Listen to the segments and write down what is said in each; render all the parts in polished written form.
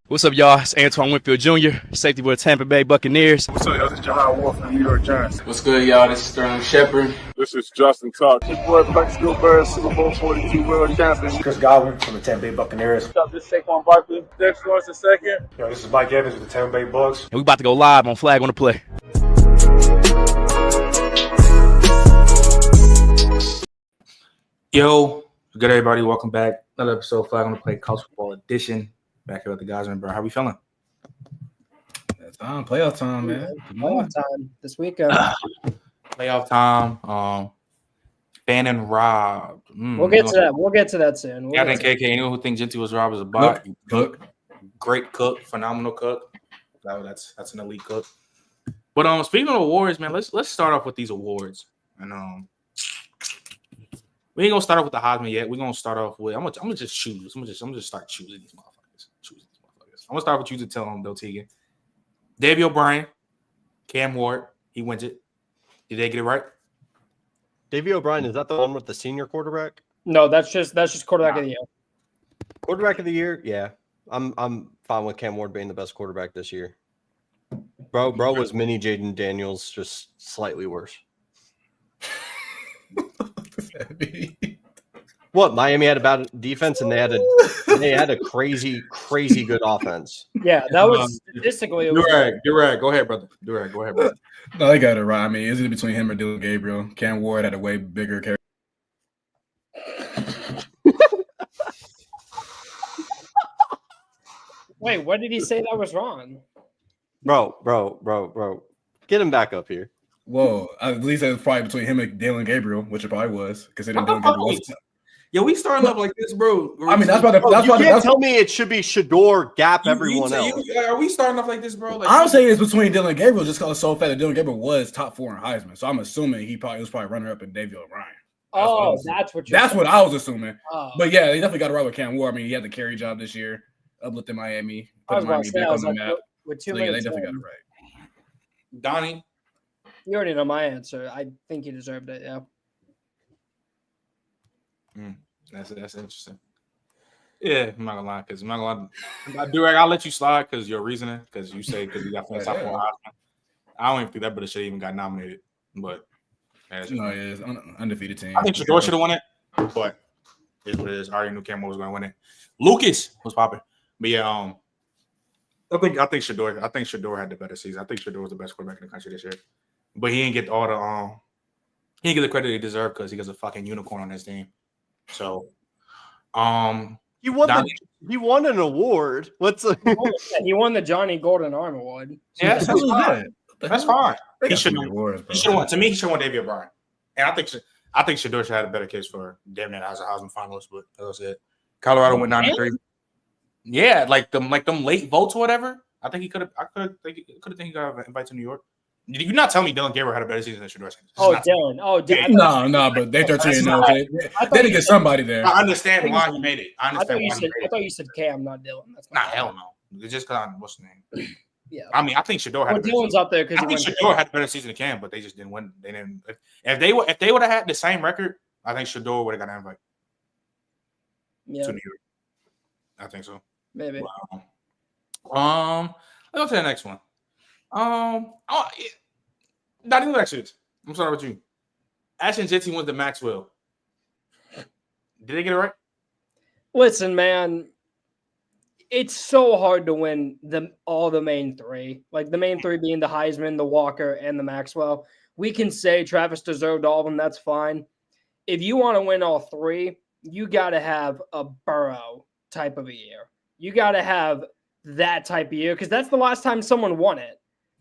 What's up, y'all? It's Antoine Winfield Jr., safety for the Tampa Bay Buccaneers. What's up, y'all? This is Jahad Wolf from the New York Giants. What's good, y'all? This is Sterling Shepard. This is Justin Tuck. This boy Flex Gilbert, Super Bowl 42 world champion. Chris Godwin from the Tampa Bay Buccaneers. What's up? This is Saquon Barkley. Dex Lawrence second. Yo, this is Mike Evans with the Tampa Bay Bucks. And we about to go live on Flag on the Play. Yo, good everybody. Welcome back. Another episode of Flag on the Play, College Football Edition. Back here with the guys. Remember, how we feeling? It's on playoff time, man. Playoff time this weekend. Playoff time. Bannon robbed. We'll get to that. We'll get to that soon. I think KK, anyone who thinks Genty was robbed is a bot. Cook. Great cook, phenomenal cook. That's an elite cook. But speaking of awards, man, let's start off with these awards. And we ain't gonna start off with the Heisman yet. We're gonna start off with I'm gonna just choose. I'm gonna just start choosing these motherfuckers. I'm gonna start with you to tell them, Tegan. Davey O'Brien, Cam Ward, he wins it. Did they get it right? Davey O'Brien, is that the one with the senior quarterback? No, that's just quarterback of the year. Quarterback of the year? Yeah. I'm fine with Cam Ward being the best quarterback this year. Bro was mini Jaden Daniels, just slightly worse. What? Miami had a bad defense and they had a crazy good offense. Yeah, that was statistically. You're right. Go ahead, brother. No, they got it right. I mean, is it between him or Dylan Gabriel? Cam Ward had a way bigger carry. Wait, what did he say that was wrong? Bro. Get him back up here. Whoa, at least it was probably between him and Dylan Gabriel, which it probably was, considering Dylan Gabriel was. Yo, we starting up like this, bro. I mean, that's why. You can't tell me it should be Shador gap everyone else. Are we starting off like this, bro? Like, I'm saying it's between Dylan Gabriel just because it's so fat that Dylan Gabriel was top 4 in Heisman. So I'm assuming he was probably runner up in Davey O'Brien. That's what I was assuming. Oh. But yeah, they definitely got it right with Cam Ward. I mean, he had the carry job this year, uplifting Miami. I was about to say, I was like, with 2 minutes. They definitely got it right. Donnie. You already know my answer. I think he deserved it. Yeah. That's interesting. Yeah, I'm not gonna lie, Durag, I'll let you slide because your reasoning, because you say because you got top 4 Heisman. I don't even think that brother should even got nominated, but no, it's undefeated team. I think Shador should have won it, but it is what it is. I already knew Cam was going to win it. Lucas was popping, but yeah, I think Shador had the better season. I think Shador was the best quarterback in the country this year, but he didn't get all the he didn't get the credit he deserved because he got a fucking unicorn on his team. So, he won an award. He won the Johnny Golden Arm Award. Yeah, that's fine. He should have won. To me, he should have won Davey O'Brien, and I think Shador should have had a better case for damn near as a Heisman finalist. But that was it. Colorado went 9-3. Yeah, like them late votes or whatever. I think he could have. I could think he got invited to New York. You're not telling me Dylan Gabriel had a better season than Shador. Dylan. No, but they 13-0. They didn't get somebody there. I understand why he made it. I thought you said Cam, not Dylan. That's not hell no. It's just because what's the name? Yeah. I mean, I think Shador had. Dylan's up there because I think Shador had a better season than Cam, but they just didn't win. They didn't. If they would have had the same record, I think Shador would have got an invite. Yeah. To New York. I think so. Maybe. Wow. Let's go to the next one. Not even actually. I'm sorry with you. Ashton Jetty wins the Maxwell. Did they get it right? Listen, man, it's so hard to win all the main 3. Like the main 3 being the Heisman, the Walker, and the Maxwell. We can say Travis deserved all of them. That's fine. If you want to win all 3, you got to have a Burrow type of a year. You got to have that type of year because that's the last time someone won it.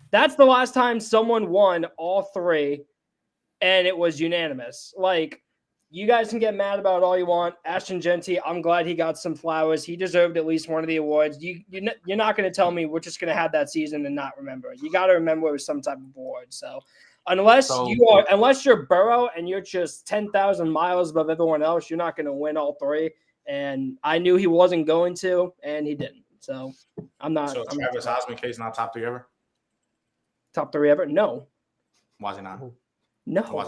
That's the last time someone won all 3, and it was unanimous. Like, you guys can get mad about it all you want. Ashton Genty, I'm glad he got some flowers. He deserved at least one of the awards. You're not going to tell me we're just going to have that season and not remember it. You got to remember it was some type of award. So, unless you're Burrow and you're just 10,000 miles above everyone else, you're not going to win all 3. And I knew he wasn't going to, and he didn't. So, I'm not. So, Travis Heisman case not top 3 ever? Top 3 ever? No. Why is it not? No. Why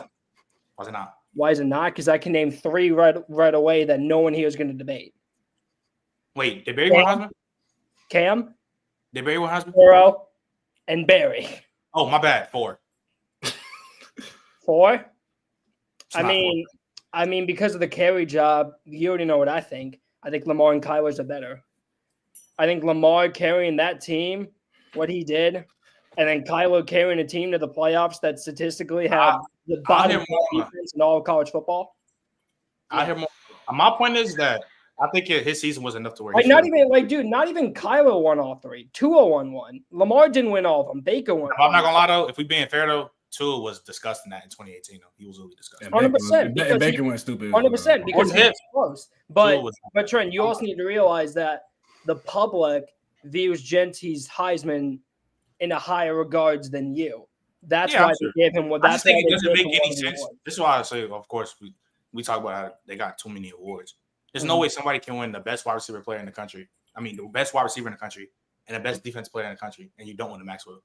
is it not? Why is it not? Because I can name 3 right away that no one here is going to debate. Wait, did Barry win Heisman? Cam, Did Barry win Heisman? Burrow, and Barry. Oh, my bad. 4. 4? It's I not mean, because of the carry job, you already know what I think. I think Lamar and Kyler's are better. I think Lamar carrying that team, what he did, and then Kyler carrying a team to the playoffs that statistically have the bottom defense in all of college football. I hear more. My point is that I think his season was enough to where Not even Kyler won all 3. Tua won 1. Lamar didn't win all of them. Baker won. I'm not gonna lie though. If we being fair though, Tua was disgusting that in 2018. Though he was really disgusting. 100%. And Baker went stupid. 100% because he was close. But Trent, you I'm also need to realize that the public views Gentry's Heisman in a higher regards than you. That's why they gave him what. I just think it doesn't make any sense. This is why I say, of course, we talk about how they got too many awards. There's no way somebody can win the best wide receiver player in the country. I mean, the best wide receiver in the country and the best defense player in the country, and you don't win the Maxwell.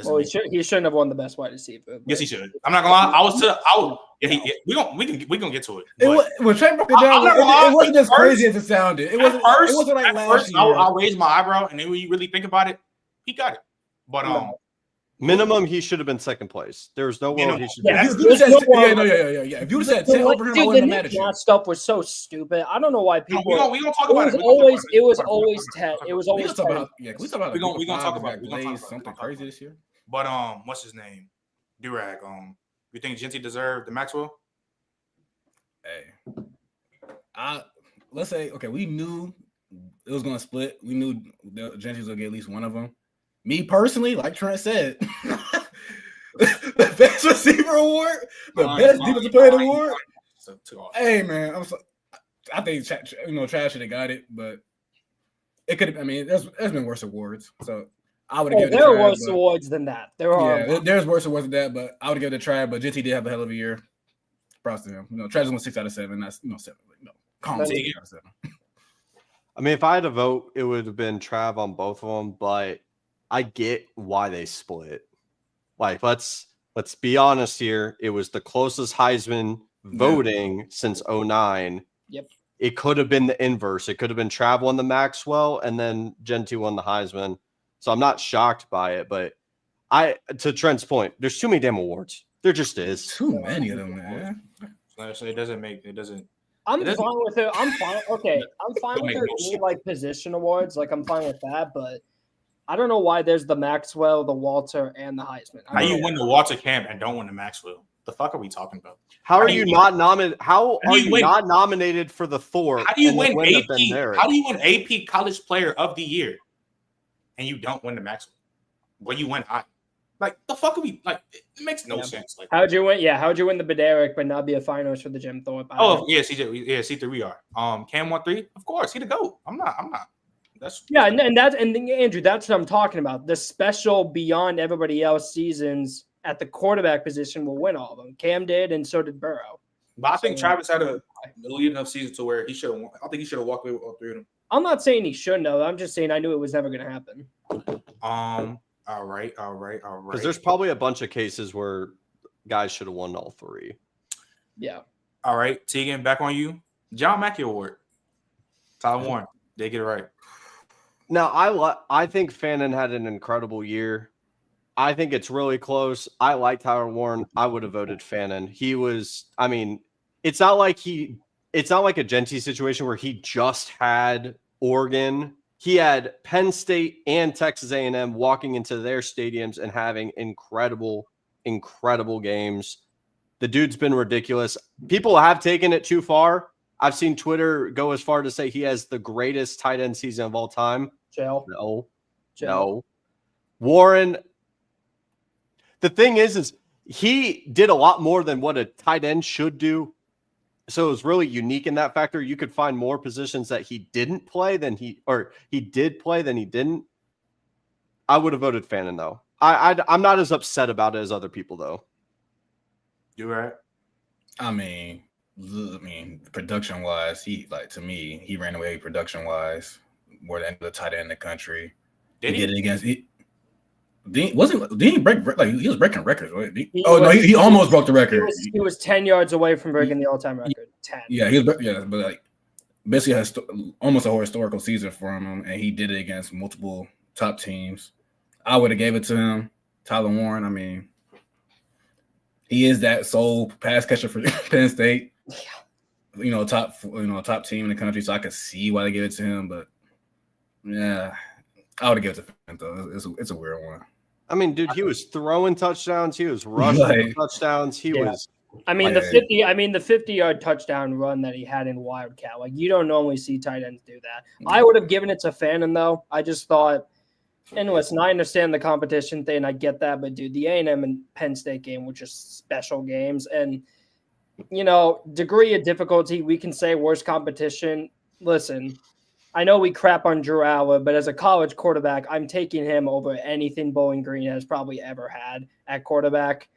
Well, he shouldn't have won the best wide receiver. Yes, he should. I'm not gonna lie. We gonna get to it. When Trey broke it down, it wasn't as crazy as it sounded. It wasn't like last year. I raised my eyebrow, and then when you really think about it, he got it. But minimum, he should have been second place. There's no world he should. If you said 10 over him, I wouldn't have mattered. That stuff was so stupid. I don't know why people. We gonna talk about it. It was always 10. It was always 10. We gonna talk about something crazy this year. But what's his name? Durag. You think Gentry deserved the Maxwell? Hey, let's say we knew it was gonna split. We knew Gentry was gonna get at least one of them. Me personally, like Trent said, the best receiver award, the best defensive player award. Hey man, I think Trash should have got it, but it could have. I mean, there's been worse awards, so I would have given it. There are worse awards than that. There's worse awards than that, but I would have given it a try. But JT did have a hell of a year. Props to him. Trash won 6 out of 7. That's 7. Calm 6 out of 7. I mean, if I had to vote, it would have been Trav on both of them, but I get why they split. Like, let's be honest here. It was the closest Heisman voting since 2009. Yep. It could have been the inverse. It could have been Trav won the Maxwell and then Gentry won the Heisman. So I'm not shocked by it, but to Trent's point, there's too many damn awards. There just is. Too many of them, man. So it doesn't. I'm fine with it. I'm fine. Okay, I'm fine with there being like position awards. Like I'm fine with that, but I don't know why there's the Maxwell, the Walter, and the Heisman. How you win the Walter Camp and don't win the Maxwell? The fuck are we talking about? How are you not nominated? How are you not nominated for the Thor? How do you win AP? How do you win AP College Player of the Year and you don't win the Maxwell? Well, you win high. Like the fuck are we like? It makes no sense. Like, how'd you win? Yeah, how'd you win the Bederick but not be a finalist for the Jim Thorpe? Yes, he did. Yeah, C3 we are. Cam 1-3, of course, he the GOAT. I'm not. And Andrew, that's what I'm talking about. The special beyond everybody else seasons at the quarterback position will win all of them. Cam did, and so did Burrow. But I think Travis had a lead enough season to where he should have. I think he should have walked away with all 3 of them. I'm not saying he shouldn't have. I'm just saying I knew it was never going to happen. All right. Because there's probably a bunch of cases where guys should have won all 3. Yeah. All right, Tegan, back on you. John Mackey Award. Tyler Warren. They get it right. Now, I think Fannin had an incredible year. I think it's really close. I like Tyler Warren. I would have voted Fannin. It's not like a Gentry situation where he just had Oregon. He had Penn State and Texas A&M walking into their stadiums and having incredible, incredible games. The dude's been ridiculous. People have taken it too far. I've seen Twitter go as far to say he has the greatest tight end season of all time. No. Warren, the thing is he did a lot more than what a tight end should do. So it was really unique in that factor. You could find more positions that he didn't play than he did play than he didn't. I would have voted Fannin, though. I'm not as upset about it as other people, though. You're right. I mean, production-wise, he ran away production-wise more than the tight end in the country. Did he? Did it against he break he was breaking records, right? He almost broke the record. He was 10 yards away from breaking the all-time record. 10. Yeah, but basically has almost a historical season for him, and he did it against multiple top teams. I would have gave it to him. Tyler Warren, I mean, he is that sole pass catcher for Penn State. Yeah. Top team in the country, so I could see why they gave it to him. But yeah, I would have given it to him though. It's a weird one. I mean, dude, he was throwing touchdowns. He was rushing touchdowns. He was. I mean, the 50-yard touchdown run that he had in Wildcat. Like, you don't normally see tight ends do that. I would have given it to Fannin though. I just thought. And listen, I understand the competition thing. I get that. But, dude, the A&M and Penn State game were just special games. And, degree of difficulty, we can say worst competition. Listen, I know we crap on Drew Allar, but as a college quarterback, I'm taking him over anything Bowling Green has probably ever had at quarterback.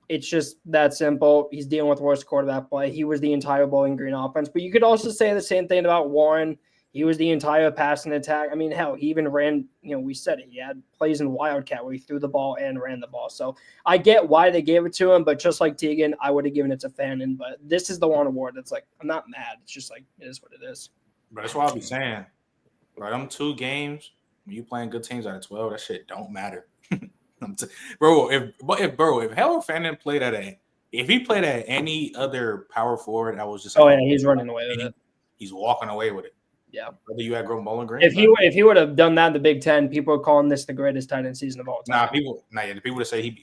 It's just that simple. He's dealing with worst quarterback play. He was the entire Bowling Green offense. But you could also say the same thing about Warren. He was the entire passing attack. I mean, hell, he even ran, we said it. He had plays in Wildcat where he threw the ball and ran the ball. So I get why they gave it to him, but just like Tegan, I would have given it to Fannin. But this is the one award that's like, I'm not mad. It's just like, it is what it is. But that's why I'll be saying, right, them 2 games, when you playing good teams out of 12, that shit don't matter. If Hell Fannin played if he played at any other power forward, I was just he's running away with it. He's walking away with it. Yeah. Whether you had grown Bowling Green. If he would have done that in the Big Ten, people are calling this the greatest tight end season of all time. People would say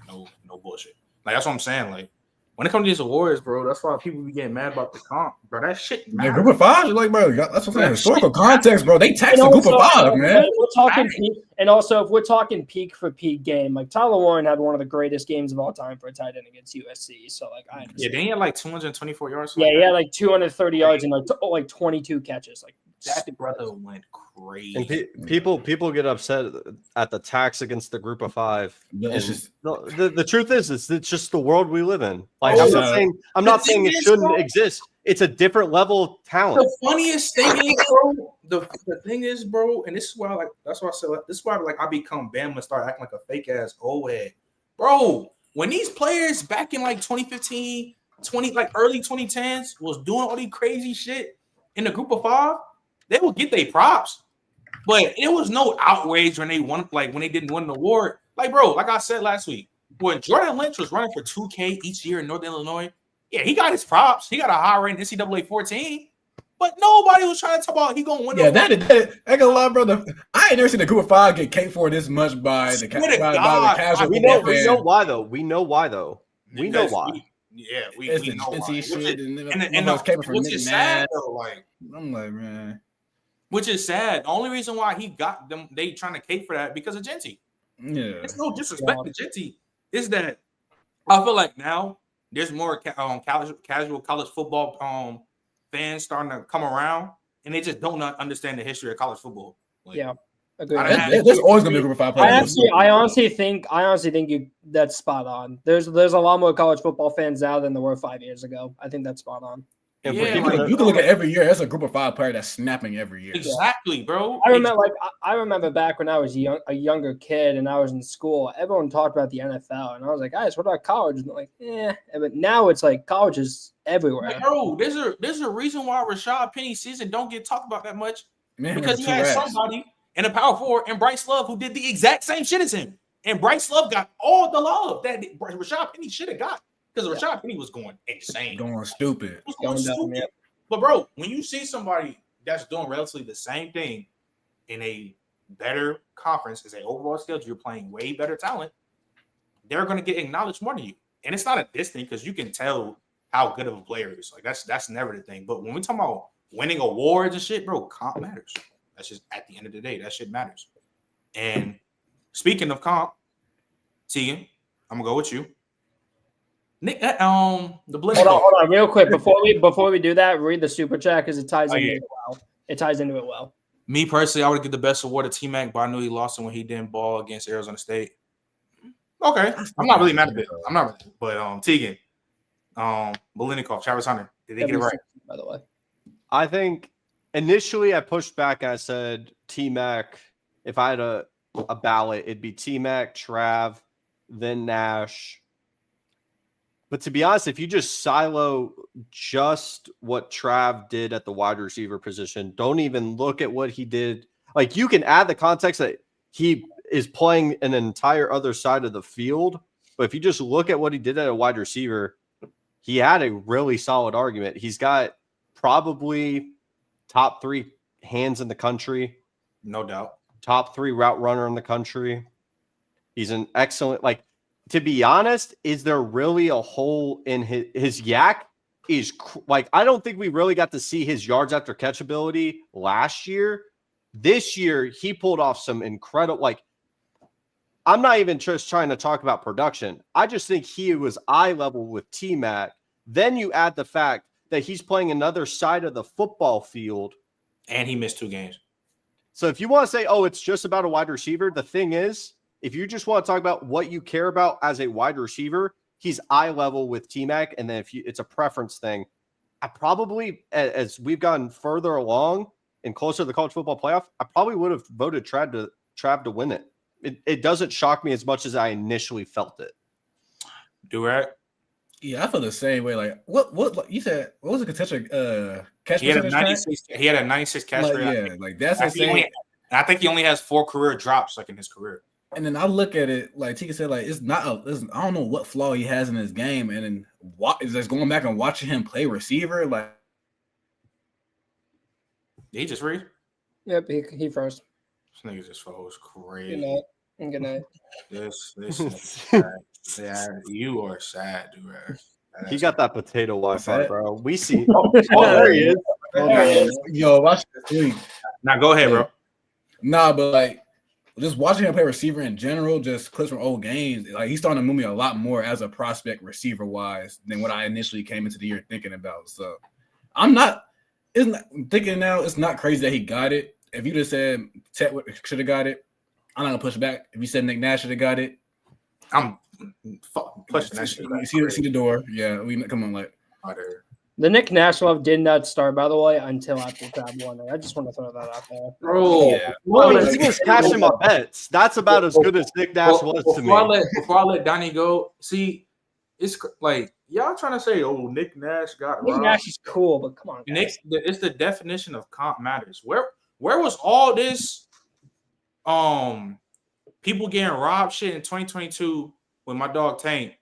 no bullshit. Like, that's what I'm saying. Like, when it comes to these awards, bro, that's why people be getting mad about the comp, bro. That shit matters. Group of 5, like, bro, that's what I'm saying. Historical context, bro. They taxed the group of 5, man. We're talking peak, and also if we're talking peak for peak game, like Tyler Warren had one of the greatest games of all time for a tight end against USC. So like, I understand. Yeah, then he had like 224 yards. Yeah, he had like 230 yards and like 22 catches. Like, that brother went crazy. And people get upset at the tax against the group of 5. It's just, the truth is, it's just the world we live in. Like, I'm not saying it shouldn't exist. It's a different level of talent. The funniest thing is, bro, the thing is, bro, and this is why, like, that's why I said, like, this is why, like, I become Bama and start acting like a fake ass old head, bro. When these players back in like 2015, early 2010s was doing all these crazy shit in the group of 5, they will get their props. But it was no outrage when they won, like when they didn't win an award. Like, bro, like I said last week, when Jordan Lynch was running for 2K each year in Northern Illinois, yeah, he got his props. He got a high rating NCAA 14. But nobody was trying to talk about he gonna win. Yeah, that I ain't gonna lie, brother. I ain't never seen the group of 5 get caked for this much by the casual. We know why though. We know why. We know why. We know why. Shit Which is sad though. Like, I'm like, man. Which is sad. The only reason why he got them, they trying to cake for that because of Genty. Yeah, it's no disrespect to Genty. Is that I feel like now there's more casual college football fans starting to come around, and they just don't understand the history of college football. Like, yeah, agreed. There's always gonna be a group of 5 players. I honestly think that's spot on. There's a lot more college football fans now than there were 5 years ago. I think that's spot on. Yeah, you can look at every year. There's a group of 5 player that's snapping every year. Exactly, bro. I remember back when I was a younger kid and I was in school. Everyone talked about the NFL, and I was like, guys, what about college? And they're like, yeah. But now it's like college is everywhere. Like, bro, there's a reason why Rashad Penny's season don't get talked about that much, because he had somebody in a power forward and Bryce Love who did the exact same shit as him, and Bryce Love got all the love that Rashad Penny should have got. Because Rashad Penny was going insane. Going stupid. But, bro, when you see somebody that's doing relatively the same thing in a better conference as an overall schedule, you're playing way better talent, they're going to get acknowledged more than you. And it's not a diss thing because you can tell how good of a player he is. Like, that's never the thing. But when we talk about winning awards and shit, bro, comp matters. That's just at the end of the day, that shit matters. And speaking of comp, Tegan, I'm going to go with you. Nick, the blitz. Hold on, real quick before we do that, read the super chat because it ties into it well. It ties into it well. Me personally, I would give the best award to T-Mac, but I knew he lost it when he didn't ball against Arizona State. Okay, I'm not really mad at it. I'm not, but Tegan, Malinikov, Travis Hunter, did they get it right? By the way, I think initially I pushed back and I said T-Mac. If I had a ballot, it'd be T-Mac, Trav, then Nash. But to be honest, if you just silo just what Trav did at the wide receiver position, don't even look at what he did. Like, you can add the context that he is playing an entire other side of the field. But if you just look at what he did at a wide receiver, he had a really solid argument. He's got probably top 3 hands in the country. No doubt. Top 3 route runner in the country. He's an excellent, like, to be honest, is there really a hole in his yak? Is like, I don't think we really got to see his yards after catch ability last year. This year, he pulled off some incredible, like, I'm not even just trying to talk about production. I just think he was eye level with T-Mac. Then you add the fact that he's playing another side of the football field. And he missed 2 games. So if you want to say, oh, it's just about a wide receiver, the thing is, if you just want to talk about what you care about as a wide receiver, he's eye level with T-Mac. And then it's a preference thing. I probably, as we've gotten further along and closer to the college football playoff, I probably would have voted Trav to win it. It doesn't shock me as much as I initially felt it. Durag? Yeah, I feel the same way. Like, what you said? What was the potential catch He had percentage? He had a 96 catch Like, rate. yeah, like that's insane. I think he only has 4 career drops, like, in his career. And then I look at it like Tika said, like it's not. I don't know what flaw he has in his game, and then is just going back and watching him play receiver. Like, Did he just read? Yep, he first. This nigga just froze crazy. Good night. And good night. This yeah, you are sad, Durag. He got that potato Wi-Fi, that? bro. We see. Oh, there he is. Yo, watch this. Now go ahead, bro. Nah, but like just watching him play receiver in general, just clips from old games, like he's starting to move me a lot more as a prospect receiver wise than what I initially came into the year thinking about. So I'm thinking now it's not crazy that he got it. If you just said Tet should have got it, I'm not gonna push back. If you said Nick Nash should have got it, I'm pushing that shit. You see the door. Yeah, come on, like the Nick Nash love did not start, by the way, until after Trav won it. I just want to throw that out there. Bro, yeah. I mean, he was cashing my bets. That's about as good as Nick Nash was to me. Before I let Donnie go, see, it's like y'all trying to say, "Oh, Nick Nash got Nick robbed." Nash is cool, but come on, guys. It's the definition of comp matters. Where was all this people getting robbed shit in 2022 with my dog Tank?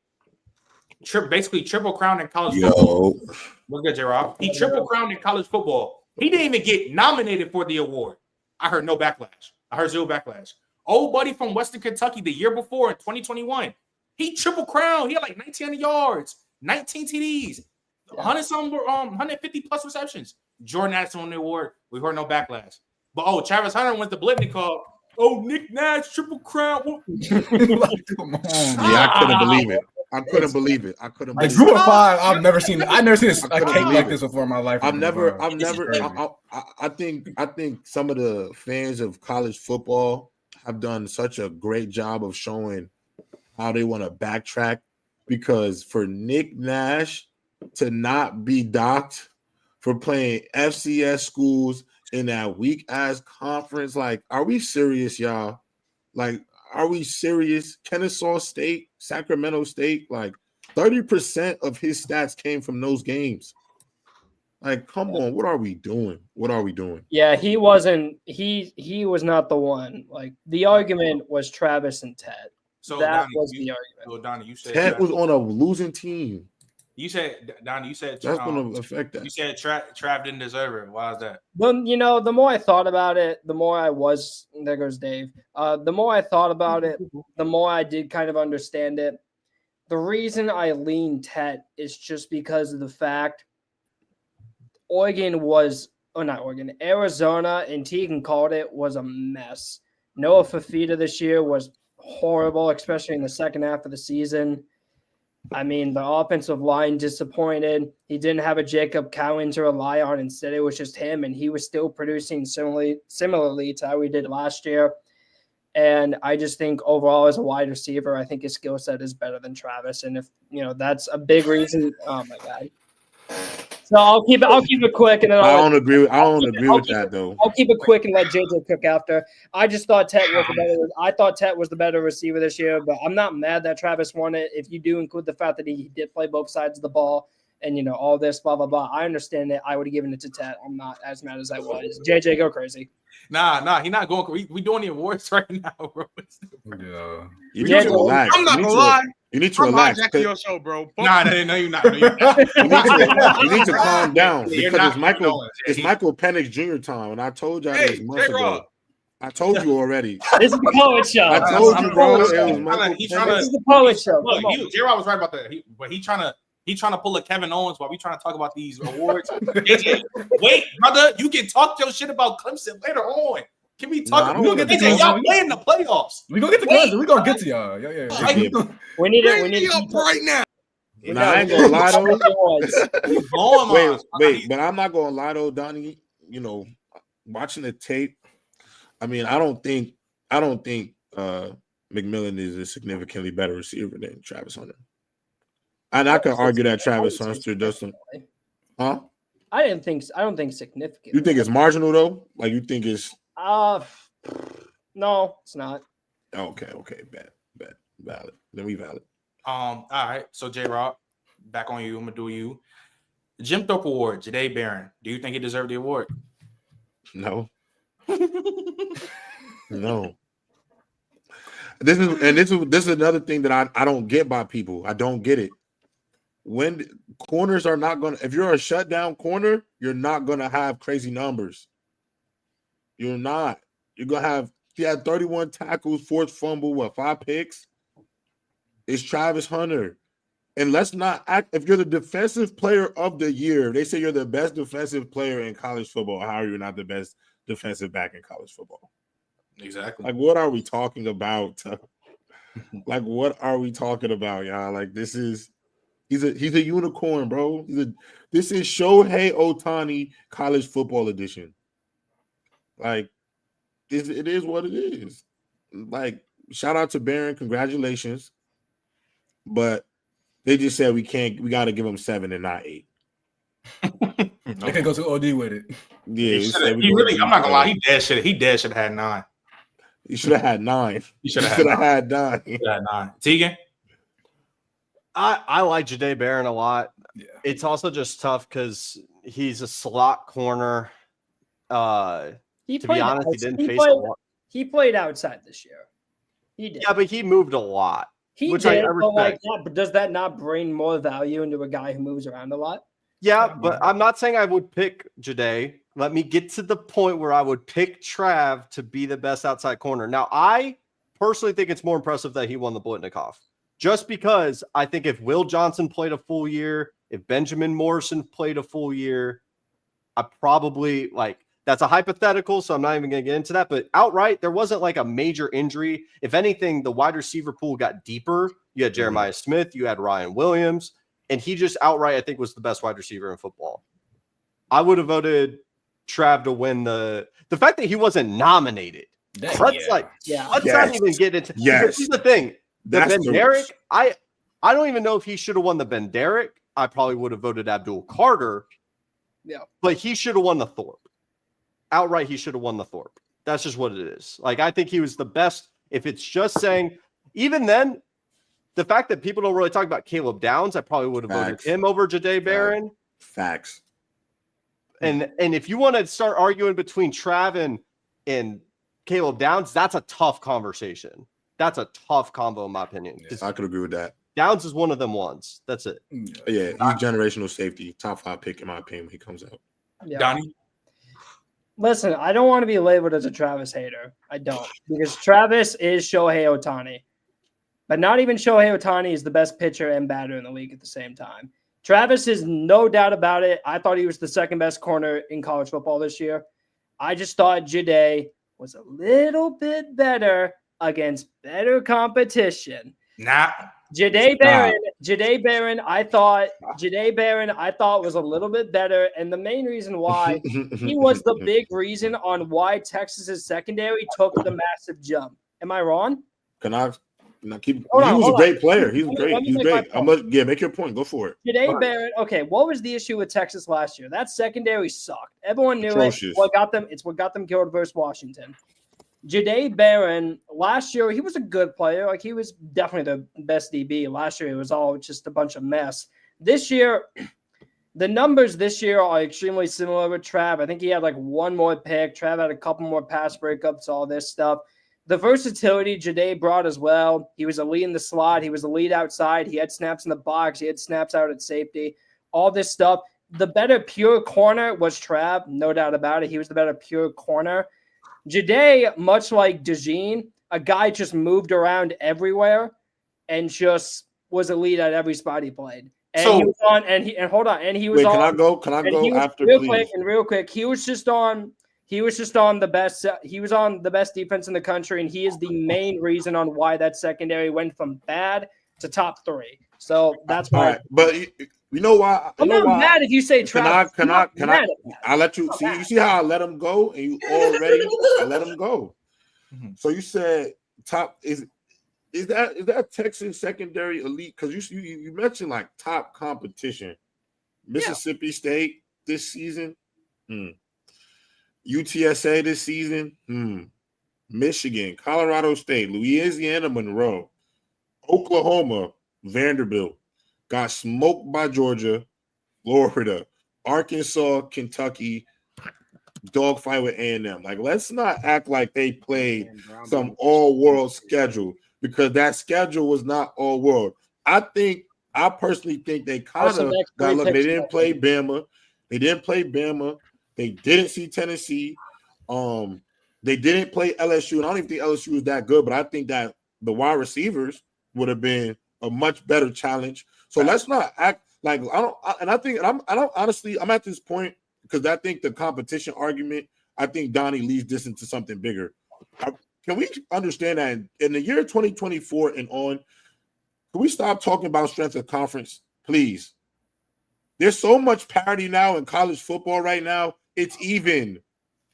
Basically triple crown in college football. What's good, J-Rob? He triple crowned in college football. He didn't even get nominated for the award. I heard no backlash. I heard 0 backlash. Old buddy from Western Kentucky the year before in 2021, he triple crowned. He had like 1900 yards, 19 TDs, 150 plus receptions. Jordan Addison won the award. We heard no backlash. But Travis Hunter went to Blitnikoff. Oh, Nick Nash triple crown. Like, come on. Yeah, I couldn't believe it. I couldn't believe it. Like group of 5, I've never seen this a cake like this before in my life. I think some of the fans of college football have done such a great job of showing how they want to backtrack, because for Nick Nash to not be docked for playing FCS schools in that weak ass conference, like, are we serious, y'all? Like, are we serious? Kennesaw State, Sacramento State, like 30% of his stats came from those games. Like, come on, what are we doing? What are we doing? Yeah, he wasn't. He was not the one. Like, the argument was Travis and Ted. So that Donnie, was the argument. So Donnie, you said Ted was on a losing team. You said Donnie. You said That's going to affect that. You said Trav didn't deserve it. Why is that? Well, the more I thought about it, the more I was. There goes Dave. The more I thought about it, the more I did kind of understand it. The reason I lean Tet is just because of the fact Arizona, and Tegan called it, was a mess. Noah Fafita this year was horrible, especially in the second half of the season. I mean, the offensive line disappointed. He didn't have a Jacob Cowan to rely on. Instead, it was just him, and he was still producing similarly to how he did last year. And I just think overall, as a wide receiver, I think his skill set is better than Travis. And if, that's a big reason. Oh, my God. So I'll keep it quick, and then I I'll don't agree with that though. I'll keep it quick and let JJ cook after. I just thought Tet was the better. I thought Tet was the better receiver this year, but I'm not mad that Travis won it. If you do include the fact that he did play both sides of the ball and all this blah blah blah, I understand it. I would have given it to Tet. I'm not as mad as I was. JJ, go crazy. Nah, he not going. We doing the awards right now, bro. Yeah. You need to relax. I'm not gonna lie. You need to I'm relax. hijacking your show, bro. Nah, no, you're not. No, you're not. You need to calm down You're because not, it's Michael Penix Jr. time, and I told y'all this months ago. I told you already. This is the poet show. I told you, bro. It was This Michael is the poet show. Look, J-Rod was right about that. He trying to pull a Kevin Owens while we trying to talk about these awards. Wait, brother, you can talk your shit about Clemson later on. Can we talk? Y'all playing the playoffs. We gonna get to Clemson. We gonna get to y'all. Yeah. We need it. We Bring need me up right now. I ain't gonna lie though. Wait, but I'm not gonna lie though, Donnie. Watching the tape, I mean, I don't think McMillan is a significantly better receiver than Travis Hunter. And I could argue that Travis Hunter doesn't. Huh? I don't think significant. You think it's marginal though? Like you think it's? No, it's not. Okay, valid. Then we valid. All right. So J-Rod, back on you. I'm gonna do you. Jim Thorpe Award, Jahdae Barron. Do you think he deserved the award? No. No. This is another thing that I don't get by people. I don't get it. When corners are not gonna, if you're a shutdown corner, you're not gonna have crazy numbers. You're not. You're gonna have. He had 31 tackles, forced fumble, 5 picks? It's Travis Hunter. And let's not act. If you're the defensive player of the year, they say you're the best defensive player in college football. How are you not the best defensive back in college football? Exactly. Like, what are we talking about? Like, what are we talking about, y'all? Like, this is he's a unicorn, bro. This is Shohei Ohtani college football edition. Like, it is what it is. Like, shout out to Barron, congratulations. But they just said we got to give him 7 and not 8. I can go to OD with it. Yeah, I'm not gonna lie, he dead should have had 9. He should have had 9. He should have had 9. Tegan? I like Jahdae Barron a lot. Yeah. It's also just tough because he's a slot corner. To be honest, he didn't face a lot. He played outside this year. He did. Yeah, but he moved a lot. He did, but does that not bring more value into a guy who moves around a lot? Yeah, but I'm not saying I would pick Jahdae. Let me get to the point where I would pick Trav to be the best outside corner. Now, I personally think it's more impressive that he won the Blitnikoff. Just because I think if Will Johnson played a full year, if Benjamin Morrison played a full year, I probably that's a hypothetical, so I'm not even going to get into that. But outright, there wasn't like a major injury. If anything, the wide receiver pool got deeper. You had Jeremiah Smith, you had Ryan Williams, and he just outright, I think, was the best wide receiver in football. I would have voted Trav to win the fact that he wasn't nominated. Let's not even get into. Here's the thing: the Ben Derrick. I don't even know if he should have won the Ben Derrick. I probably would have voted Abdul Carter. Yeah, but he should have won the Thorpe. Outright, he should have won the Thorpe. That's just what it is. Like, I think he was the best. If it's just saying, even then, the fact that people don't really talk about Caleb Downs, I probably would have voted him over Jahdae Barron. Facts. And if you want to start arguing between Trav and Caleb Downs, that's a tough conversation. That's a tough combo, in my opinion. I could agree with that. Downs is one of them ones. That's it. Yeah, he's generational safety. Top 5 pick, in my opinion, when he comes out. Yeah. Donnie? Listen, I don't want to be labeled as a Travis hater. I don't. Because Travis is Shohei Ohtani. But not even Shohei Ohtani is the best pitcher and batter in the league at the same time. Travis is no doubt about it. I thought he was the second best corner in college football this year. I just thought Jahdae was a little bit better against better competition. Jahdae Barron, I thought was a little bit better. And the main reason why he was the big reason on why Texas's secondary took the massive jump. Am I wrong? Can I He was a great player. He's great. Let me He's make my great. point. Make your point. Go for it. Jadae Barrett. Okay, what was the issue with Texas last year? That secondary sucked. Everyone knew Atrocious. it. It's what got them killed versus Washington. Jadae Barron, last year, he was a good player. Like, he was definitely the best DB. Last year, it was all just a bunch of mess. This year, the numbers this year are extremely similar with Trav. I think he had like one more pick. Trav had a couple more pass breakups, all this stuff. The versatility Jadae brought as well. He was a lead in the slot. He was a lead outside. He had snaps in the box. He had snaps out at safety. All this stuff. The better pure corner was Trav, no doubt about it. He was the better pure corner. Jadae, much like DeJean, a guy just moved around everywhere and just was a lead at every spot he played. And he was on. And he was Wait, on. Can I go? Can I go after, please? Real quick. He was just on the best. He was on the best defense in the country, and he is the main reason on why that secondary went from bad to top 3. So that's why. All right, but you know why? I'm not mad if you say Travis. Can I? I let you see. You see how I let him go, and you already I let him go. So you said top is that Texas secondary elite? Because you mentioned like top competition, Mississippi State this season. UTSA this season, Michigan, Colorado State, Louisiana Monroe, Oklahoma, Vanderbilt, got smoked by Georgia, Florida, Arkansas, Kentucky, dogfight with A&M. Like, let's not act like they played some all-world schedule because that schedule was not all-world. I personally think they kind of got lucky. They didn't play Bama. They didn't see Tennessee. They didn't play LSU, and I don't even think LSU was that good, but I think that the wide receivers would have been a much better challenge. So let's not act like I'm at this point because I think the competition argument, I think Donnie leads this into something bigger. Can we understand that in the year 2024 and on, can we stop talking about strength of conference, please? There's so much parity now in college football right now. It's even.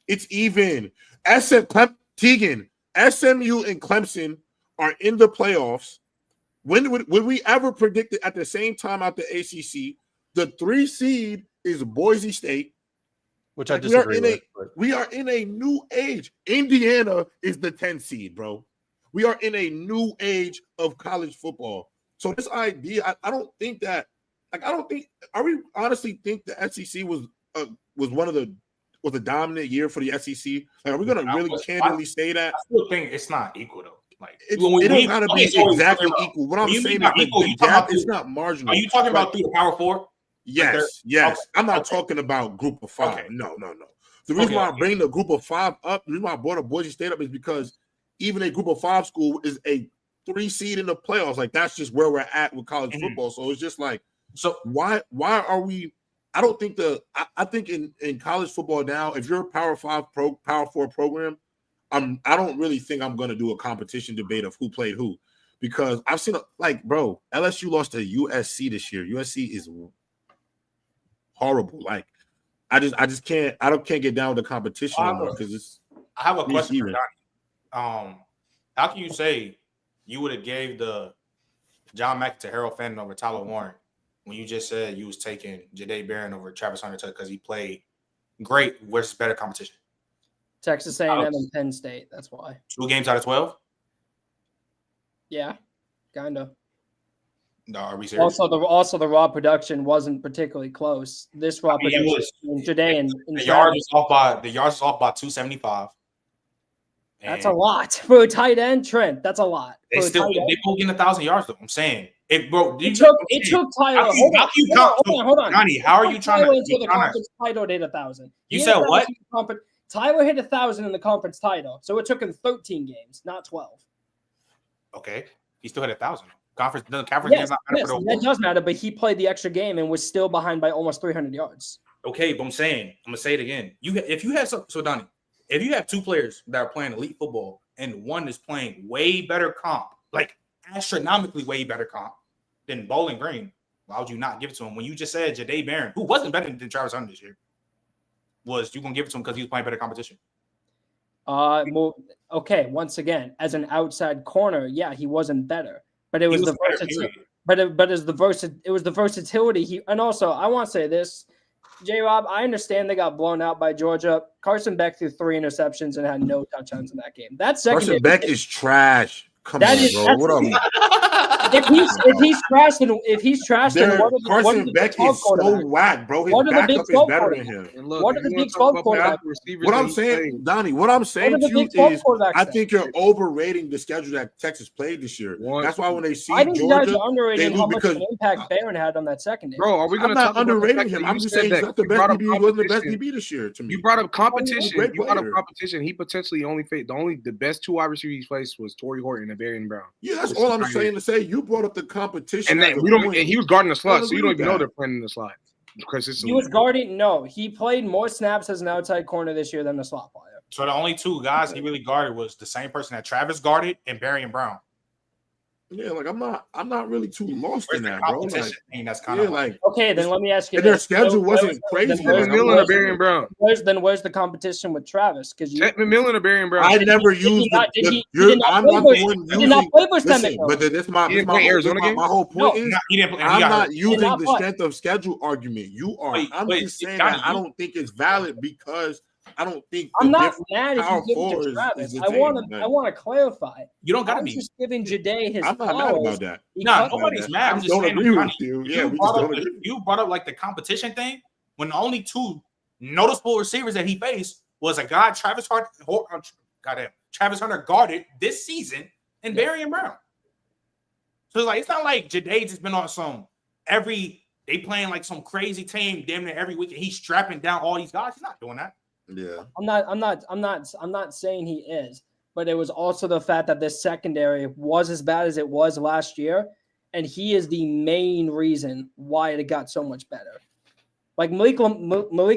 Tegan, SMU and Clemson are in the playoffs. When would we ever predict it at the same time out the ACC? The 3 seed is Boise State, which I disagree with. We are in a new age. Indiana is the 10 seed, bro. We are in a new age of college football. So this idea, I don't think that. Like, are we honestly think the SEC was a dominant year for the SEC? Like, are we going to really candidly say that? I still think it's not equal, though. Like, it don't got to be exactly equal. What I'm saying is the gap is not marginal. Are you talking about through the Power 4? Yes. Okay. I'm not talking about group of 5. Okay. No. The reason why I bring the group of 5 up, the reason why I brought a Boise State up is because even a group of 5 school is a 3 seed in the playoffs. Like, that's just where we're at with college football. So it's just like, so why are we? I don't think I think in college football now, if you're a Power 4 program, I don't really think I'm going to do a competition debate of who played who, because I've seen LSU lost to USC this year. USC is horrible. Like, I just can't get down with the competition anymore because it's. I have a question for Donnie. How can you say you would have gave the John Mack to Harold Fannin over Tyler Warren when you just said you was taking Jadae Barron over Travis Hunter because he played great versus better competition? Texas A&M and Penn State. That's why. 2 games out of 12. Yeah, kind of. No, are we serious? Also, the raw production wasn't particularly close. This raw production, Jadae and the yards is off by 275. That's a lot for a tight end, Trent. That's a lot. They pulled in 1,000 yards though. I'm saying it took Tyler. Hold on. Johnny, how are you trying to the conference title hit 1,000? You said what? Tyler hit 1,000 in the conference title, so it took him 13 games, not 12. Okay, he still hit 1,000. Conference games not matter for the that does matter, but he played the extra game and was still behind by almost 300 yards. Okay, but I'm gonna say it again. Donnie, if you have 2 players that are playing elite football and one is playing way better comp, like astronomically way better comp than Bowling Green, why would you not give it to him? When you just said Jadae Barron, who wasn't better than Travis Hunter this year, was you gonna give it to him because he was playing better competition? Well, okay. Once again, as an outside corner, yeah, he wasn't better, but it was the versatility. But it was the versatility. And also, I want to say this, J-Rob, I understand they got blown out by Georgia. Carson Beck threw 3 interceptions and had no touchdowns in that game. That's secondary. Carson Beck is trash. Come on, bro. What are we? If he's trash, then Carson Beck is so whack, bro. His backup is better than him. What are the Big 12 quarterbacks? What I'm saying, Donnie, what I'm saying to you is, I think you're overrating the schedule that Texas played this year. That's why when they see I think Georgia, you guys are underrating how much of an impact Barron had on that secondary. Bro, are we going to talk about underrating him? I'm I'm just saying he's not the best DB. He wasn't the best DB this year to me. You brought up competition. He potentially only faced the best 2 wide receivers he faced was Torrey Horton and Barry Brown. Yeah, that's all I'm saying to say. You brought up the competition, and he was guarding the slot, so you don't even know they're playing in the slot. He was guarding. No, he played more snaps as an outside corner this year than a slot player. So the only 2 guys he really guarded was the same person that Travis guarded and Barry and Brown. Yeah, like I'm not really too lost in that, bro. Like, that's kind of like okay. Then let me ask you. Their schedule wasn't crazy. McMillan or Barry and Brown. Where's the competition with Travis? Because McMillan or Barry and Brown. I never used. I'm not the one using. Listen, but this my whole point is I'm not using the strength of schedule argument. You are. I'm just saying that I don't think it's valid because I don't think I'm not mad if you give it to Travis. I want to clarify. You don't got to be just giving Jade his. I'm not mad about that. No, nobody's mad. I'm just don't saying. Agree with you. Yeah, you brought up like the competition thing when the only 2 noticeable receivers that he faced was a guy Travis Hunter guarded this season and Barry and Brown. So it's not like Jade just been on some they playing like some crazy team damn near every week and he's strapping down all these guys. He's not doing that. Yeah, I'm not saying he is, but it was also the fact that this secondary was as bad as it was last year, and he is the main reason why it got so much better. Like Malik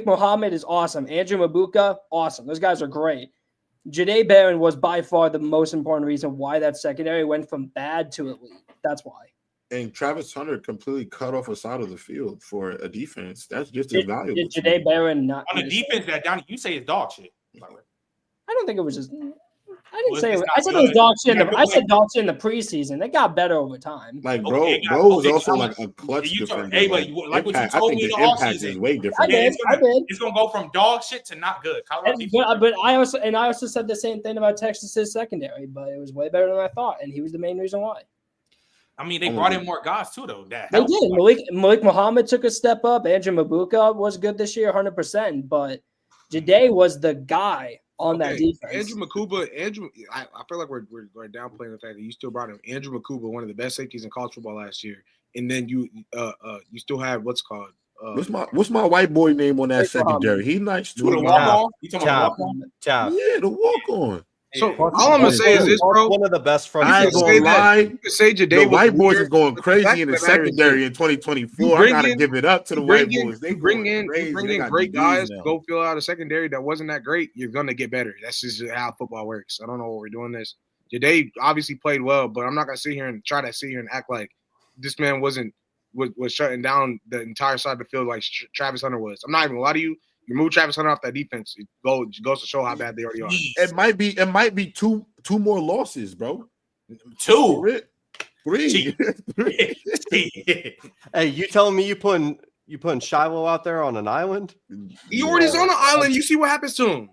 Muhammad is awesome, Andrew Mabuka, awesome. Those guys are great. Jade Barron was by far the most important reason why that secondary went from bad to elite. That's why. And Travis Hunter completely cut off a side of the field for a defense. That's just as valuable. Did Jade Barron not on the defense that Donnie you say is dog shit? I don't think it was just. I didn't say it. I said it was dog shit. I said dog shit in the preseason. They got better over time. Like bro was also like a clutch defender. Hey, but like what you told me, the impact is way different. I did. It's gonna go from dog shit to not good. But I also said the same thing about Texas's secondary, but it was way better than I thought, and he was the main reason why. I mean, they brought in more guys too, though. They did. Malik Muhammad took a step up. Andrew Mabuka was good this year, 100%. But Jade was the guy on that defense. Andrew Makuba, I feel like we're downplaying the fact that you still brought him. Andrew Makuba, one of the best safeties in college football last year, and then you still have what's called. What's my white boy name on that secondary? He's nice too. The walk-on? You talking about the walk-on? Yeah, the walk-on. So all I'm gonna say is this, bro. One of the best front. I ain't gonna lie. You can say Jade the white boys is going crazy in the secondary in 2024. I gotta give it up to the white boys. They bring in great guys to go fill out a secondary that wasn't that great. You're gonna get better. That's just how football works. I don't know what we're doing this. Jade obviously played well, but I'm not gonna sit here and act like this man was shutting down the entire side of the field like Travis Hunter was. I'm not even gonna lie to you. You move Travis Hunter off that defense, it goes to show how bad they already are. It might be two more losses, bro. 2. 3. Hey, you telling me you putting Shiloh out there on an island? He already's on the island. You see what happens to him.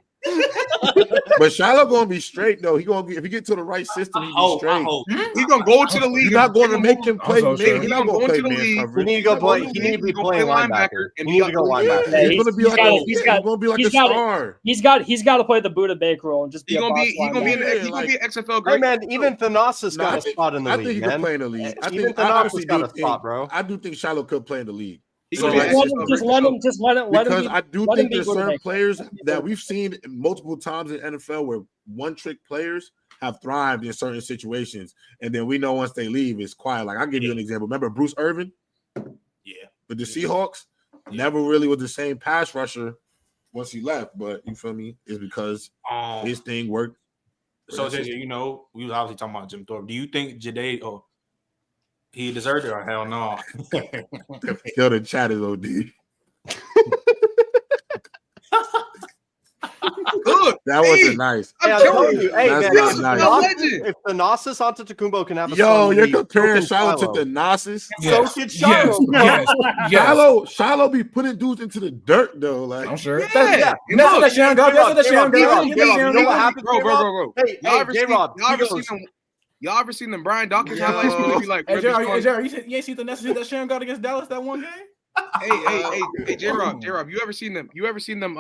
But Shiloh gonna be straight though. If he get to the right system, he be straight. He's gonna go to the league. You're not going to make him play man. He's not going to play man coverage. He need to go play. He need to be playing linebacker. He need to go linebacker. He's gonna be like a star. He's got to play the Buda Baker role and just be. He's gonna be an XFL great. Hey man, even Thanasis got a spot in the league. I think he can play in the league. Even Thanasis got a spot, bro. I do think Shiloh could play in the league. Just let him. Because I do think there's certain players that we've seen multiple times in NFL where one-trick players have thrived in certain situations, and then we know once they leave, it's quiet. Like I'll give you an example. Remember Bruce Irvin? Yeah. With the Seahawks, never really was the same pass rusher once he left. But you feel me? It's because his thing worked. So we was obviously talking about Jim Thorpe. Do you think Jade? He deserved it or hell no? Yo, the chat is OD. Good. Look, That wasn't nice. Hey, I'm I'm telling telling you. you, hey That's man, not if nice. Thanasis Antetokounmpo can have a Yo, son, you're league, comparing so can Shiloh to Shiloh. Thanasis. So Yes. can Yes. Shiloh, bro. Yes. Shiloh be putting dudes into the dirt though. Like I'm sure. Yeah. That's And what look, that Sharon got. That's what that Sharon got. You know what happened, bro. J-Rob? Hey, J-Rob, Y'all ever seen them Brian Dawkins highlights where they be like, Hey, where they Jared, showing- you ain't seen the necessity that Sharon got against Dallas that one game? Hey, J-Rob, you ever seen them? You ever seen them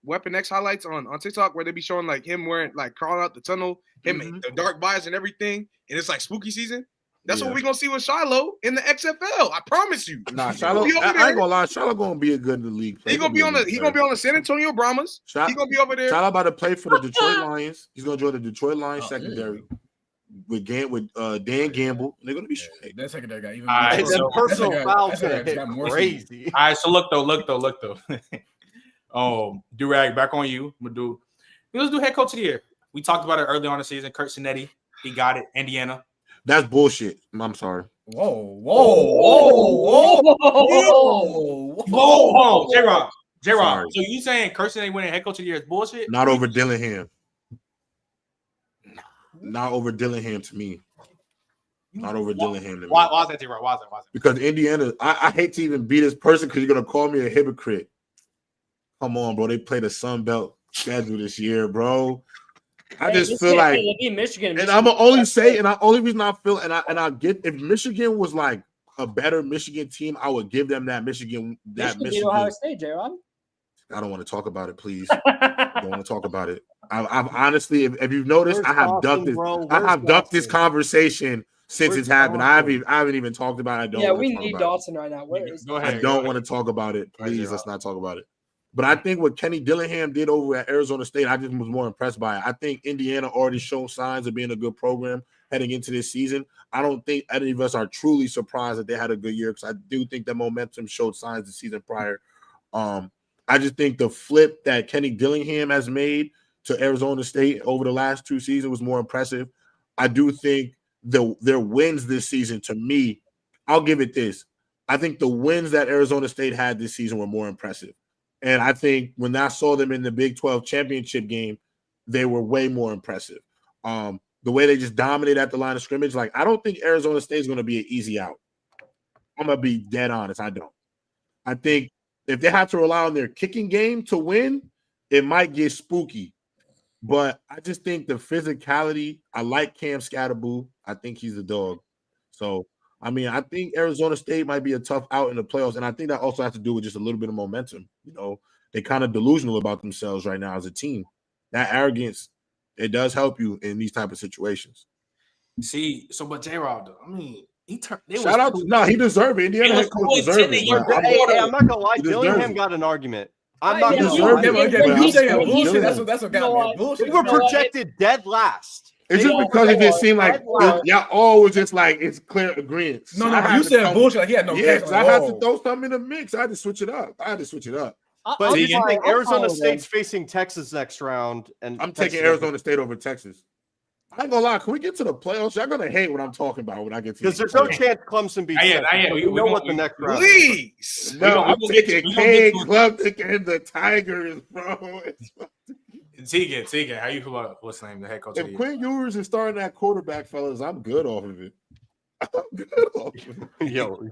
Weapon X highlights on TikTok where they be showing like him wearing like crawling out the tunnel, him the dark buys and everything, and it's like spooky season? That's what we're gonna see with Shiloh in the XFL. I promise you. Nah, Shiloh. I ain't gonna lie. Shiloh gonna be a good in the league. He gonna be on the San Antonio Brahmas. He gonna be over there. Shiloh about to play for the Detroit Lions. He's gonna join the Detroit Lions secondary with Dan Gamble. They're gonna be straight. That secondary guy. Even that personal foul's gonna hit crazy. All right, so look though. Durag, back on you. Let's do head coach of the year. We talked about it early on the season. Curt Cinetti, he got it. Indiana. That's bullshit. I'm sorry. Whoa. J-Rob. So you saying Curt Cinetti winning head coach of the year is bullshit? Not over Dillingham. Not over Dillingham to me. Not over Dillingham to me. Why is that, J-Rob? Why is that? Because Indiana, I hate to even be this person because you're gonna call me a hypocrite. Come on, bro. They played a Sun Belt schedule this year, bro. I just feel like Michigan, and I'm gonna only say, and the only reason I feel, and I get, if Michigan was like a better Michigan team, I would give them that Michigan. Ohio State, J-Rob. I don't want to talk about it, please. I don't want to talk about it. I've honestly, if you've noticed, I have ducked this. I have ducked this conversation since it's happened. I haven't even talked about it. We need Dawson right now. Where is? I don't want to talk about it. Please, let's not talk about it. But I think what Kenny Dillingham did over at Arizona State, I just was more impressed by it. I think Indiana already shown signs of being a good program heading into this season. I don't think any of us are truly surprised that they had a good year because I do think that momentum showed signs the season prior. I just think the flip that Kenny Dillingham has made to Arizona State over the last two seasons was more impressive. I do think their wins this season, to me, I'll give it this. I think the wins that Arizona State had this season were more impressive. And I think when I saw them in the Big 12 championship game, they were way more impressive. The way they just dominated at the line of scrimmage, like I don't think Arizona State is going to be an easy out. I'm going to be dead honest. I don't. I think if they have to rely on their kicking game to win, it might get spooky. But I just think the physicality, I like Cam Scatterboo. I think he's a dog. So, I mean, I think Arizona State might be a tough out in the playoffs, and I think that also has to do with just a little bit of momentum. You know, they're kind of delusional about themselves right now as a team. That arrogance, it does help you in these type of situations. See, but J-Rob, I mean, he deserved it. Indiana head coach deserved it. Hey, I'm not gonna lie, Dillingham got an argument. I'm not gonna lie. You saying bullshit? That's what got me. Bullshit. They were projected dead last. It's just because it just seemed like y'all all was just like it's clear agreement. No, you said bullshit. Like he had no. Yeah, I had to throw something in the mix. I had to switch it up. But you think Arizona State's facing Texas next round, and I'm taking Arizona State over Texas. I ain't gonna lie. Can we get to the playoffs? Y'all gonna hate what I'm talking about when I get to because there's no chance Clemson beats. We know what the next round. Please, no, I'm taking King, Clemson, and the Tigers, bro. Tegan, how you feel about what's the name, the head coach? If Quinn Ewers is starting that quarterback, fellas, I'm good off of it. I'm good off of it. Yo.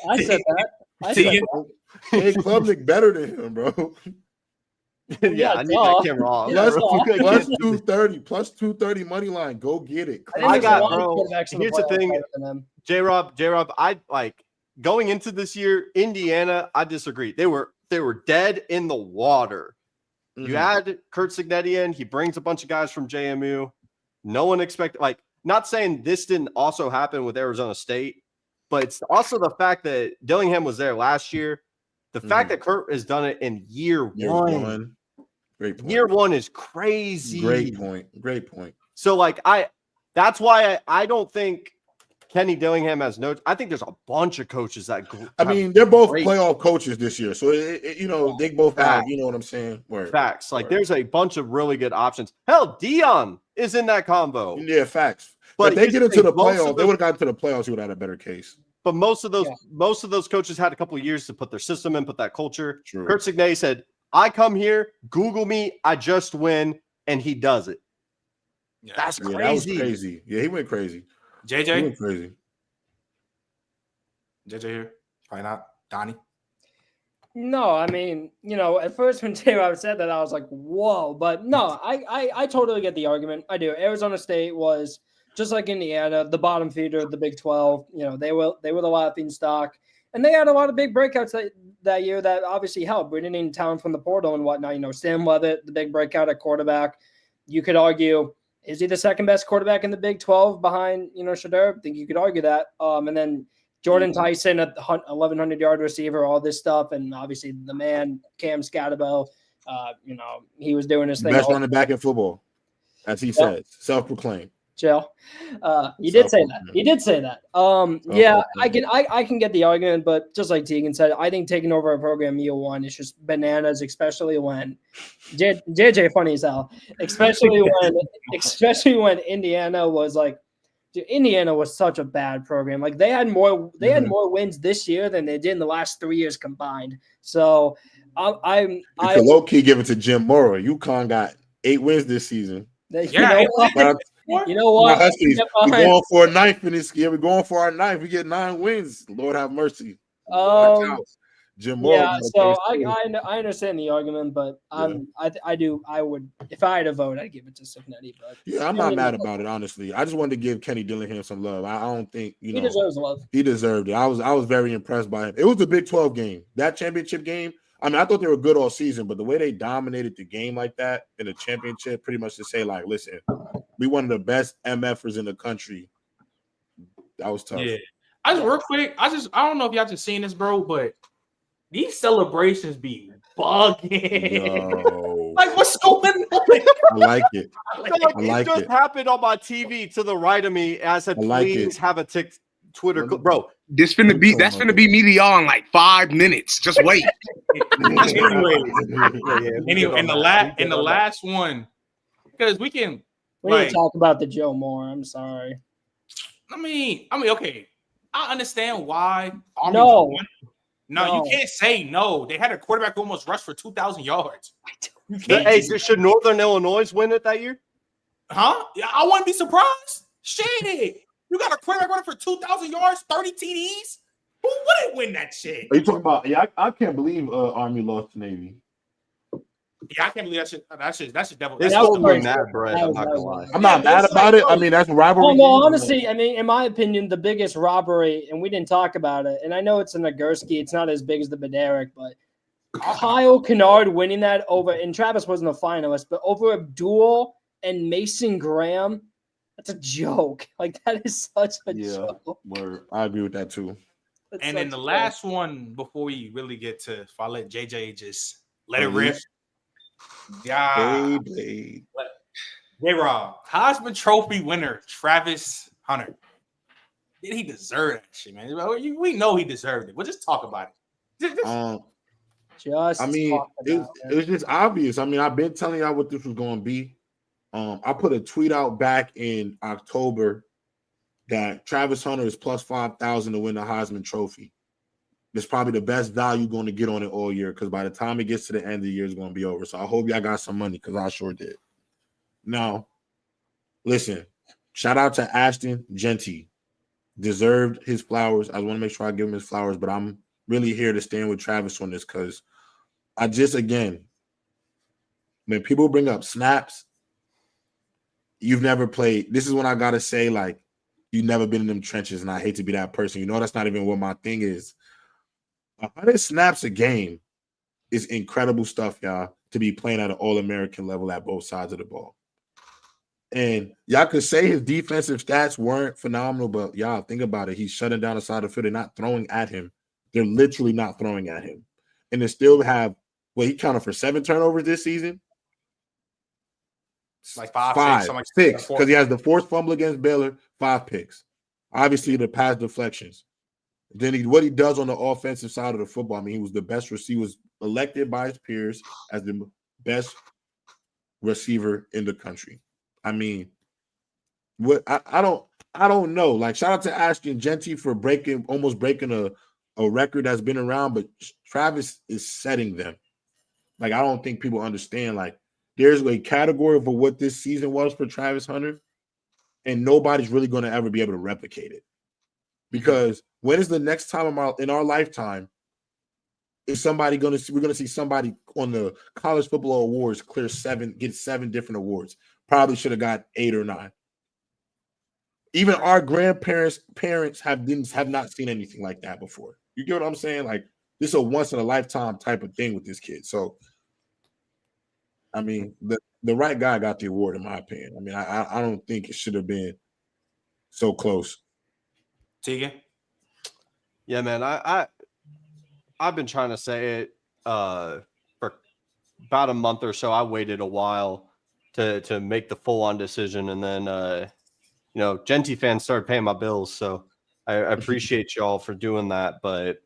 I said that. Hey, Klubnik better than him, bro. Yeah, I need that camera off. Plus 230 money line. Go get it. I got, bro. Here's the thing, J-Rob. I like going into this year. Indiana, I disagree. They were dead in the water. Mm-hmm. You add Curt Cinetti in. He brings a bunch of guys from JMU. No one expected. Like, not saying this didn't also happen with Arizona State, but it's also the fact that Dillingham was there last year. The fact that Curt has done it in year one. Great point. Year one is crazy. Great point. So, like, that's why I don't think Kenny Dillingham has no. I think there's a bunch of coaches that. I mean, they're both playoff coaches this year, so they both have. You know what I'm saying? Facts. Like, there's a bunch of really good options. Hell, Dion is in that combo. Yeah, facts. But if they get into the playoffs, they would have gotten to the playoffs. You would have had a better case. But most of those coaches had a couple of years to put their system in, put that culture. True. Curt Cinetti said, I come here, Google me, I just win, and he does it. Yeah. That's Yeah, crazy. that was crazy. Yeah, he went crazy. He JJ, went crazy. JJ here. Probably not. Donnie. No, I mean, at first when J-Rob said that, I was like, whoa. But no, I totally get the argument. I do. Arizona State was, just like Indiana, the bottom feeder of the Big 12. They were the laughing stock. And they had a lot of big breakouts that year that obviously helped, bringing in talent from the portal and whatnot. Sam Leavitt, the big breakout at quarterback. You could argue, is he the second best quarterback in the Big 12 behind, Shedeur? I think you could argue that. And then Jordan Tyson, a 1,100-yard receiver, all this stuff. And obviously the man, Cam Scatterbo, he was doing his thing. Best running back in football, as he says, self-proclaimed. Jill. He did say that. He did say that. Yeah, I can get the argument, but just like Tegan said, I think taking over a program year one is just bananas, especially when JJ funny as hell. Especially when Indiana was like, dude, Indiana was such a bad program. Like they had more wins this year than they did in the last 3 years combined. So I low key give it to Jim Mora. UConn got 8 wins this season. You know what? We're going for a ninth in this year. We're going for our ninth. We get 9 wins. Lord have mercy. Jim Moore. Yeah, so I understand the argument, but I would, if I had a vote, I'd give it to Cignetti. But yeah, I'm not mad about it, honestly. I just wanted to give Kenny Dillingham some love. I don't think he deserves love. He deserved it. I was very impressed by him. It was the Big 12 game. That championship game. I mean, I thought they were good all season, but the way they dominated the game like that in the championship, pretty much to say, like, listen, we one of the best MFers in the country. That was tough. Yeah. Real quick, I don't know if y'all just seen this, bro, but these celebrations be bugging. Like, what's going on? I like it. It just happened on my TV to the right of me. I said, please have a Twitter, bro. That's gonna be me to y'all in like 5 minutes. Just wait. Anyway, in the last one, because we need to talk about the Joe Moore. I'm sorry. I mean, okay. I understand why. No, you can't say no. They had a quarterback who almost rushed for 2,000 yards. Should Northern Illinois win it that year? Huh? Yeah, I wouldn't be surprised. Shit. You got a quarterback running for 2,000 yards, 30 TDs? Who wouldn't win that shit? Are you talking about? Yeah, I can't believe Army lost to Navy. Yeah, I can't believe that shit. That's just devil. It's totally mad, Brett. I'm not gonna lie. I'm not mad about it. I mean, that's rivalry. Well, honestly, I mean, in my opinion, the biggest robbery, and we didn't talk about it, and I know it's in Nagurski, it's not as big as the Bednarik, but Kyle Kennard winning that over, and Travis wasn't a finalist, but over Abdul and Mason Graham, that's a joke. Like, that is such a joke. Word. I agree with that, too. And then the last one, before we really get to, if I let JJ just let it rip. Yeah. J-Rob, Heisman Trophy winner, Travis Hunter. Did he deserve that shit, man? We know he deserved it. We'll just talk about it. It was just obvious. I mean, I've been telling y'all what this was going to be. I put a tweet out back in October that Travis Hunter is plus 5,000 to win the Heisman Trophy. It's probably the best value going to get on it all year because by the time it gets to the end of the year, it's going to be over. So I hope y'all got some money because I sure did. Now, listen, shout out to Ashton Genty. Deserved his flowers. I want to make sure I give him his flowers, but I'm really here to stand with Travis on this because when people bring up snaps, you've never played. This is when I got to say, like, you've never been in them trenches, and I hate to be that person. You know, that's not even what my thing is. 100 snaps a game is incredible stuff, y'all, to be playing at an All-American level at both sides of the ball. And y'all could say his defensive stats weren't phenomenal, but y'all think about it. He's shutting down the side of the field. They're not throwing at him. They're literally not throwing at him. And they still have, he counted for 7 turnovers this season. Like five, 6, because he has the forced fumble against Baylor, 5 picks. Obviously, the pass deflections. Then what he does on the offensive side of the football, I mean, he was the best receiver. He was elected by his peers as the best receiver in the country. I mean, I don't know. Like, shout out to Ashton Genty for almost breaking a record that's been around, but Travis is setting them. Like, I don't think people understand. Like, there's a category for what this season was for Travis Hunter, and nobody's really going to ever be able to replicate it. Because when is the next time in our lifetime is somebody going to we're going to see somebody on the college football awards get 7 different awards? Probably should have got 8 or 9. Even our parents have not seen anything like that before. You get what I'm saying? Like, this is a once in a lifetime type of thing with this kid. So, I mean, the right guy got the award, in my opinion. I mean, I don't think it should have been so close. Tegan? Yeah, man. I've been trying to say it for about a month or so. I waited a while to make the full-on decision, and then Genty fans started paying my bills, so I appreciate y'all for doing that. But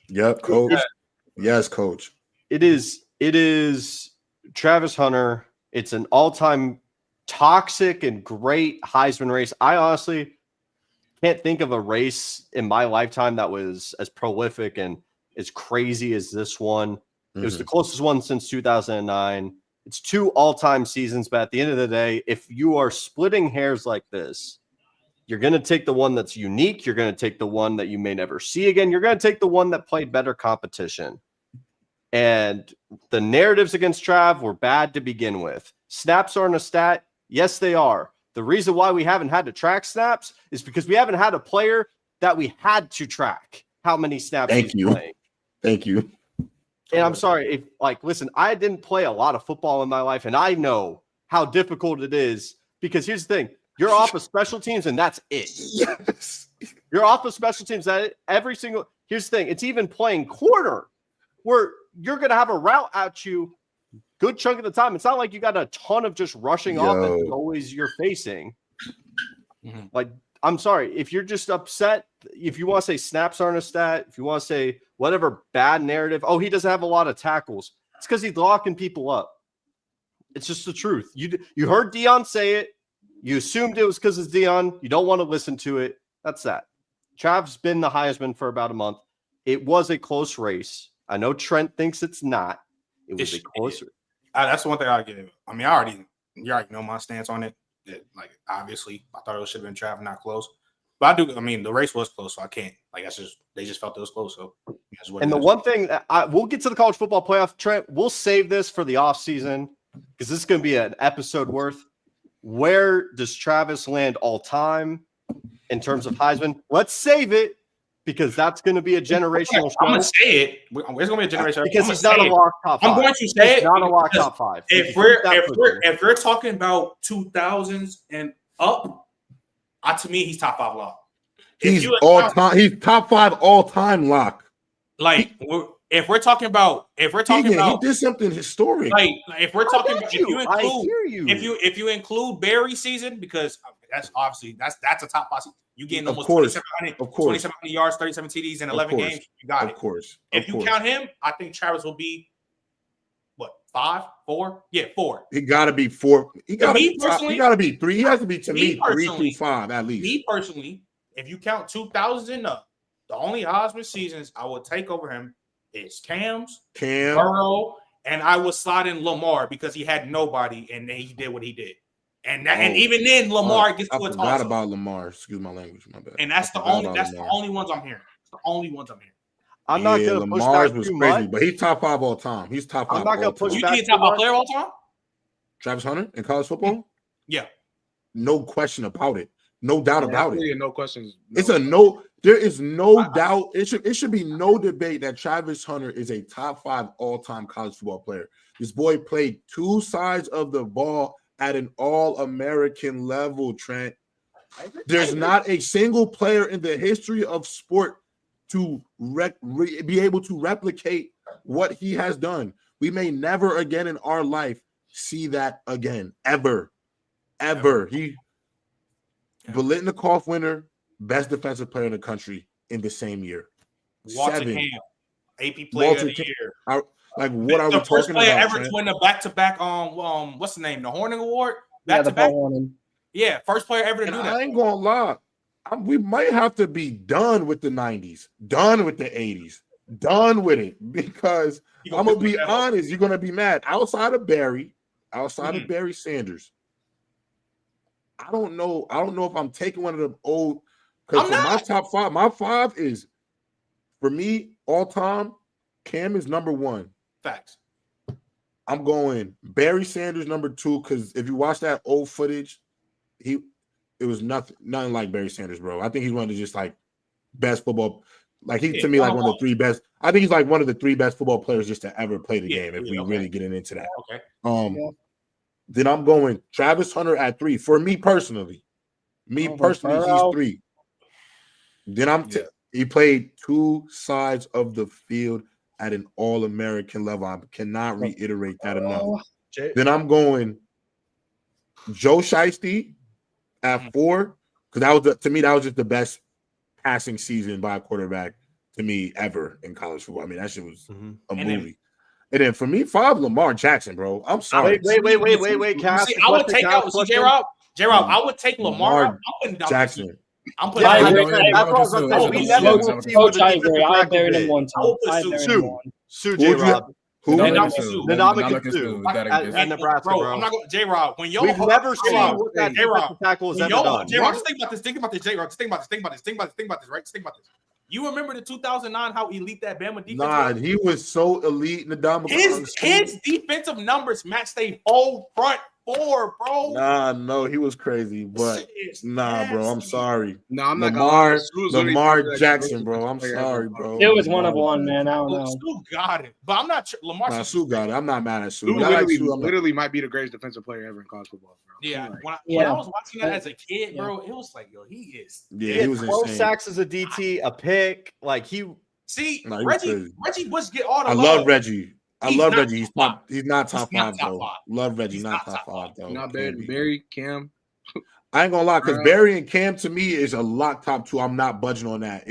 yep, coach. Yes, coach. It is Travis Hunter. It's an all-time toxic and great Heisman race. I honestly can't think of a race in my lifetime that was as prolific and as crazy as this one. It was the closest one since 2009. It's 2 all-time seasons, but at the end of the day, if you are splitting hairs like this, you're going to take the one that's unique. You're going to take the one that you may never see again. You're going to take the one that played better competition. And the narratives against Trav were bad to begin with. Snaps aren't a stat. Yes, they are. The reason why we haven't had to track snaps is because we haven't had a player that we had to track how many snaps he's playing. Thank you. And I'm sorry, listen, I didn't play a lot of football in my life, and I know how difficult it is because here's the thing. You're off of special teams, and that's it. Yes. You're off of special teams. Here's the thing. It's even playing corner where you're going to have a route at you good chunk of the time. It's not like you got a ton of just rushing offense always you're facing. Like, I'm sorry. If you're just upset, if you want to say snaps aren't a stat, if you want to say whatever bad narrative, he doesn't have a lot of tackles, it's because he's locking people up. It's just the truth. You heard Dion say it. You assumed it was because it's Dion. You don't want to listen to it. That's that. Trav's been the Heisman for about a month. It was a close race. I know Trent thinks it's not. It was a close race. That's the one thing I give. I mean, you already know my stance on it. That, like, obviously, I thought it should have been Trav, not close. But I do. I mean, the race was close, so I can't. Like, they just felt it was close. So, and the one thing we'll get to the college football playoff, Trent. We'll save this for the offseason because this is going to be an episode worth. Where does Travis land all time in terms of Heisman? Let's save it because that's going to be a generational show. I'm going to say it. It's going to be a generational because he's not a lock top 5. I'm going to say it's not a lock top 5. If we're talking about 2000s and up, to me he's top 5 lock. He's top 5 all time lock. Like, if we're talking about, he did something historic. Like if we're talking about, if you include Barry's season, because that's obviously that's a top 5 season. You getting almost 2700 yards, 37 TDs in 11 games. You got it. Of course. If you count him, I think Travis will be 5, 4? Yeah, 4. He got to be 4. He got to be 3. He has to be, to me 3 through 5 at least. Me personally, if you count 2000s and up, the only Heisman seasons I would take over him is Cam, Burrow, and I would slide in Lamar because he had nobody and then he did what he did. And even then, Lamar gets to a toss. I forgot about Lamar. Excuse my language, my bad. And that's the only ones I'm hearing. It's the only ones I'm hearing. I'm not going to push Lamar's back was too crazy, much. but he's top 5 all time. He's top 5. I'm not going to push You back. think top 5 player all time? Travis Hunter in college football? Yeah. No question about it. No doubt about it. No questions. It's a no. There is no doubt. It should be no debate that Travis Hunter is a top 5 all-time college football player. This boy played 2 sides of the ball at an all-American level, Trent. There's not a single player in the history of sport to be able to replicate what he has done. We may never again in our life see that again, ever. He Biletnikoff winner, best defensive player in the country in the same year. Walter 7. Camp, AP player of the year. What are we talking about? The first player ever to win a back-to-back what's the name? The Horning Award? Back-to-back? Yeah, first player ever to do that. I ain't gonna lie. We might have to be done with the 90s, done with the 80s. Done with it because I'm gonna be honest. You're gonna be mad. Outside of Barry Sanders, I don't know if I'm taking one of them old. Because for my top five, my five is for me all time. Cam is number one. Facts. I'm going Barry Sanders number two because if you watch that old footage, it was nothing like Barry Sanders, bro. I think he's one of the just like best football. Like to me, like one of the three best. I think he's like one of the three best football players just to ever play the game. If we really get into that, okay. Then I'm going Travis Hunter at 3 for me personally. He's 3. Then he played two sides of the field at an All-American level. I cannot reiterate that enough. Then I'm going Joe Shiesty at 4 because that was just the best passing season by a quarterback to me ever in college football. I mean, that shit was a movie. And then for me, 5, Lamar Jackson, bro. I'm sorry. Wait. I would take out J-Rob. I would take Lamar Jackson. I'm putting. I agree. Coach, I agree. I buried him one time. Sue J-Rob. Ndamukong Suh. And Nebraska, bro. I'm not going J-Rob. We've never seen what that defensive tackle has ever done. J-Rob, just think about this. Think about this, J-Rob. Just think about this, right? Just think about this. You remember the 2009 how elite that Bama defense was? He was so elite. His defensive numbers matched their whole front 4, bro. No, he was crazy, but bro, I'm sorry. No, I'm not Lamar Jackson, bro. I'm sorry, bro. It was one of one, man. I don't know. Sue got it, but I'm not. Lamar. Sue got it. I'm not mad at Sue. Literally might be the greatest defensive player ever in college football, bro. Yeah, when I was watching that as a kid, bro, it was like, yo, he is. Yeah, he was 12 sacks as a DT, a pick, like he. See, Reggie Bush get all the love. I love Reggie. He's not top 5 though. Love Reggie, not top 5 though. Not Barry, Cam. I ain't gonna lie, because Barry and Cam to me is a lock top 2. I'm not budging on that.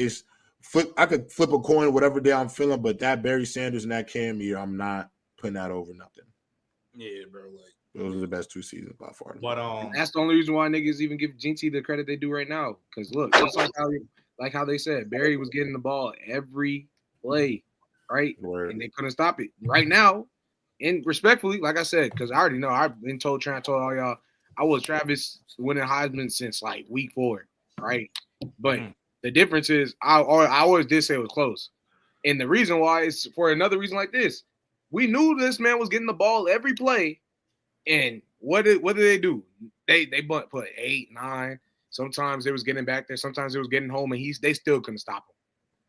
I could flip a coin whatever day I'm feeling, but that Barry Sanders and that Cam year, I'm not putting that over nothing. Yeah, bro. Like those are the best 2 seasons by far. But that's the only reason why niggas even give GT the credit they do right now. Because look, just like how they said, Barry was getting the ball every play. Right, and they couldn't stop it. Right now, and respectfully, like I said, because I already know I've been told all y'all, I was Travis winning Heisman since like week 4, right? But the difference is, I always did say it was close, and the reason why is for another reason like this. We knew this man was getting the ball every play, and what did they do? They put 8, 9. Sometimes they was getting back there, sometimes they was getting home, and they still couldn't stop him.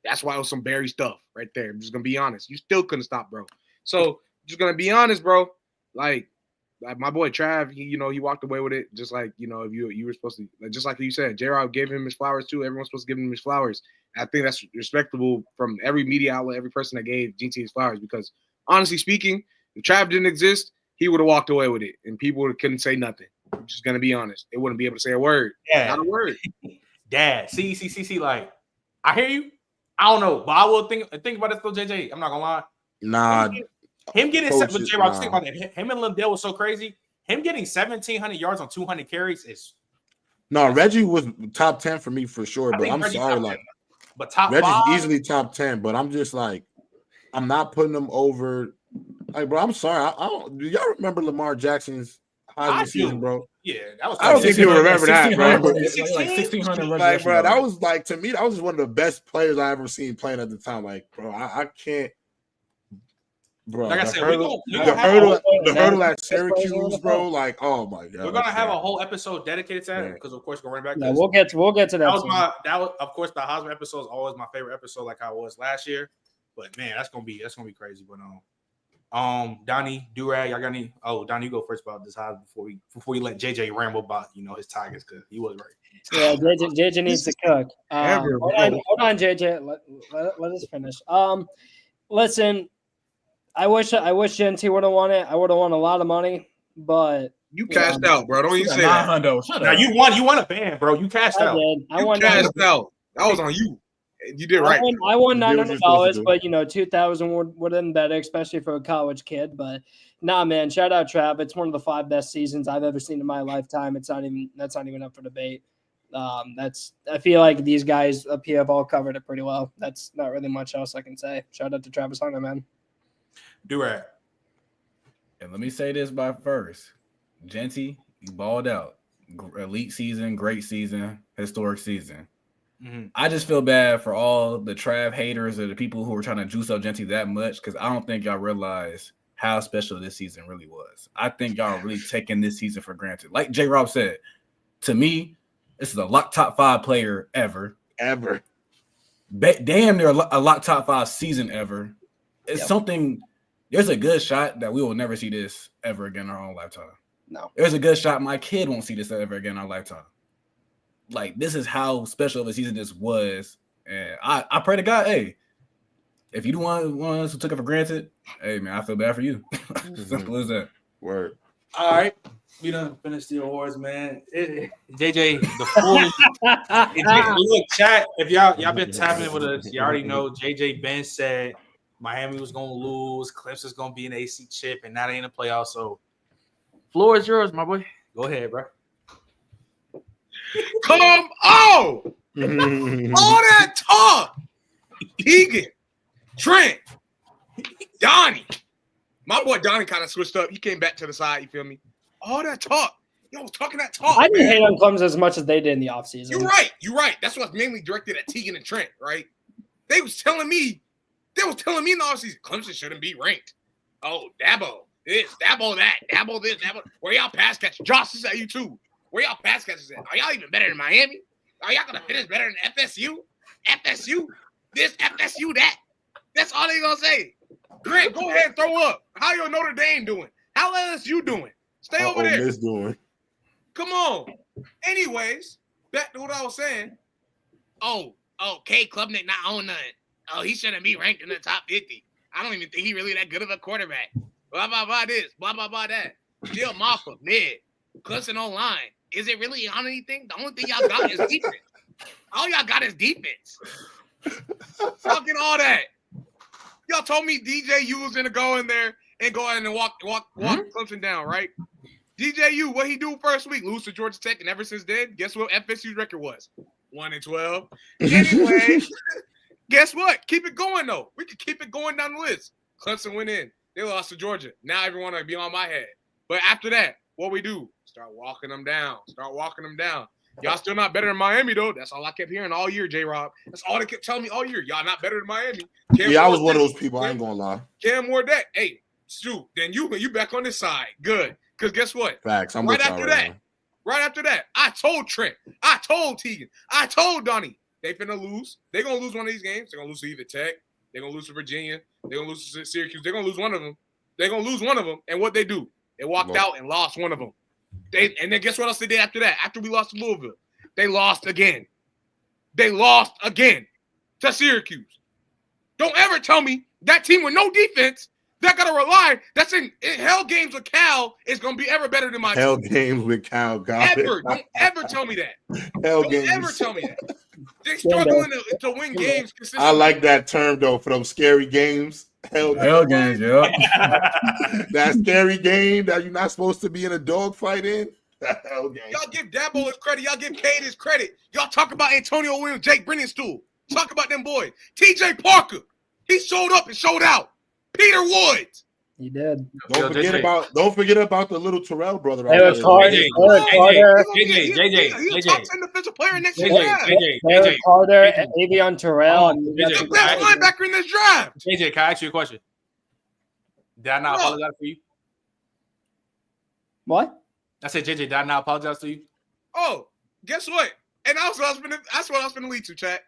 That's why it was some Barry stuff right there. I'm just gonna be honest. You still couldn't stop, bro. So just gonna be honest, bro. Like my boy Trav, he walked away with it. Just like if you were supposed to, just like you said, J-Rob gave him his flowers too. Everyone's supposed to give him his flowers. And I think that's respectable from every media outlet, every person that gave GT his flowers. Because honestly speaking, if Trav didn't exist, he would have walked away with it, and people couldn't say nothing. I'm just gonna be honest. They wouldn't be able to say a word. Yeah, not a word. Dad, see. Like I hear you. I don't know, but I will think about this though, JJ. I'm not gonna lie. Nah, him getting with J-Rob, think about that. Him and Lindell was so crazy. Him getting 1,700 yards on 200 carries is. No, Reggie was top 10 for me for sure, but I'm sorry, like, but top Reggie's 5? Easily top 10, but I'm just like, I'm not putting him over. Like, bro, I'm sorry. I don't. Do y'all remember Lamar Jackson's Heisman season, bro? Yeah, that was. I don't think people remember that, bro. Like 1,600. Like, bro, that was like to me, that was just one of the best players I ever seen playing at the time. Like, bro, I can't. Bro, like I said, the hurdle at Syracuse, bro. Like, oh my god, we're gonna have a whole episode dedicated to that because, of course, we're running back. Yeah, we'll get to that. That was, of course, the Heisman episode is always my favorite episode, like I was last year. But man, that's gonna be crazy. But Donnie Durag, I got any? Oh, Donnie, you go first about this Heisman before we let JJ ramble about his Tigers because he was right. Yeah, JJ needs to cook. Hold on, JJ. Let us finish. Listen. I wish GNT would have won it. I would have won a lot of money, but you cashed out, bro. Don't even say that. Now you won a band, bro. You cashed out. I won cashed out. That was on you. You did right. I won $900, but $2,000 would have been better, especially for a college kid. But nah, man, shout out Trav. It's one of the 5 best seasons I've ever seen in my lifetime. That's not even up for debate. I feel like these guys up here have all covered it pretty well. That's not really much else I can say. Shout out to Travis Hunter, man. Durant. And let me say this by first. Genty, you balled out. Elite season, great season, historic season. Mm-hmm. I just feel bad for all the Trav haters or the people who were trying to juice up Genty that much because I don't think y'all realize how special this season really was. I think y'all are really taking this season for granted. Like J. Rob said, to me, this is a lock top 5 player ever. Ever. Damn near a lock top 5 season ever. It's something. There's a good shot that we will never see this ever again in our own lifetime. No. There's a good shot my kid won't see this ever again in our lifetime. Like, this is how special of a season this was. And I pray to God, hey, if you the ones who took it for granted, hey, man, I feel bad for you. Simple as that. Word. All right. We done finished the awards, man. JJ, the full look, chat. If y'all been tapping with us, you already know JJ Ben said Miami was gonna lose, Clemson's gonna be an AC chip, and that ain't a playoff. So floor is yours, my boy. Go ahead, bro. Come on! All that talk. Tegan, Trent, Donnie. My boy Donnie kind of switched up. He came back to the side, you feel me? All that talk. Yo, talking that talk. I didn't hate on Clemson as much as they did in the offseason. You're right. That's what's mainly directed at Tegan and Trent, right? They was telling me in the offseason, Clemson shouldn't be ranked. Oh, Dabo this, Dabo that, Dabo this, Dabo. Where y'all pass catchers? Josh is at you too. Where y'all pass catchers at? Are y'all even better than Miami? Are y'all gonna finish better than FSU? FSU this, FSU that. That's all they gonna say. Grant, go ahead and throw up. How your Notre Dame doing? How LSU doing? Stay over there. Miss doing. Come on. Anyways, back to what I was saying. Oh, K. Klubnik not own nothing. Oh, he shouldn't be ranked in the top 50. I don't even think he really that good of a quarterback. Blah, blah, blah this. Blah, blah, blah that. Jill Moffa, mid. Clemson online. Is it really on anything? The only thing y'all got is defense. All y'all got is defense. Fucking all that. Y'all told me DJU was gonna go in there and go ahead and walk Clemson down, right? DJU, what he do first week? Lose to Georgia Tech, and ever since then, guess what FSU's record was? 1-12. Anyway, guess what? Keep it going though. We can keep it going down the list. Clemson went in. They lost to Georgia. Now everyone will be on my head. But after that, what we do? Start walking them down. Y'all still not better than Miami, though. That's all I kept hearing all year, J-Rob. That's all they kept telling me all year. Y'all not better than Miami. I was one of those people. I ain't gonna lie. Cam Ward that. Hey, shoot. Then you back on this side. Good. Because guess what? Facts. I'm right with after that. Now. Right after that, I told Trent. I told Tegan. I told Donnie. They finna lose. They gonna lose one of these games. They're gonna lose to either Tech. They're gonna lose to Virginia. They're gonna lose to Syracuse. They're gonna lose one of them. And what they do? They walked out and lost one of them. And then guess what else they did after that? After we lost to Louisville, they lost again. To Syracuse. Don't ever tell me that team with no defense that got to rely. That's in hell games with Cal is going to be ever better than my hell team. Games with Cal. Don't ever tell me that. Don't ever tell me that. They're struggling to win games consistently. I like that term though for those scary games. Hell games, yeah. That scary game that you're not supposed to be in a dogfight in. Hell game. Y'all give Dabo his credit. Y'all give Cade his credit. Y'all talk about Antonio Williams, Jake Brennanstool. Talk about them boys. TJ Parker. He showed up and showed out. Peter Woods. He did. Don't forget about the little Terrell brother. Eric Carter. He's a top 10 defensive player next year. Eric Carter, Avion Terrell. He's the best linebacker in this draft. JJ, can I ask you a question? Did I not apologize for you? What? I said, JJ, did I not apologize to you? Oh, guess what? And that's what I was gonna lead to, chat.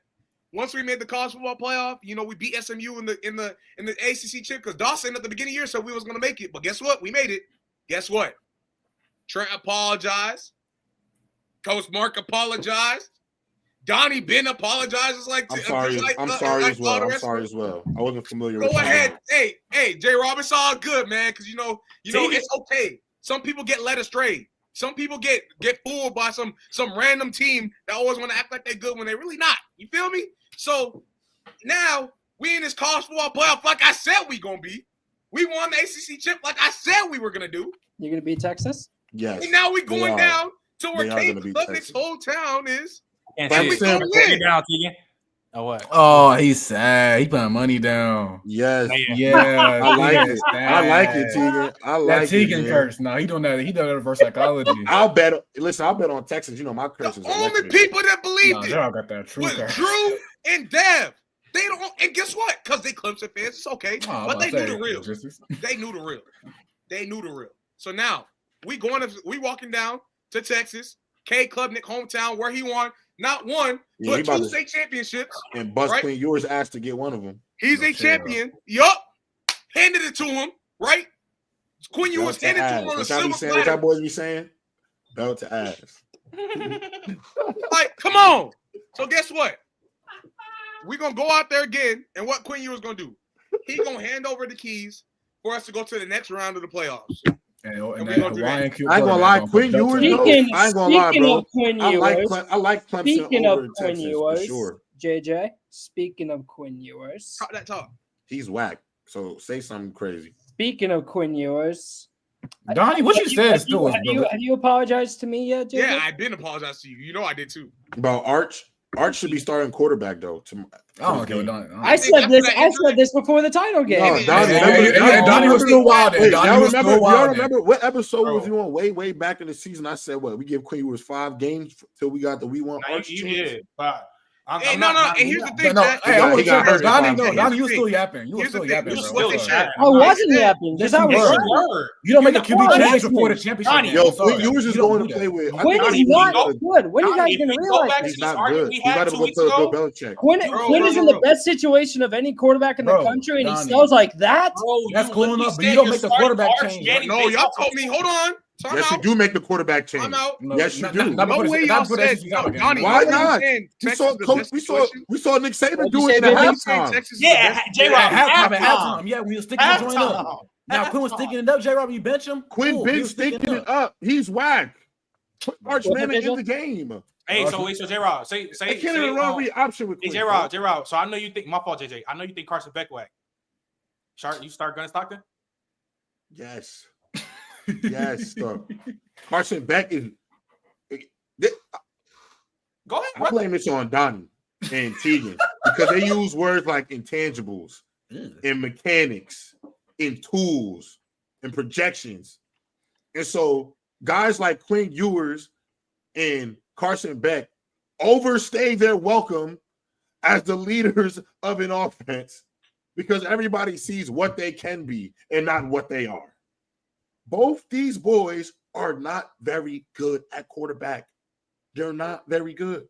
Once we made the college football playoff, we beat SMU in the ACC chip because Dawson at the beginning of the year said we was gonna make it. But guess what? We made it. Guess what? Trent apologized. Coach Mark apologized. Donnie Ben apologizes. I'm sorry as well. I wasn't familiar with that. Go ahead. Hey, J. Rob, it's all good, man, because it's okay. Some people get led astray. Some people get fooled by some random team that always want to act like they're good when they're really not. You feel me? So now we in this college football playoff like I said we gonna be. We won the ACC chip like I said we were gonna do. You're gonna beat Texas? Yes. And now we going down So where They are Kate gonna beat Klubnik's Texas. hometown is, And But we I'm gonna saying- win. down, Tegan. Oh what? Oh, he's sad. He putting money down. Yes, Yeah, I like Tegan it. is I like it, sad. Tegan. I That like it, Tegan man. curse. No, he doing that. He doing that reverse psychology. I'll bet. Listen, I'll bet on Texas. You know my The curse is only electric. people that believed Nah, it Gerald got that true was curse. Drew and Dev. They don't, and guess what? Because they Clemson fans, it's okay. Oh, I'm but about they to knew say, the real. logistics. They knew the real. They knew the real. So now we walking down to Texas, K Klubnik hometown, where he won not one, Yeah, he but about two to- state championships. And bust Right? Queen yours asked to get one of them. He's No, a chill. champion. Yup. Handed it to him, right? Quinn Ewers Belt to handed it to ass. him on a What y'all be silver saying? What y'all platter. boys be saying? Belt to ass. Like, come on. So guess what? We're gonna go out there again, and what Quinn Ewers gonna do? He's gonna hand over the keys for us to go to the next round of the playoffs. And we that gonna do that. Hawaiian I ain't gonna lie, Quinn Ewers. No, I ain't gonna lie, bro. of Quinn I Ewers, like Clemson speaking over of Quinn Texas for Ewers, sure. JJ, speaking of Quinn Ewers, Talk that talk. He's whack. So say something crazy. speaking of Quinn Ewers, Donnie, what you said is still was have you apologized to me yet, JJ? Yeah, I've been apologized to you. You know I did too. About Arch. Arch should be starting quarterback though. I don't care what Donnie. I said this before the title game. No, Donnie, Donnie was still wild. Wait, Donnie y'all was remember? still Y'all wild. remember what episode was you on? Way back in the season, I said what we give Quinn Ewers 5 games till we got the we want Arch. You chance? did, but Hey, no. And here's the thing. No, Jack. hey, I He got hurt. Donnie, Here's no, the Donnie, you thing. still yapping. You were Here's the still thing. yapping, You bro. wasn't yapping. I wasn't yapping. That's how Just it you was. were. You don't make a QB Word. change before the championship Donnie, game. Yo, I'm sorry. Quinn Ewers is You don't going do to that. play with. I Quinn think is he's not good. good. When are you guys If going to we go realize back this? He's to this not argument good. we You had got to 2 go weeks play with ago, Bill Belichick. Quinn is in the best situation of any quarterback in the Bro, country, and he Donnie. sells like that. bro, That's you cool literally enough, but said you don't you're make the starting quarterback Arch change. Yanni No, based y'all off told me. Hold on. Time Yes, you out. do make the quarterback change. I'm out. No, Yes, you not- do. not No before way the- y'all not before the said. SEC No, title game. Donnie, Why you not? saying We Texas saw is the Coach. best We saw situation? Nick Saban What'd do you it say, in the baby? You saying halftime. Texas is Yeah, the best? J-Rob, At halftime. halftime. Yeah, we were sticking the joint up. Now Quinn was sticking it up. J-Rob, you bench him. Quinn Cool, he been was sticking sticking it up. He's whack. Put Arch What Manning in division? the game. Hey, so J-Rob, say They can't even run read option with Hey, Quinn. J-Rob. So I know you think my fault, JJ. I know you think Carson Beck whack. Sharp, you start Gunner Stockton? Yes. Yes. So Carson Beck is. Go ahead, I bro. blame this on Donnie and Tegan because they use words like intangibles and mechanics and tools and projections. And so guys like Quinn Ewers and Carson Beck overstay their welcome as the leaders of an offense because everybody sees what they can be and not what they are. Both these boys are not very good at quarterback. They're not very good.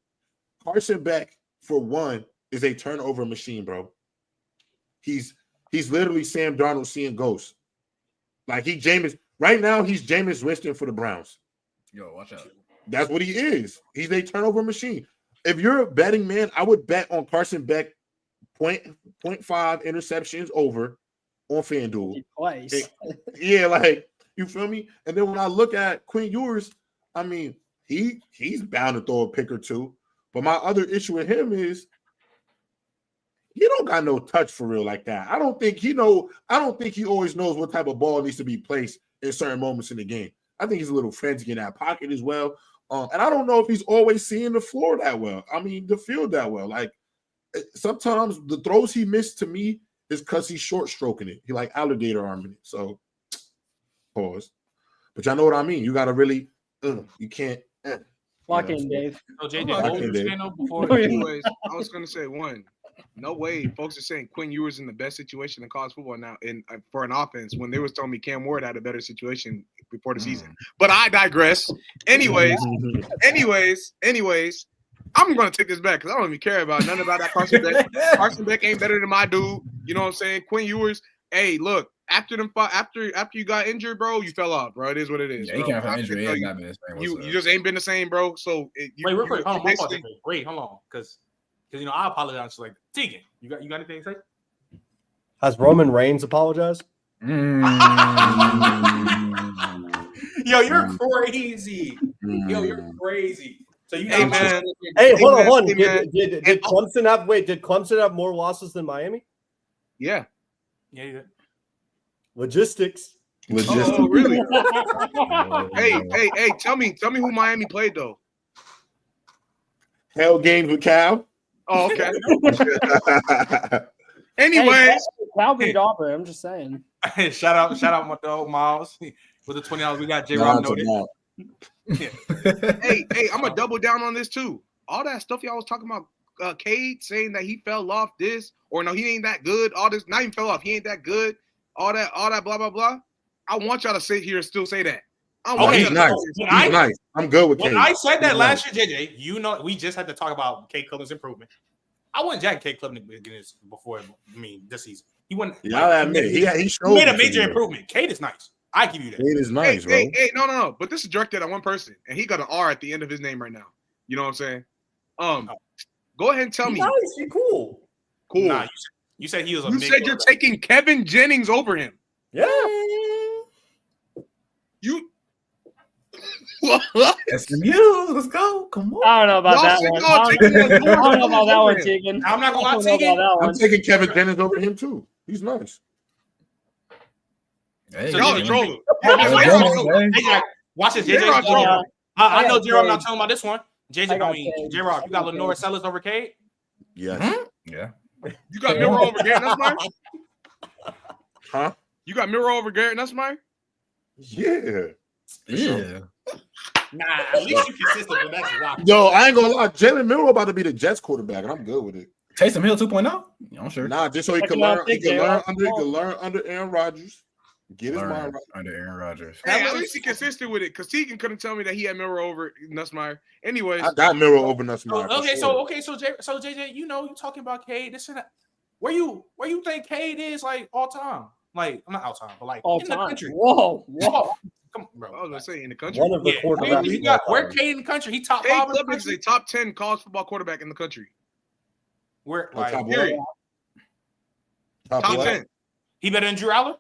Carson Beck, for one, is a turnover machine, bro. He's literally Sam Darnold seeing ghosts. Like right now, he's Jameis Winston for the Browns. Yo, watch out. That's what he is. He's a turnover machine. If you're a betting man, I would bet on Carson Beck 0.5 interceptions over on FanDuel. Twice. Yeah, like you feel me? And then when I look at Quinn Ewers, I mean, he's bound to throw a pick or two. But my other issue with him is he don't got no touch for real like that. I don't think he always knows what type of ball needs to be placed in certain moments in the game. I think he's a little frantic in that pocket as well. And I don't know if he's always seeing the floor that well. I mean, the field that well. Like sometimes the throws he missed to me is because he's short stroking it. He like alligator arming it. So pause. But y'all know what I mean. You got to really, you can't. Lock in, Dave. So JJ, Lock what in, were you Dave. saying though before? Anyways, I was going to say one. No way folks are saying Quinn Ewers in the best situation in college football now and for an offense when they was telling me Cam Ward had a better situation before the season. But I digress. Anyways, I'm going to take this back because I don't even care about none about that Carson Beck. Carson Beck ain't better than my dude. You know what I'm saying? Quinn Ewers, hey, look, after you got injured, bro, you fell off, bro. It is what it is. Yeah, he bro. can't have I injury. can He tell has not been the same. you just ain't been the same, bro. So Wait, real quick. Hold on, my fault, basically- JJ. Wait, hold on. Because I apologize to like Tegan. You got anything to say? Has Roman Reigns apologized? Yo, you're crazy. Yo, you're crazy. So you Hey, got man. Hey, hold man, on. hey, man. Did Clemson have more losses than Miami? Yeah. Yeah, Logistics. Logistics. Oh, really? hey! Tell me who Miami played though. Hell games with Cal. Oh, okay. Anyways, Cal beat Auburn. I'm just saying. shout out my dog Miles with the $20. We got J-Rob noted. hey, I'm gonna double down on this too. All that stuff y'all was talking about, Cade saying that he fell off this, or no, he ain't that good. All this, not even fell off. He ain't that good. All that, blah blah blah. I want y'all to sit here and still say that. He's nice. He's nice. I'm good with Cade. When I said that last year, JJ, you know, we just had to talk about Cade Klubnik's improvement. I wouldn't jack Cade Klubnik before. I mean, this season he wouldn't. Y'all admit he made a major improvement. Cade is nice. I give you that. Cade is nice, bro. Hey, no. But this is directed at one person, and he got an R at the end of his name right now. You know what I'm saying? Go ahead and tell me. Nice, he cool. Cool. Nah, you said he was. You said you're taking Kevin Jennings over him. Yeah. You. SMU, let's go. Come on. I don't know about that one. I don't know about that one, Tegan. I'm not gonna lie, Tegan. I'm taking Kevin Jennings over him too. He's nice. Hey, y'all are trolling. Watch this, JJ. I know J-Rob not talking about this one. J-Rob, you got Lenore Sellers over Cade? Yes. Yeah. You got Miro over Garrett Nussmeier? Huh? You got Miro over Garrett Nussmeier? Yeah. Yeah. Nah, at least you consistent with that. Wow. Yo, I ain't gonna lie. Jalen Miro about to be the Jets quarterback, and I'm good with it. Taysom Hill 2.0? Yeah, I'm sure. Nah, just so he can learn. He can learn under Aaron Rodgers. Get his mind right. Under Aaron Rodgers. Hey, at least he consistent with it, because Tegan couldn't tell me that he had Miro over Nussmeier. Anyways, I got Miro over Nussmeier. So JJ, you know, you talking about Cade. This and that. Where you think Cade is like all time? Like not all time, but like all in time. The country. Whoa. Come on, bro. I was gonna say in the country. One of the quarterbacks. Where Cade in the country? He top Cade 5 in the Klubnik is country. a top 10 college football quarterback in the country. Where top period. Top 10. He better than Drew Aller?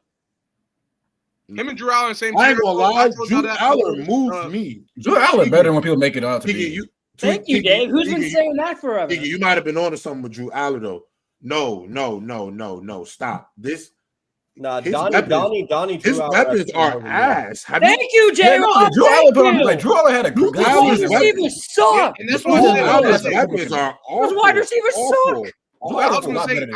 Him and Drew Aller in the same I ain't gonna lie. Drew Aller moves me. Drew Aller better when people make it out to be. Thank you, Dave. Who's been saying that forever? You might have been on to something with Drew Aller though. No. Stop this. Nah, Donnie. His weapons are ass. Thank you, Jay. Drew Aller put on like Drew Aller had a good wide receivers suck. And that's why Aller's weapons are awful. Those wide receivers suck. I was gonna say,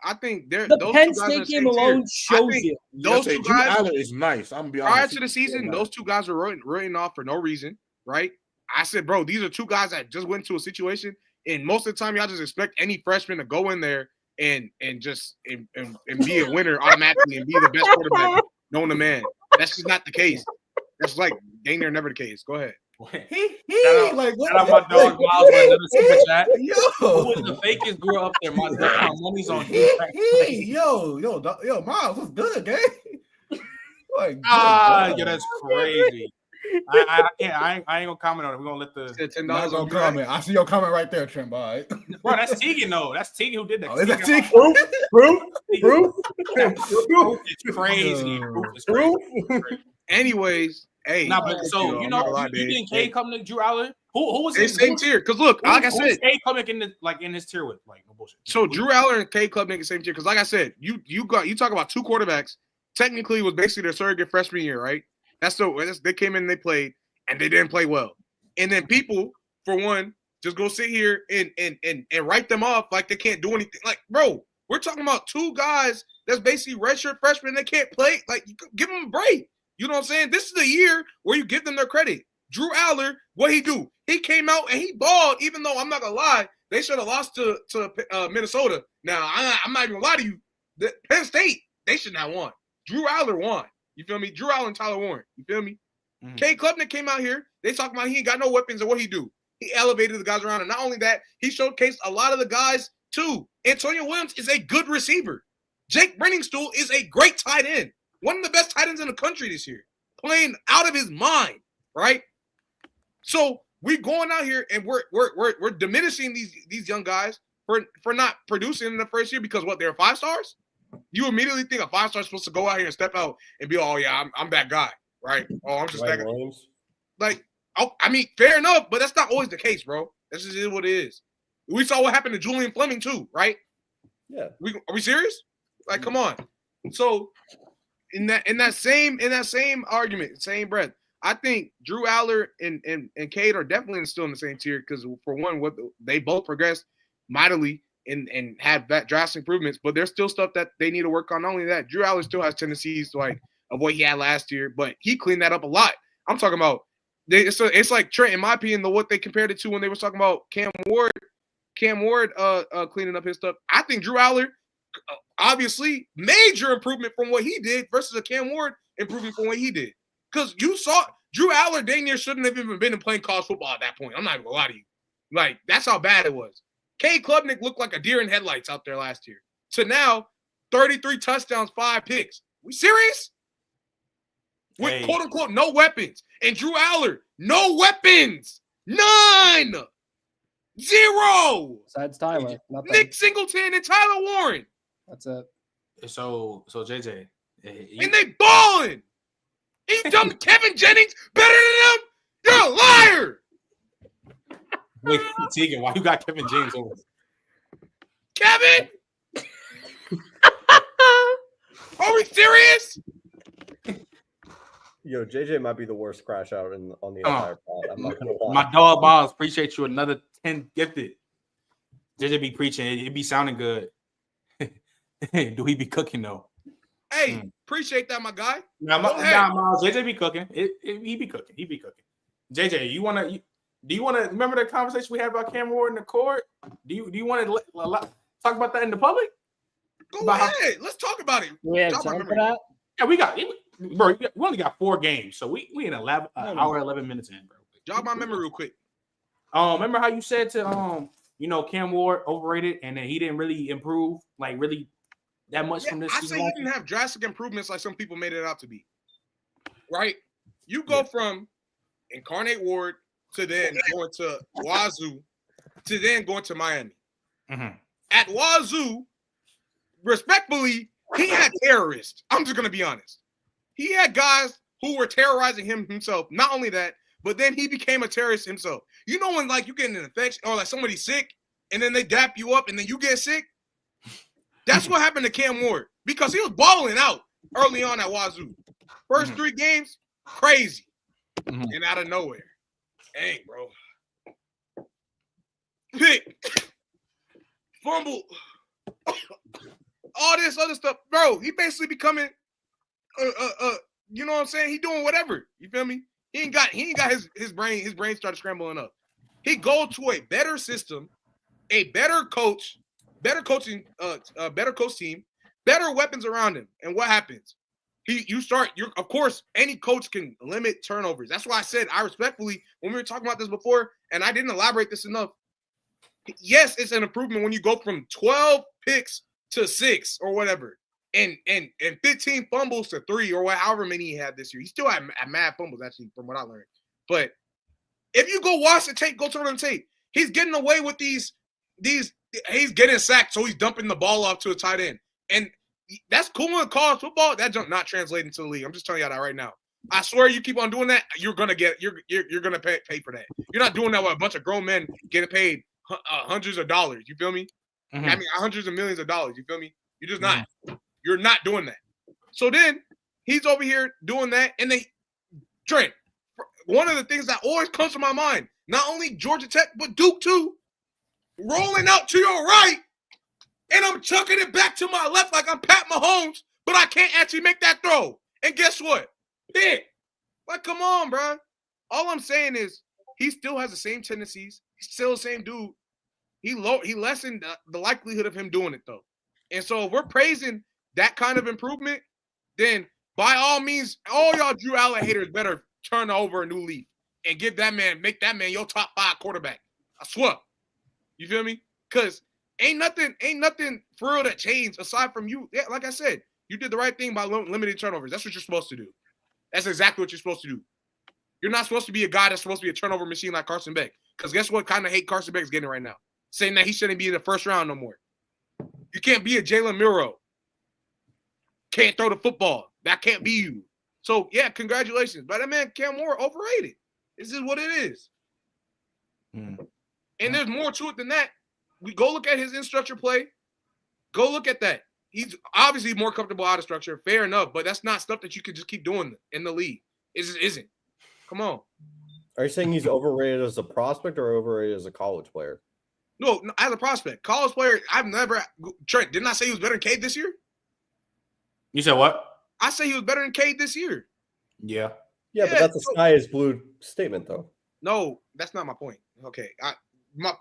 I think they're the Penn State game alone shows you. Those two guys Aller is nice. I'm gonna be honest. Prior to the season, those two guys were written off for no reason, right? I said, bro, these are two guys that just went into a situation, and most of the time, y'all just expect any freshman to go in there and be a winner automatically and be the best quarterback known to man. That's just not the case. That's like dang near never the case. Go ahead. Shout out my dog Miles with another super chat. Who was the fakest girl up there? My money's on you. Yo, Miles, what's good, gang? Yo, that's crazy. I can't. I ain't gonna comment on it. We're gonna let the $10 on comment. I see your comment right there, Trent. Bye. Bro, that's Tegan though. That's Tegan who did that. Oh, is that Tegan? Proof. It's crazy. Proof. Anyways, hey. Nah, but so you know, you think Cade Klubnik, Drew Aller? Who was his same tier? Because look, like I said, Cade Klubnik in his tier with like no bullshit. So Drew Aller and Cade Klubnik in the same tier. Because like I said, you talk about two quarterbacks. Technically, it was basically their surrogate freshman year, right? They came in, they played, and they didn't play well. And then people, for one, just go sit here and write them off like they can't do anything. Like, bro, we're talking about two guys that's basically redshirt freshmen. They can't play. Like, give them a break. You know what I'm saying? This is the year where you give them their credit. Drew Aller, what he do? He came out and he balled. Even though I'm not gonna lie, they should have lost to Minnesota. Now I'm not even gonna lie to you. Penn State, they should not have won. Drew Aller won. You feel me? Drew Aller and Tyler Warren. You feel me? Mm-hmm. Cade Klubnik came out here. They talking about he ain't got no weapons, and what he do? He elevated the guys around, and not only that, he showcased a lot of the guys too. Antonio Williams is a good receiver. Jake Brenningstool is a great tight end. One of the best tight ends in the country this year. Playing out of his mind, right? So we're going out here and we're diminishing these young guys for not producing in the first year because what, they're 5 stars? You immediately think a 5-star is supposed to go out here and step out and be, oh yeah, I'm that guy, right? Oh, I'm just that guy. Like, I mean, fair enough, but that's not always the case, bro. That's just what it is. We saw what happened to Julian Fleming too, right? Yeah. Are we serious? Like, come on. So in that same argument, same breath, I think Drew Aller and Cade are definitely still in the same tier because for one, they both progressed mightily and had that drastic improvements, but there's still stuff that they need to work on. Not only that, Drew Aller still has tendencies like of what he had last year, but he cleaned that up a lot. I'm talking about it's like Trent, in my opinion, what they compared it to when they were talking about Cam Ward cleaning up his stuff. I think Drew Aller, obviously, major improvement from what he did versus a Cam Ward improvement from what he did. Because you saw Drew Aller dang near shouldn't have even been playing college football at that point. I'm not even gonna lie to you. Like, that's how bad it was. Cade Klubnik looked like a deer in headlights out there last year. So now, 33 touchdowns, 5 picks. We serious? With quote unquote no weapons. And Drew Aller, no weapons. None. 0. Besides Tyler. Nothing. Nick Singleton and Tyler Warren. That's it. So JJ. And they balling. He's done Kevin Jennings better than them. You're a liar. Wait, Tegan, why you got Kevin James over? Kevin? Are we serious? Yo, JJ might be the worst crash out on the entire pod. I'm not gonna lie. My dog Miles, appreciate you. Another 10 gifted. JJ be preaching. It be sounding good. Do he be cooking though? Hey, appreciate that, my guy. Miles, JJ be cooking. He be cooking. He be cooking. JJ, do you want to remember the conversation we had about Cam Ward in the court? Do you want to talk about that in the public? Go ahead. Let's talk about it. Yeah, time for that. Yeah, we only got 4 games, so we in 11 hour 11 minutes in, bro. Jog my memory real quick. Remember how you said to Cam Ward overrated, and then he didn't really improve like really that much from this season. I say he didn't have drastic improvements like some people made it out to be. Right? You go from Incarnate Ward to then going to Wazoo to then going to Miami. Mm-hmm. At Wazoo, respectfully, he had terrorists. I'm just going to be honest. He had guys who were terrorizing him himself. Not only that, but then he became a terrorist himself. You know when like you get an infection or like somebody's sick and then they dap you up and then you get sick? That's what happened to Cam Ward because he was balling out early on at Wazoo. First 3 games, crazy. And out of nowhere. Dang, bro. Pick. Fumble. All this other stuff. Bro, he basically becoming you know what I'm saying? He doing whatever. You feel me? He ain't got his brain started scrambling up. He go to a better system, a better coach, better coach team, better weapons around him. And what happens? Of course, any coach can limit turnovers. That's why I said I respectfully, when we were talking about this before, and I didn't elaborate this enough. Yes, it's an improvement when you go from 12 picks to 6 or whatever, and 15 fumbles to 3 or however many he had this year. He still had mad fumbles, actually, from what I learned. But if you go watch the tape, go turn on the tape, he's getting away with these he's getting sacked, so he's dumping the ball off to a tight end. And that's cool in college football. That's not translating to the league. I'm just telling y'all that right now. I swear, you keep on doing that, you're gonna pay for that. You're not doing that with a bunch of grown men getting paid hundreds of dollars. You feel me? Mm-hmm. I mean, hundreds of millions of dollars. You feel me? You're just not. You're not doing that. So then he's over here doing that, and Trent. One of the things that always comes to my mind, not only Georgia Tech but Duke too, rolling out to your right. And I'm chucking it back to my left like I'm Pat Mahomes, but I can't actually make that throw. And guess what? Pick. Like, come on, bro. All I'm saying is he still has the same tendencies. He's still the same dude. He lessened the likelihood of him doing it, though. And so if we're praising that kind of improvement, then by all means, all y'all Drew Aller haters better turn over a new leaf and make that man your top 5 quarterback. I swear. You feel me? Because ain't nothing for real that changed aside from you. Yeah, like I said, you did the right thing by limiting turnovers. That's what you're supposed to do. That's exactly what you're supposed to do. You're not supposed to be a guy that's supposed to be a turnover machine like Carson Beck. Because guess what kind of hate Carson Beck's getting right now? Saying that he shouldn't be in the first round no more. You can't be a Jalen Muro. Can't throw the football. That can't be you. So, yeah, congratulations. But that man, Cam Ward, overrated. This is what it is. And there's more to it than that. We go look at his in-structure play. Go look at that. he's obviously more comfortable out of structure. Fair enough, but that's not stuff that you could just keep doing in the league. It just isn't. Come on. Are you saying he's overrated as a prospect or overrated as a college player? No, as a prospect. College player, I've never – Trent, didn't I say he was better than Cade this year? You said what? I say he was better than Cade this year. Yeah. Yeah, but that's a sky is blue statement, though. No, that's not my point. Okay. I'm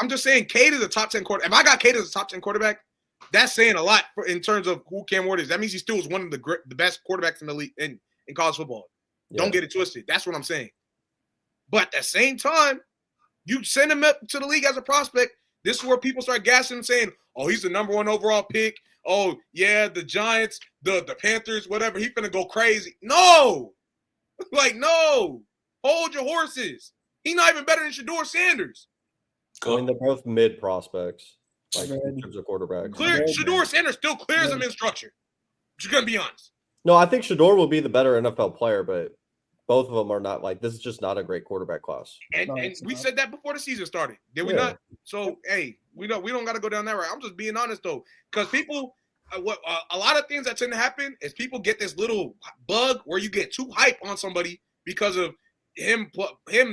just saying Cade is a top 10 quarterback. If I got Cade as a top 10 quarterback, that's saying a lot in terms of who Cam Ward is. That means he still is one of the best quarterbacks in the league in college football. Yeah. Don't get it twisted. That's what I'm saying. But at the same time, you send him up to the league as a prospect. This is where people start gassing him saying, oh, he's the number 1 overall pick. Oh, yeah, the Giants, the Panthers, whatever. He's going to go crazy. No. No. Hold your horses. He's not even better than Shedeur Sanders. I mean, they're both mid prospects, in terms of quarterbacks. Shedeur Sanders still clears him in structure. Just going to be honest. No, I think Shedeur will be the better NFL player, but both of them are not this is just not a great quarterback class. And we said that before the season started. Did we not? So, hey, we don't got to go down that route. I'm just being honest, though, because people a lot of things that tend to happen is people get this little bug where you get too hype on somebody because of him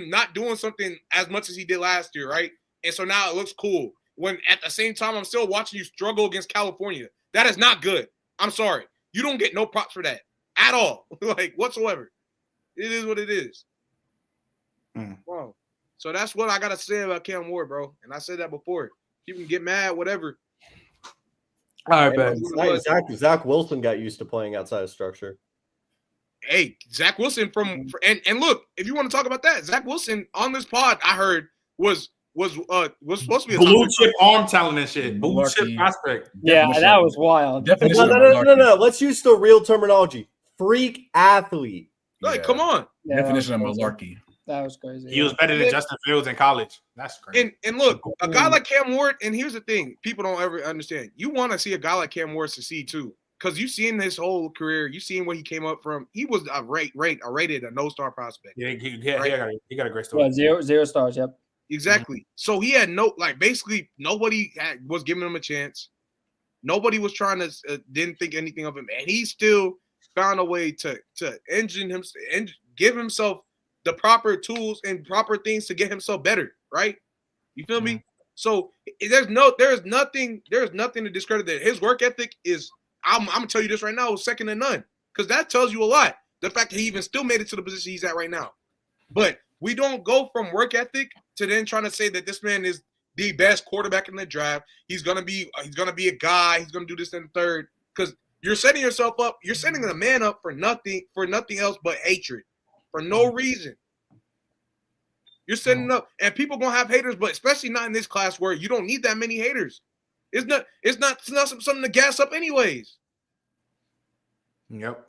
not doing something as much as he did last year, right? And so now it looks cool. When at the same time, I'm still watching you struggle against California. That is not good. I'm sorry. You don't get no props for that at all, whatsoever. It is what it is. Wow. So that's what I got to say about Cam Ward, bro. And I said that before. You can get mad, whatever. All right, man. Zach Wilson got used to playing outside of structure. Hey, Zach Wilson and look, if you want to talk about that, Zach Wilson on this pod, I heard was supposed to be a blue chip arm talent and shit. Blue chip prospect. Yeah, that was wild. No. Let's use the real terminology. Freak athlete. Come on. Definition of malarkey. That was crazy. He was better than Justin Fields in college. That's crazy. And look, a guy like Cam Ward, and here's the thing, people don't ever understand. You want to see a guy like Cam Ward succeed too. Because you've seen his whole career, you've seen where he came up from. He was rated a no-star prospect. Yeah, he got a great story. Yeah, zero stars, yep. Exactly. So he had basically nobody was giving him a chance. Nobody was trying to didn't think anything of him, and he still found a way to engine him and give himself the proper tools and proper things to get himself better. Right? You feel me? So there's nothing to discredit that. His work ethic is. I'm gonna tell you this right now, second to none, because that tells you a lot. The fact that he even still made it to the position he's at right now. But we don't go from work ethic to then trying to say that this man is the best quarterback in the draft. He's gonna be a guy. He's gonna do this and the third. Because you're setting yourself up. You're setting the man up for nothing else but hatred, for no reason. You're setting up, and people gonna have haters, but especially not in this class where you don't need that many haters. It's not something to gas up anyways. Yep.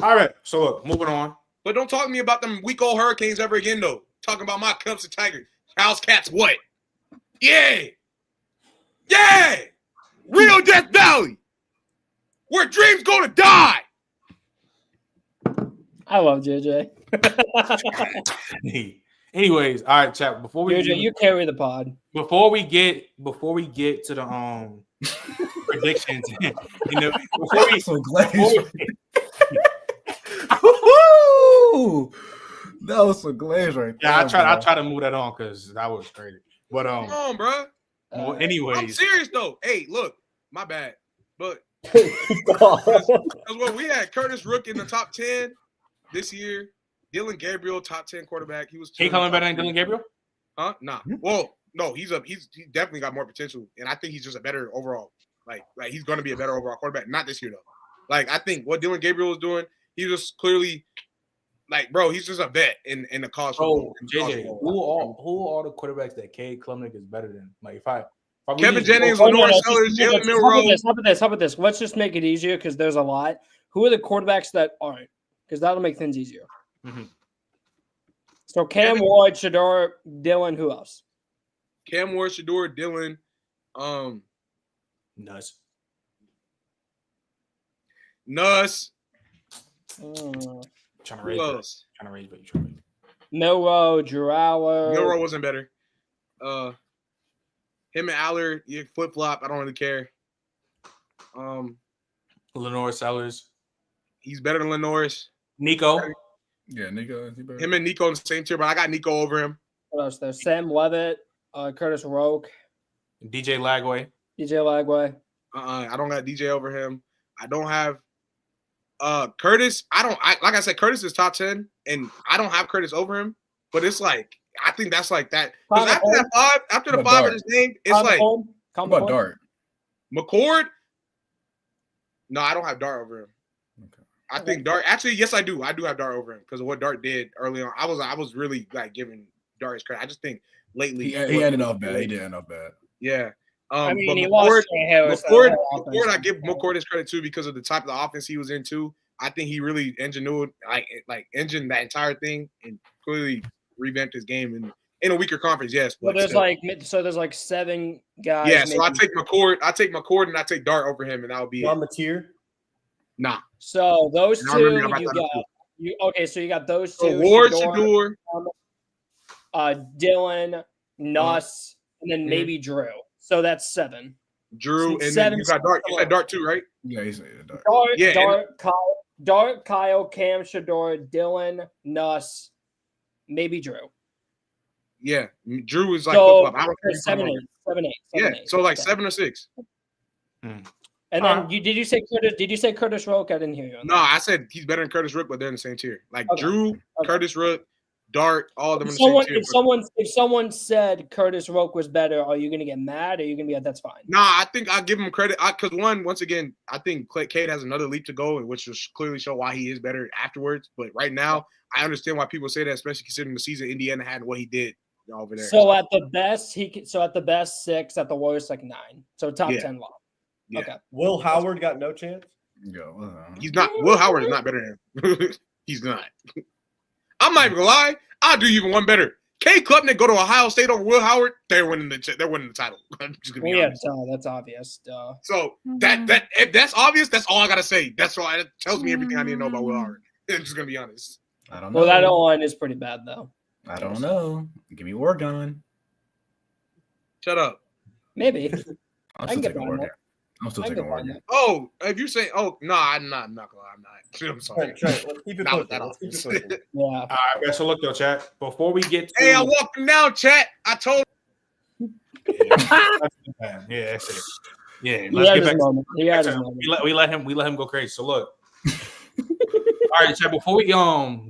All right. So look, moving on. But don't talk to me about them weak old Hurricanes ever again, though. Talking about my Clemson Tigers. House Cats what? Yeah. Yeah. Real Death Valley. Where dreams go to die. I love JJ. Anyways, all right, chat. Before we you carry the pod. Before we get to the predictions, that was some glaze right there. Yeah, I try to move that on because that was crazy. But come on, bro. Well, anyways, I'm serious though. Hey, look, my bad, but because we had Curtis Rook in the top 10 this year. Dylan Gabriel, top 10 quarterback. He was. He coming better than Dylan Gabriel? Huh? Nah. Well, no, he definitely got more potential, and I think he's just a better overall. Like he's going to be a better overall quarterback. Not this year though. Like I think what Dylan Gabriel was doing, he was clearly bro, he's just a vet in the college football. JJ, who are all the quarterbacks that Cade Klubnik is better than? Like if I Kevin Jennings, Lenore Sellers, Jalen Milroe. How about this? Let's just make it easier because there's a lot. Who are the quarterbacks that aren't? Because that'll make things easier. Mm-hmm. So Cam Ward, Shedeur, Dylan, who else? Cam Ward, Shedeur, Dylan, Nuss. Trying to raise, but you trying to. Milroe, Jurawa. Milroe wasn't better. Him and Aller, you flip flop. I don't really care. Lenore Sellers. He's better than Lenore's. Nico. Yeah, Nico. Him and Nico in the same tier, but I got Nico over him. What else? There's Sam Levitt, Curtis Roke, DJ Lagway. I don't got DJ over him. I don't have Curtis. Like I said, Curtis is top 10, and I don't have Curtis over him. But it's like I think that's like that. Because after the five is named, it's like how about Dart? McCord. No, I don't have Dart over him. Okay. I think Dart. Actually, yes, I do. I do have Dart over him because of what Dart did early on. I was really like giving Dart his credit. I just think lately he ended off bad. He did end off bad. Yeah. I mean, but he McCord, lost McCord, I give McCord his credit too because of the type of the offense he was in too. I think he really engineered engined that entire thing and clearly revamped his game in a weaker conference. Yes, but there's like 7 guys. Yeah, so I take McCord, and I take Dart over him, and that would be on the tier. Nah. So those two you got. Okay, so you got those two. So Ward, Shador, Dylan, Nuss, and then maybe Drew. So that's 7. Drew, and then you got Dart. You said Dart too, right? Yeah, he said Dart. Dart, Kyle, Cam, Shador, Dylan, Nuss, maybe Drew. Yeah, Drew is like so, 7, 8. Yeah, so like 7 or 6. And then did you say Curtis? Did you say Curtis Rook? I didn't hear you. No, I said he's better than Curtis Rook, but they're in the same tier. Like Drew, Curtis Rook, Dart, all of them in the same tier. If someone said Curtis Rook was better, are you going to get mad? Or are you going to be like, that's fine? Nah, I think I'll give him credit because once again, I think Cade has another leap to go, which will clearly show why he is better afterwards. But right now, I understand why people say that, especially considering the season Indiana had and what he did over there. So at the best, 6, at the worst, like 9. So top 10 lock. Yeah. Okay. Will Howard got no chance? He's not. Will Howard is not better than him. He's not. I'm not even gonna lie. I'll do even one better. Cade Klubnik go to Ohio State over Will Howard. They're winning the title. I'm just gonna be honest. That's obvious. So that if that's obvious, that's all I gotta say. That's all. It tells me everything I need to know about Will Howard. I'm just gonna be honest. I don't know. Well, that O-line is pretty bad though. I don't know. Give me Oregon. Shut up. Maybe. I can get Oregon. I'm still taking Oregon. Oh, if you're saying, no, I'm not gonna lie. I'm not. I'm sorry. Let's keep it pushing. Yeah. All right, best of luck though, chat. Before we get to hey, I walked him down, chat. I told yeah, that's it. Yeah, let's get back to we let him go crazy. So look. All right, chat, before we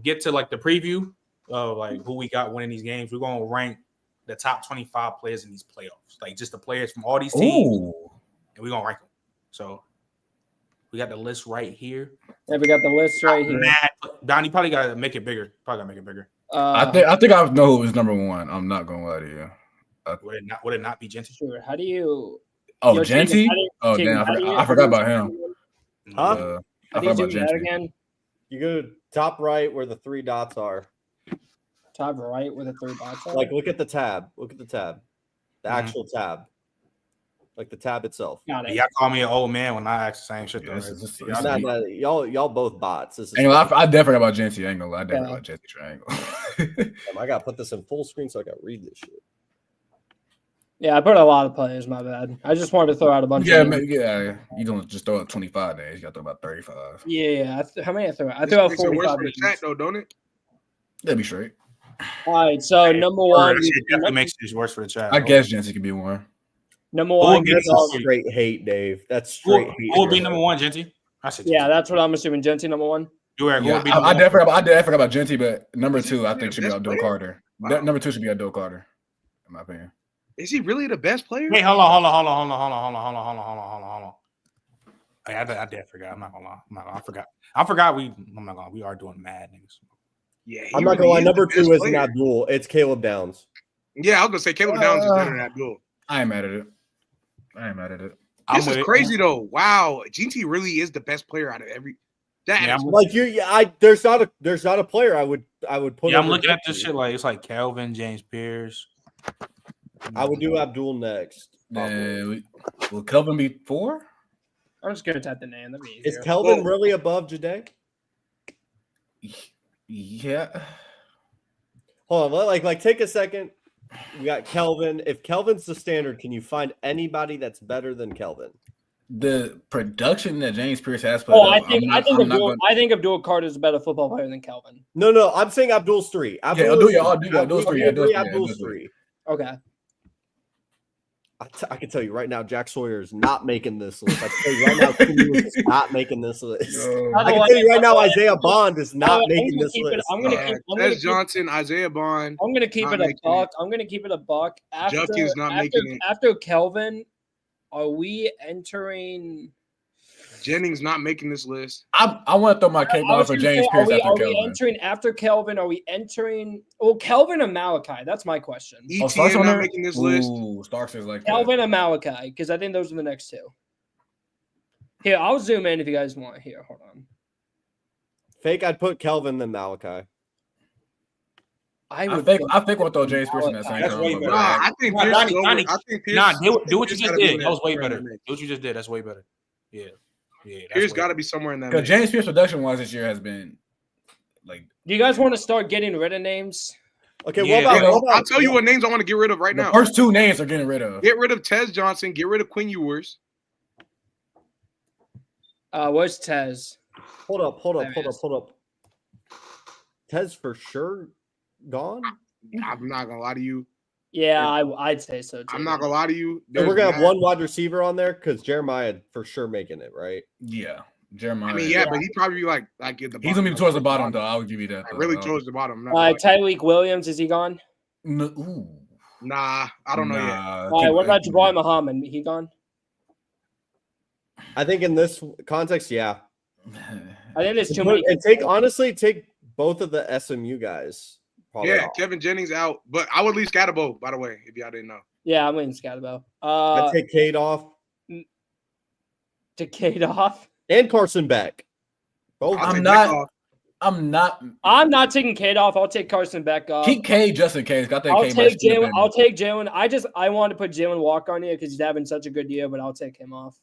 get to like the preview of like who we got winning these games, we're gonna rank the top 25 players in these playoffs. Like just the players from all these teams. Ooh. And we're gonna rank them. So we got the list right here. Yeah, we got the list right here. Don, you probably gotta make it bigger. I think I know who was number 1. I'm not gonna lie to you. Would it not be Genty? Sure. How do you? Oh, Genty? Oh, damn! I forgot about him. Huh? I forgot about Genty again. You go to top right where the 3 dots are. Top right where the 3 dots are. Like, look at the tab. The actual tab. Like the tab itself. Y'all call me an old man when I ask the same shit. Y'all both bots. I definitely forgot about Genty. I ain't gonna lie. I definitely about Genty Triangle. I gotta put this in full screen so I gotta read this shit. Yeah, I put a lot of players. My bad. I just wanted to throw out a bunch. Yeah. You don't just throw out 25 days. You got to throw about 35. Yeah. How many I threw out? I threw out 45. Chat, though, don't it? That'd be straight. All right. So number 1 definitely makes it worse for the chat. I guess Genty could be 1. Number 1. That's straight hate, Dave. That's straight hate. Who will be number 1, Genty? Yeah, that's what I'm assuming. Genty number 1. I definitely forgot about Genty, but number 2 I think should be Abdul Carter. Wow. Number 2 should be Abdul Carter, in my opinion. Is he really the best player? Hey, hold on. Hey, I did forget. I'm not gonna lie. I forgot. We are doing mad niggas. Yeah, I'm not gonna lie. Number 2 isn't Abdul. It's Caleb Downs. Yeah, I was gonna say Caleb Downs is better than Abdul. I ain't mad at it. This is crazy though. Wow, GT really is the best player out of every. There's not a player I would put. Yeah, I'm looking at this shit like it's like Calvin, James Pierce. I would do Abdul next. Will Kelvin be 4? I'm just gonna type the name. That'd be easier. Is Kelvin really above Jade? Yeah. Hold on, like take a second. We got Kelvin. If Kelvin's the standard, can you find anybody that's better than Kelvin? The production that James Pierce has put Oh, up, I think Abdul Carter is a better football player than Kelvin. No, I'm saying Abdul's 3. Abdul's 3. Abdul's 3. Okay. I can tell you right now, Jack Sawyer is not making this list. I can tell you right now, Quinn Ewers is not making this list. I can tell you right now, Isaiah Bond is not making this list. Des Johnson, Isaiah Bond. I'm gonna keep it a buck. I'm gonna keep it a buck. Judkins not making it. After Kelvin, are we entering? Jennings not making this list. I want to throw my cape on for James Pierce after Kelvin. Are we entering after Kelvin? Are we entering? Well, Kelvin and Malachi. That's my question. ETN not making this list. Starks is like Kelvin and Malachi, because I think those are the next two. Here, I'll zoom in if you guys want. Here, hold on. Fake, I'd put Kelvin then Malachi. I think we'll throw James Pierce in that same. That's way better. I think Pierce. Do what you just did. That was way better. Do what you just did. That's way better. Yeah. Pierce got to be somewhere in that. Because James Pierce production wise this year has been like. Do you guys want to start getting rid of names? Okay, what about I'll tell you what names I want to get rid of right now. The first 2 names are getting rid of. Get rid of Tez Johnson. Get rid of Quinn Ewers. Where's Tez? Hold up. Tez for sure gone? I'm not gonna lie to you. Yeah, I'd say so too. I'm not gonna lie to you. So we're gonna have one wide receiver on there because Jeremiah for sure making it, right? Yeah, Jeremiah. I mean, but he'd probably be like at the bottom. He's gonna be towards the bottom though. I'll give you that. Really towards the bottom. Tyreek Williams, is he gone? Ooh. Nah, I don't know yet. All right, what about Jabbar Muhammad? He gone? I think in this context, yeah. I think there's too many. And take both of the SMU guys. Yeah, Kevin Jennings out, but I would leave Scatterbo, by the way, if y'all didn't know. Yeah, I'm leaving Scatterbo. I'd take Cade off. To Cade off? And Carson Beck. Both. I'm not taking Cade off. I'll take Carson Beck off. Keep Cade just in case. I'll take Jalen. I wanted to put Jalen Walker on here because he's having such a good year, but I'll take him off.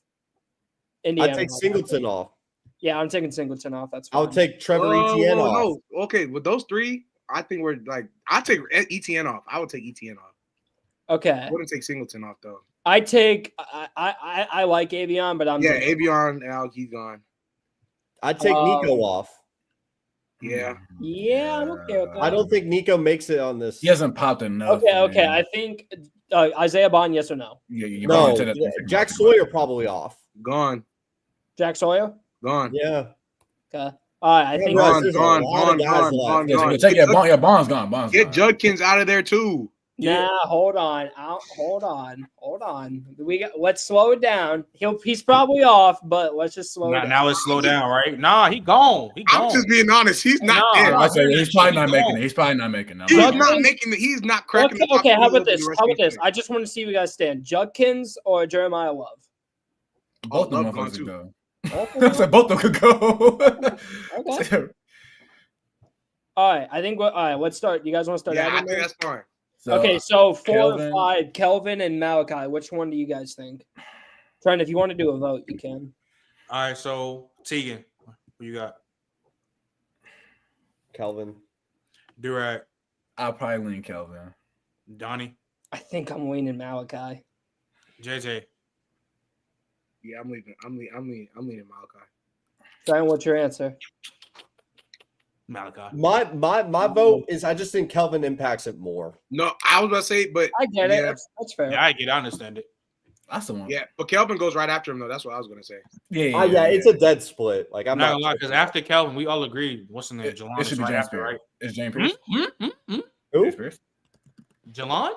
I'd take Singleton off. Yeah, I'm taking Singleton off. That's fine. I'll take Trevor Etienne off. No. Okay, with those 3, I think we're like I'll take Etienne off. I would take Etienne off. Okay. I wouldn't take Singleton off though. I like Avion, but Avion now he's gone. I'd take Nico off. Yeah. Yeah, I'm okay with that. I don't think Nico makes it on this. He hasn't popped enough. Okay. I think Isaiah Bond, yes or no? No. Jack Sawyer probably off. Gone. Jack Sawyer? Gone. Yeah. Okay. All right. I think gone. Bond's gone. Get Judkins out of there too. Nah, hold on. Let's slow it down. He's probably off, but let's just slow it down. Now let's slow down, right? Nah, he gone. I'm just being honest. He's not there. I say he's probably not making it. He's probably not making it. He's not making it. He's not cracking it. Okay, how about this? I just want to see where you guys stand. Judkins or Jeremiah Love? Both of them could go. I said both of them could go. Okay. All right. I think. All right. Let's start. You guys want to start? Yeah, I think that's fine. So 4 and 5, Kelvin and Malachi. Which one do you guys think? Trent, if you want to do a vote, you can. All right. So Tegan, who you got? Kelvin. Durag. I'll probably lean Kelvin. Donnie. I think I'm leaning Malachi. JJ. Yeah, I'm leaving Malachi. Trent, what's your answer? Malachi. My vote is I just think Kelvin impacts it more. No, I was about to say, but I get it. That's fair. Yeah, I understand it. That's the one. Yeah, but Kelvin goes right after him though. That's what I was gonna say. Yeah, it's a dead split. Like I'm not gonna lie, because after Kelvin, we all agreed. What's the name? Jelon it should be right James after, Pierce. right? It's James Pierce. Who? James Pierce. Jelon?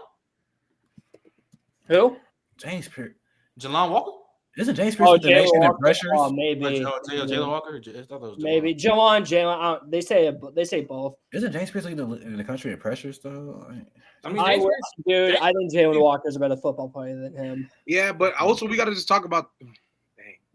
Who? James Pierce. Jelon Walker? Isn't James Pierce with the nation and pressures? Oh, maybe. Jalen Walker? Maybe. Jalen. They say both. Isn't James Pierce in the country of pressures, though? I think Jalen Walker's a better football player than him. Yeah, but also we got to just talk about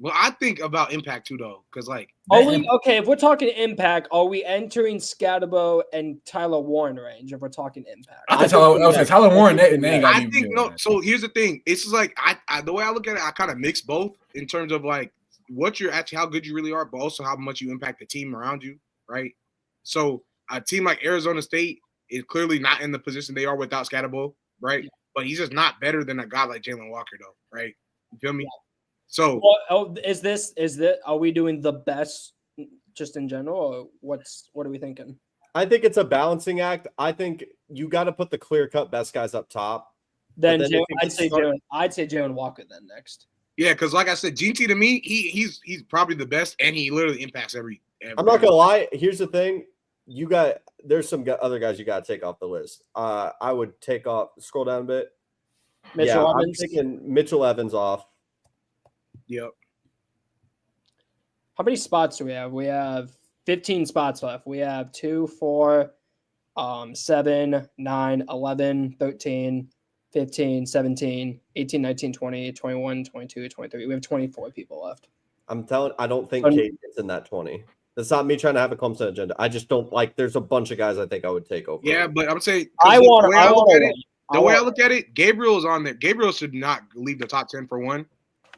Well, I think about impact too, though, because if we're talking impact, are we entering Scatterbo and Tyler Warren range? If we're talking impact, Tyler Warren. I think no. So here's the thing: it's just like the way I look at it, I kind of mix both in terms of like what you're actually, how good you really are, but also how much you impact the team around you, right? So a team like Arizona State is clearly not in the position they are without Scatterbo. right? But he's just not better than a guy like Jalen Walker, though, right? You feel me? Yeah. So, are we doing the best just in general, or what are we thinking? I think it's a balancing act. I think you got to put the clear-cut best guys up top. Then I'd say Jalen Walker then next. yeah, because like I said, GT to me, he's probably the best, and he literally impacts every I'm not gonna lie. Here's the thing: there's some other guys you got to take off the list. I would scroll down a bit. Mitchell Evans. I'm taking Mitchell Evans off. Yep. How many spots do we have? We have 15 spots left. We have 2, 4, 7, 9, 11, 13, 15, 17, 18, 19, 20, 21, 22, 23. We have 24 people left. I don't think Cade gets in that 20. That's not me trying to have a Clemson agenda. I just don't like. There's a bunch of guys I think I would take over. Yeah, but I'm saying the way I look at it, Gabriel is on there. Gabriel should not leave the top 10 for one.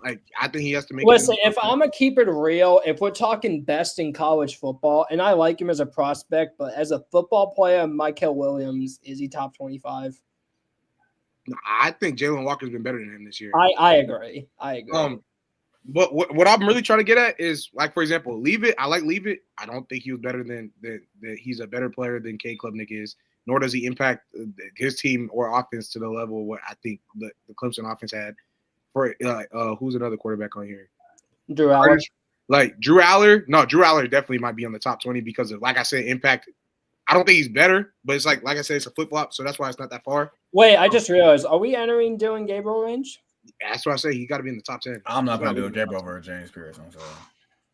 Like, I think he has to make. Listen, if I'm gonna keep it real, if we're talking best in college football, and I like him as a prospect, but as a football player, Michael Williams, is he top 25? I think Jalen Walker's been better than him this year. I agree. But what I'm really trying to get at is, like, for example, Leave It. I like Leave It. I don't think he was better than he's a better player than Cade Klubnik is, nor does he impact his team or offense to the level of what I think the Clemson offense had. For who's another quarterback on here? Drew Aller. Like Drew Aller. No, Drew Aller definitely might be on the top 20 because of, like I said, impact. I don't think he's better, but it's like I said, it's a flip flop, so that's why it's not that far. Wait, I just realized, are we entering Dylan Gabriel range? Yeah, that's what I say. He got to be in the top 10. I'm not going to do Gabriel over James Pierce. I'm sorry.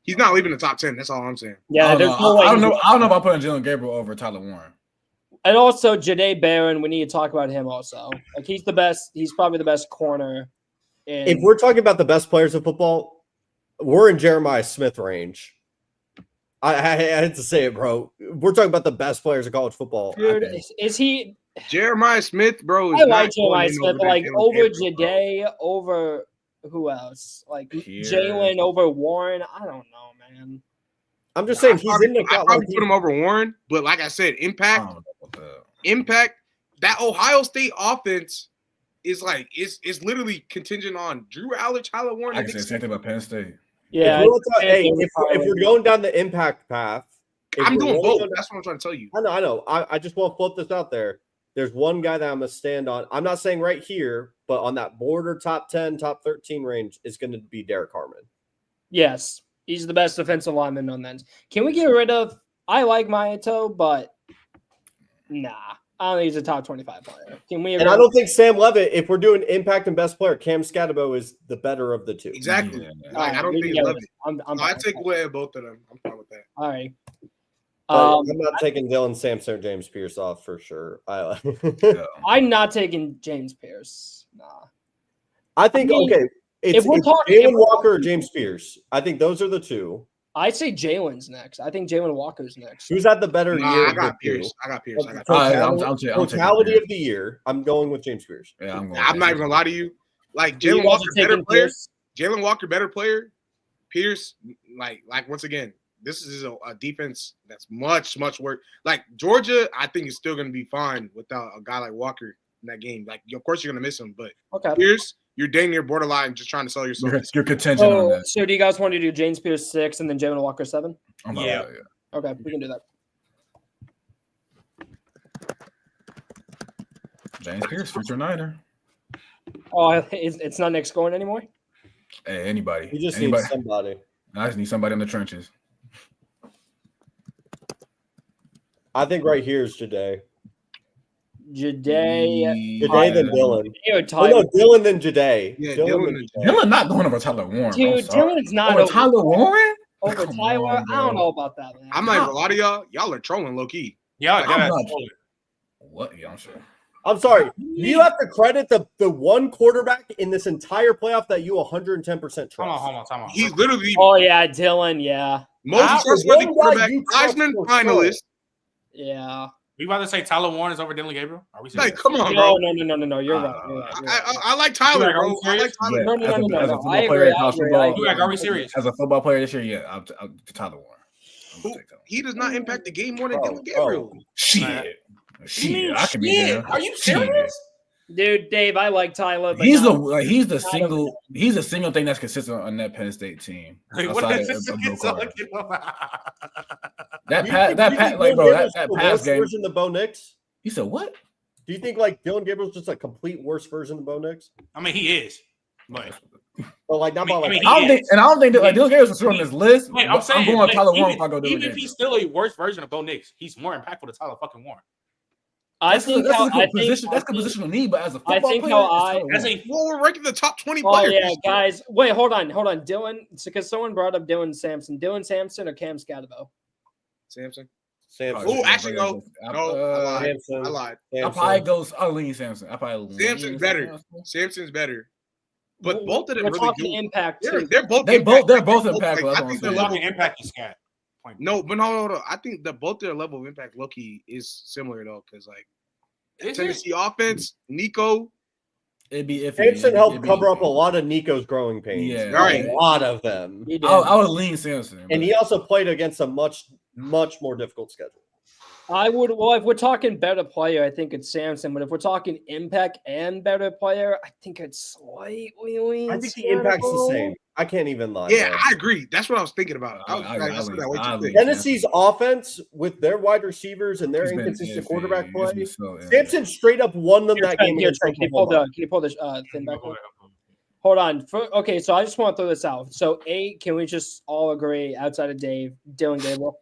He's not leaving the top 10. That's all I'm saying. Yeah, I don't know if I'm putting Jalen Gabriel over Tyler Warren. And also Janae Barron, we need to talk about him also. Like, he's the best. He's probably the best corner. If we're talking about the best players of football, we're in Jeremiah Smith range. I had to say it, bro. We're talking about the best players of college football. Dude, is he Jeremiah Smith, bro? I like Jeremiah Smith, but like over Janae, over who else? Like Jalen over Warren. I don't know, man. I'm just saying he's in the. I probably put him over Warren, but like I said, impact. That Ohio State offense is like it's literally contingent on Drew Aller, Tyler Warren. I can say the same thing about Penn State. Yeah, if we're going down the impact path, I'm doing both. That's what I'm trying to tell you. I know. I just want to float this out there. There's one guy that I'm going to stand on. I'm not saying right here, but on that border top 10, top 13 range is going to be Derek Harmon. Yes, he's the best defensive lineman on that. Can we get rid of? I like Mayato, but nah. I don't think he's a top 25 player. Can we? And I don't think Sam Levitt, if we're doing impact and best player, Cam Scatabo is the better of the two. Exactly. Yeah. Like, I don't think Levitt. I take away both of them. I'm fine with that. All right. I'm not taking Dylan Sampson or James Pierce off for sure. I'm not taking James Pierce. Nah. I think it's Jalen Walker or James Pierce. I think those are the two. I say Jalen's next. I think Jalen Walker's next. Who's had the better year? I got Pierce. Totality of the year. I'm going with James Pierce. Yeah, I'm not even gonna lie to you. Like Jalen Walker, better player. Jalen Walker, better player. Pierce, like once again, this is a defense that's much worse. Like Georgia, I think is still gonna be fine without a guy like Walker in that game. Like, of course you're gonna miss him, but Pierce, you're dang near borderline just trying to sell yourself. You're contingent on that. So do you guys want to do James Pierce 6 and then Jalen Walker 7? Yeah. Okay, we can do that. James Pierce, future Niner. Oh, it's not Nick scoring anymore? Hey, anybody. You just need somebody. I just need somebody in the trenches. I think right here is Jade. Jade then Dylan. Dylan then Jade. Yeah, Dylan not going over Tyler Warren. Dude, Dylan's not over Tyler Warren? Over Tyler? I don't know about that, man. I'm not even gonna lie to y'all. Y'all are trolling low key. Yeah, what? Yeah, I'm sure. I'm sorry. You have to credit the one quarterback in this entire playoff that you 110% trust. Hold on. He's literally. Oh yeah, Dylan. Yeah. Most trustworthy quarterback, Heisman finalist. Yeah. We about to say Tyler Warren is over Dylan Gabriel? Are we like, come on, bro? No. You're right. I like Tyler, bro. I like Tyler. No. I agree. Are we serious? As a football player this year, yeah, I'll Tyler Warren. He does not impact the game more than Dylan Gabriel. Shit. I can be there. Are you serious? Dude, Dave, I like Tyler. But He's the single thing that's consistent on that Penn State team. What is this That pass game version of Bo Nix. You said what? Do you think like Dylan Gabriel's just a complete worse version of Bo Nix? I mean, he is. But like not about like. I don't think that like Dylan Gabriel's on this list. Wait, I'm saying, going Tyler Warren if I go Dylan even if he's still a worse version of Bo Nix, he's more impactful than Tyler fucking Warren. That's the positional need, but as a football player, we're ranking the top 20 Oh players. yeah, guys. Wait, hold on. Dylan, because someone brought up Dylan Sampson. Dylan Sampson or Cam Scatterbo? Samson. Oh, actually, no. I lied. I'll lean Samson. Samson's better. Samson's better. But both of them really do. Impact. They're both impactful. I think the level of impact is Scat. No, but no. I think that both their level of impact, low-key, is similar though, because like Tennessee offense, Nico. It'd be if Samson helped cover up a lot of Nico's growing pains. Yeah, right. A lot of them. I would lean Samson, and he also played against a much more difficult schedule. I would. Well, if we're talking better player, I think it's Samson. But if we're talking impact and better player, I think it's slightly lean. I think the impact's the same. I can't even lie. Yeah, I agree. That's what I was thinking about. Tennessee's offense with their wide receivers and their inconsistent quarterback play. Samson straight up won them that game. Can you pull the thing back up? Hold on. Okay, so I just want to throw this out. So, can we just all agree outside of Dave, Dylan Gabriel?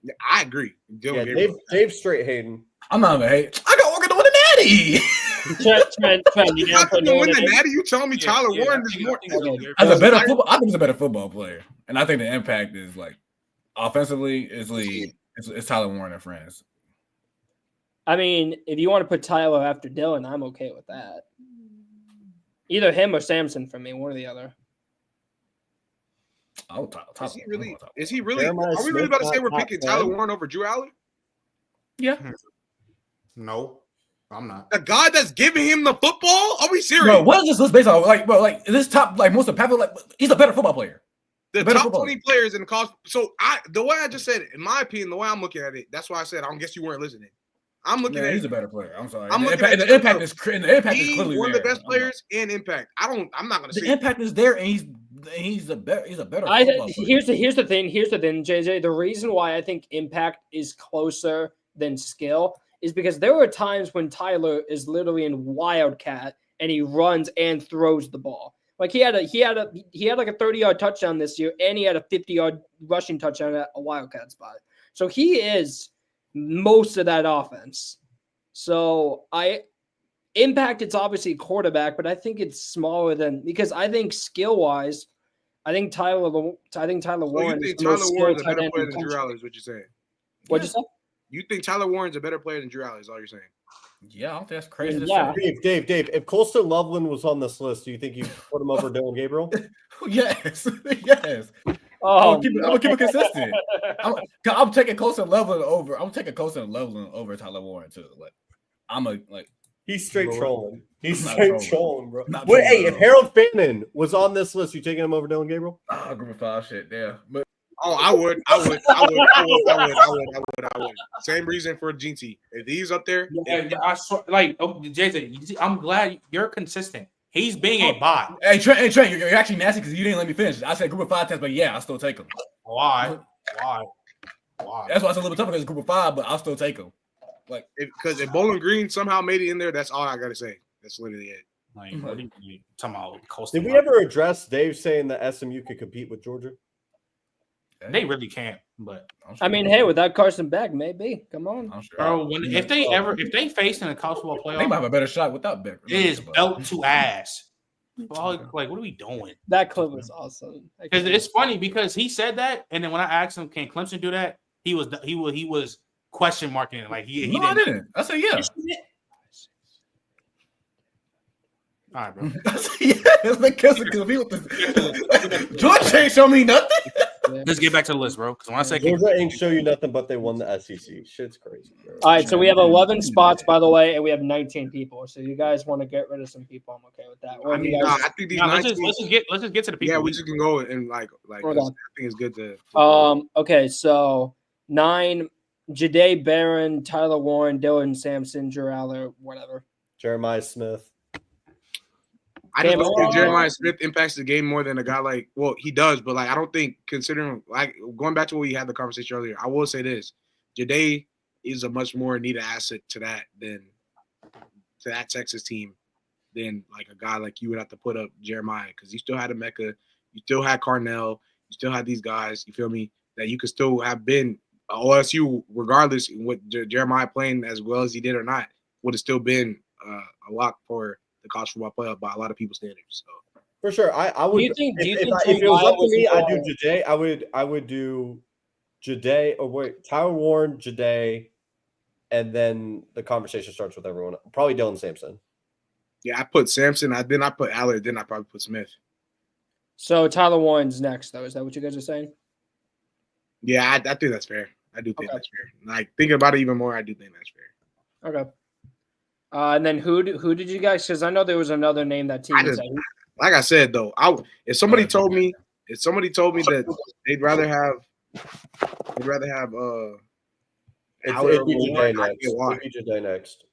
Yeah, I agree. Dave straight Hayden. I'm not gonna hate. I got working to win a natty. Trent, you got to win the natty. You telling me Tyler Warren is more? As a better football, I think he's a better football player, and I think the impact is like offensively it's Tyler Warren and friends. I mean, if you want to put Tyler after Dylan, I'm okay with that. Either him or Samson for me, one or the other. Is he really? Are we really about to say we're picking Tyler Warren over Drew Allen? Yeah. No, I'm not. The guy that's giving him the football? Are we serious? Bro, what is this list based on? Like this top, like most impactful, like he's a better football player. The top 20 players in the college. So the way I just said it, in my opinion, the way I'm looking at it, that's why I said I guess you weren't listening. I'm looking at he's a better player. I'm sorry. The impact is clearly one of the best players in impact. I'm not gonna say the impact is there, and he's a better. Here's the thing, JJ. The reason why I think impact is closer than skill is because there were times when Tyler is literally in Wildcat and he runs and throws the ball. Like he had like a 30-yard touchdown this year, and he had a 50-yard rushing touchdown at a Wildcat spot. So he is most of that offense. So impact, it's obviously quarterback, but I think it's smaller than, because I think skill-wise, I think Tyler Warren. So you think Tyler Warren's a better player than Drew Allen? Is what you're saying? What'd you say? You think Tyler Warren's a better player than Drew Allen? Is all you're saying? Yeah, I don't think that's crazy. Yeah. Dave. If Colston Loveland was on this list, do you think you put him over Dylan Gabriel? Yes. I'm gonna keep it consistent. I'm taking Colston Loveland over. I'm taking Colston Loveland over Tyler Warren too. He's straight trolling. He's straight trolling, bro. Wait, hey, if Harold Fannin was on this list, you taking him over Dylan Gabriel? Group of 5 shit, yeah. But I would. Same reason for GT. If he's up there, I swear, Jason, I'm glad you're consistent. He's being a bot. Hey Trent, you're actually nasty because you didn't let me finish. I said group of 5 test, but yeah, I still take him. Why? That's why it's a little bit tougher because it's group of 5, but I'll still take him. Because if Bowling Green somehow made it in there, that's all I gotta say. That's literally it. What are you talking about? Did we ever address Dave saying that SMU could compete with Georgia? They really can't, but I mean, hey, without Carson Beck, maybe. Come on, bro. If they face in a college football playoff, they might have a better shot without Beck. It is belt to ass. Like, what are we doing? That clip was awesome. Because it's funny because he said that, and then when I asked him, "Can Clemson do that?" He was question marking it. Like he no, didn't. I didn't. I said yeah. All right, bro. It's because of this. Georgia ain't show me nothing. Let's get back to the list, bro. Because when I say Georgia ain't show you nothing, but they won the SEC. Shit's crazy, bro. All right, so we have 11 spots, by the way, and we have 19 people. So you guys want to get rid of some people? I'm okay with that. I think these. Let's just get to the people. Yeah, we just can go and like. I think it's good to. Okay, so 9: Jahdae Barron, Tyler Warren, Dylan Sampson, Drew Aller, whatever. Jeremiah Smith. I just don't think Jeremiah Smith impacts the game more than a guy like. Well, he does, but like I don't think considering like going back to what we had the conversation earlier. I will say this: Jade is a much more needed asset to that Texas team than like a guy like you would have to put up Jeremiah because you still had Emeka, you still had Carnell, you still had these guys. You feel me? That you could still have been OSU regardless what Jeremiah playing as well as he did or not would have still been a lock for the college football playoff by a lot of people's standards. So for sure, I would. Do you think if it was up to me, I'd do Jade. I would do Jade. Or wait, Tyler Warren, Jade, and then the conversation starts with everyone. Probably Dylan Sampson. Yeah, I put Sampson. I put Allard. Then I probably put Smith. So Tyler Warren's next, though. Is that what you guys are saying? Yeah, I think that's fair. I do think that's fair. Like thinking about it even more, I do think that's fair. Okay. And then who did you guys? Because I know there was another name that team said. Like I said though, if somebody told me that they'd rather have it'd be Jade next. It'd be Jade next.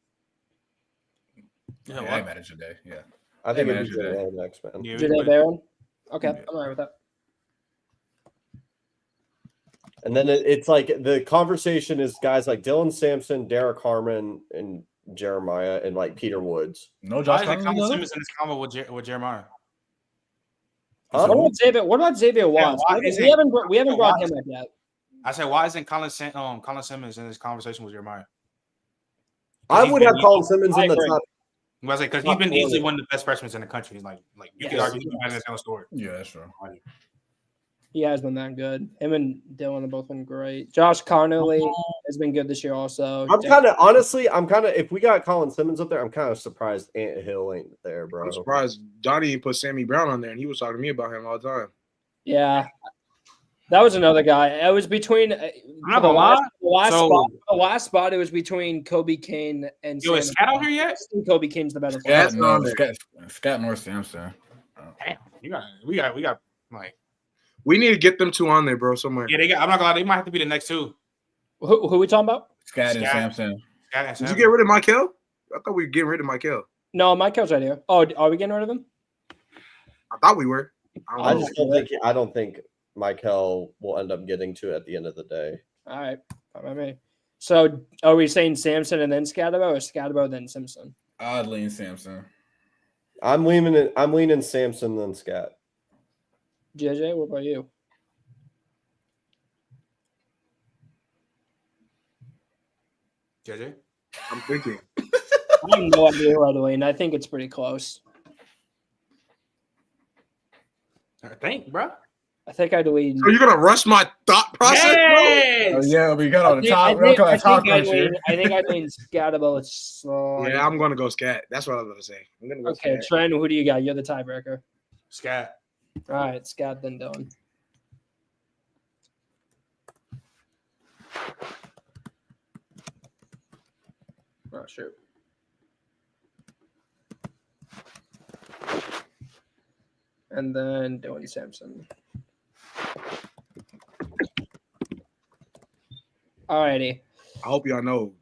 Yeah, I manage Jade. Yeah, I think it'd be Jade next, man. Jade Barron. Okay, I'm all right with that. And then it's like the conversation is guys like Dylan Sampson, Derek Harmon, and Jeremiah, and like Peter Woods. No, Josh Simmons in this combo with Jeremiah. What about Xavier Watts? We haven't brought him up yet. I said, why isn't Colin Simmons in this conversation with Jeremiah? I would have Colin Simmons in the top. I say because he's been easily one of the best freshmen in the country. He's like you could argue he's better than Story. Yeah, that's true. He has been that good. Him and Dylan have both been great. Josh Connolly has been good this year also. If we got Colin Simmons up there, I'm kind of surprised Ant Hill ain't there, bro. I'm surprised Donnie put Sammy Brown on there, and he was talking to me about him all the time. Yeah. That was another guy. It was between the last spot. It was between Kobe Kane and. Yo, is Scat out here yet? Kobe Kane's the better. Scat North Sampson. Damn, we got like. We need to get them two on there, bro. Somewhere. Yeah, I'm not gonna lie. They might have to be the next two. Who we talking about? Scat and Sampson. Did you get rid of Michael? I thought we were getting rid of Michael. No, Michael's right here. Oh, are we getting rid of him? I thought we were. I don't think Michael will end up getting to it at the end of the day. All right, fine by me. So, are we saying Sampson and then Scatterbo, or Scatterbo then Simpson? I'd lean Sampson. I'm leaning Sampson then Scat. JJ, what about you? JJ? I'm thinking. I have no idea who I'd lean. I think it's pretty close. I think, bro. I think I'd lean. So you're gonna rush my thought process, bro? Oh, yeah, we got on the top. I think I'd lean Scatterbo. Yeah, I'm gonna go Scat. That's what I was gonna say. I'm gonna go Scat. Trent, who do you got? You're the tiebreaker. Scat. All right, Scat then Dylan. Oh, shoot. And then Dylan Sampson. Alrighty. I hope y'all know.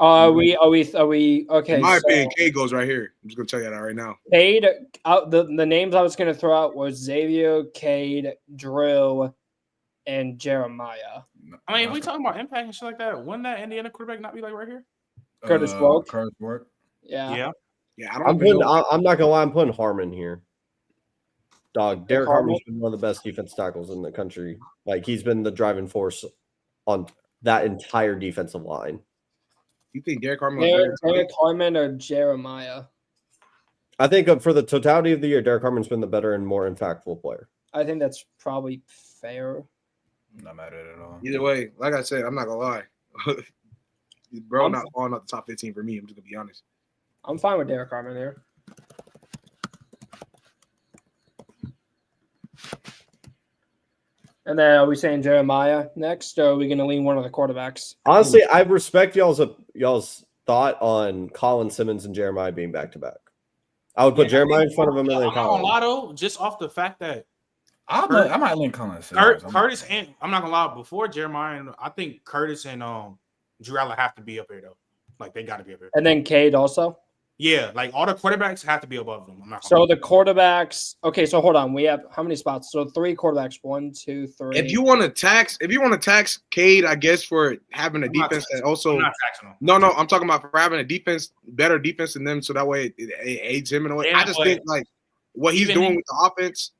Are we okay? In my opinion, Cade goes right here. I'm just gonna tell you that right now. Cade, the names I was gonna throw out was Xavier, Cade, Drew, and Jeremiah. I mean, if we talking about impact and shit like that, wouldn't that Indiana quarterback not be like right here? Curtis Volk. Yeah. I'm not gonna lie. I'm putting Harmon here. Dog, Derek Harmon's been one of the best defense tackles in the country. Like he's been the driving force on that entire defensive line. You think Derek Harmon? Derek Harmon or Jeremiah? I think for the totality of the year, Derek Harmon's been the better and more impactful player. I think that's probably fair. Not mad at it at all. Either way, like I said, I'm not gonna lie. Bro, not falling out the top 15 for me. I'm just gonna be honest. I'm fine with Derek Harmon there. And then are we saying Jeremiah next, or are we going to lean one of the quarterbacks? Honestly, I respect y'all's thought on Colin Simmons and Jeremiah being back to back. I would put Jeremiah in front of him and then Colin. Lotto, just off the fact that I might lean Colin Simmons. Curtis and I'm not gonna lie. Before Jeremiah, I think Curtis and Drew Allen have to be up here though. Like they got to be up here. And then Cade also. Yeah, like all the quarterbacks have to be above them. I'm not So the quarterbacks. Okay, so hold on. We have how many spots? So 3 quarterbacks. 1, 2, 3. If you want to tax Cade, I guess for having a defense that also. I'm not taxing them. No, I'm talking about for having a better defense than them, so that way it aids him in a way. Yeah, I just think like what he's doing with the offense.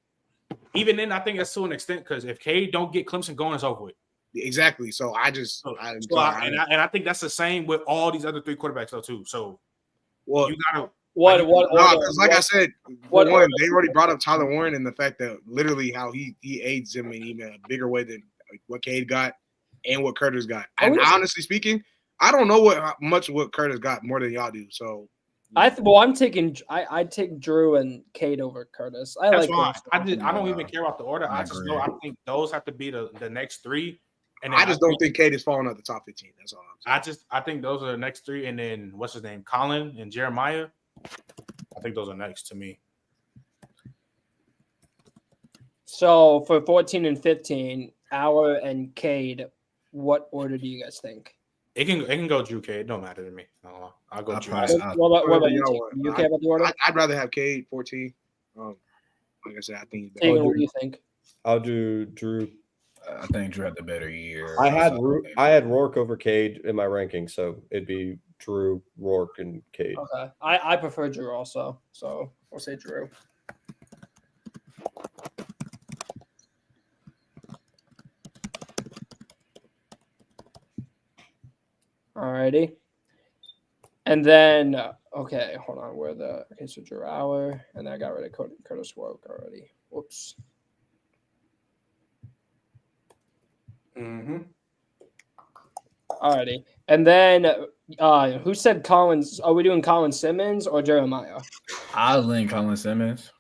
Even then, I think that's to an extent because if Cade don't get Clemson going, it's over with. Exactly. So I think that's the same with all these other 3 quarterbacks though too. So well, you gotta because like I said, for one, they already brought up Tyler Warren and the fact that literally how he aids him in a bigger way than what Cade got and what Curtis got. And honestly speaking, I don't know what Curtis got more than y'all do. So I'm taking I take Drew and Cade over Curtis. I don't even care about the order. I just know I think those have to be the next 3. And I just don't think Cade is falling out the top 15. That's all I'm saying. I think those are the next 3, and then what's his name, Colin and Jeremiah. I think those are next to me. So for 14 and 15, Auer and Cade, what order do you guys think? It can go Drew Cade. It don't matter to me. I'll go Drew. What about you? You care about the order? I'd rather have Cade 14. Like I said, I think. What do you think? I'll do Drew. I think Drew had the better year. I had Rourke over Cade in my ranking, so it'd be Drew, Rourke, and Cade. Okay, I prefer Drew also, so we'll say Drew. Alrighty, and then okay, hold on. So Drew Auer, and then I got rid of Curtis Rourke already. Whoops. Mm-hmm. Alrighty, and then who said Collins? Are we doing Colin Simmons or Jeremiah? I lean Colin Simmons.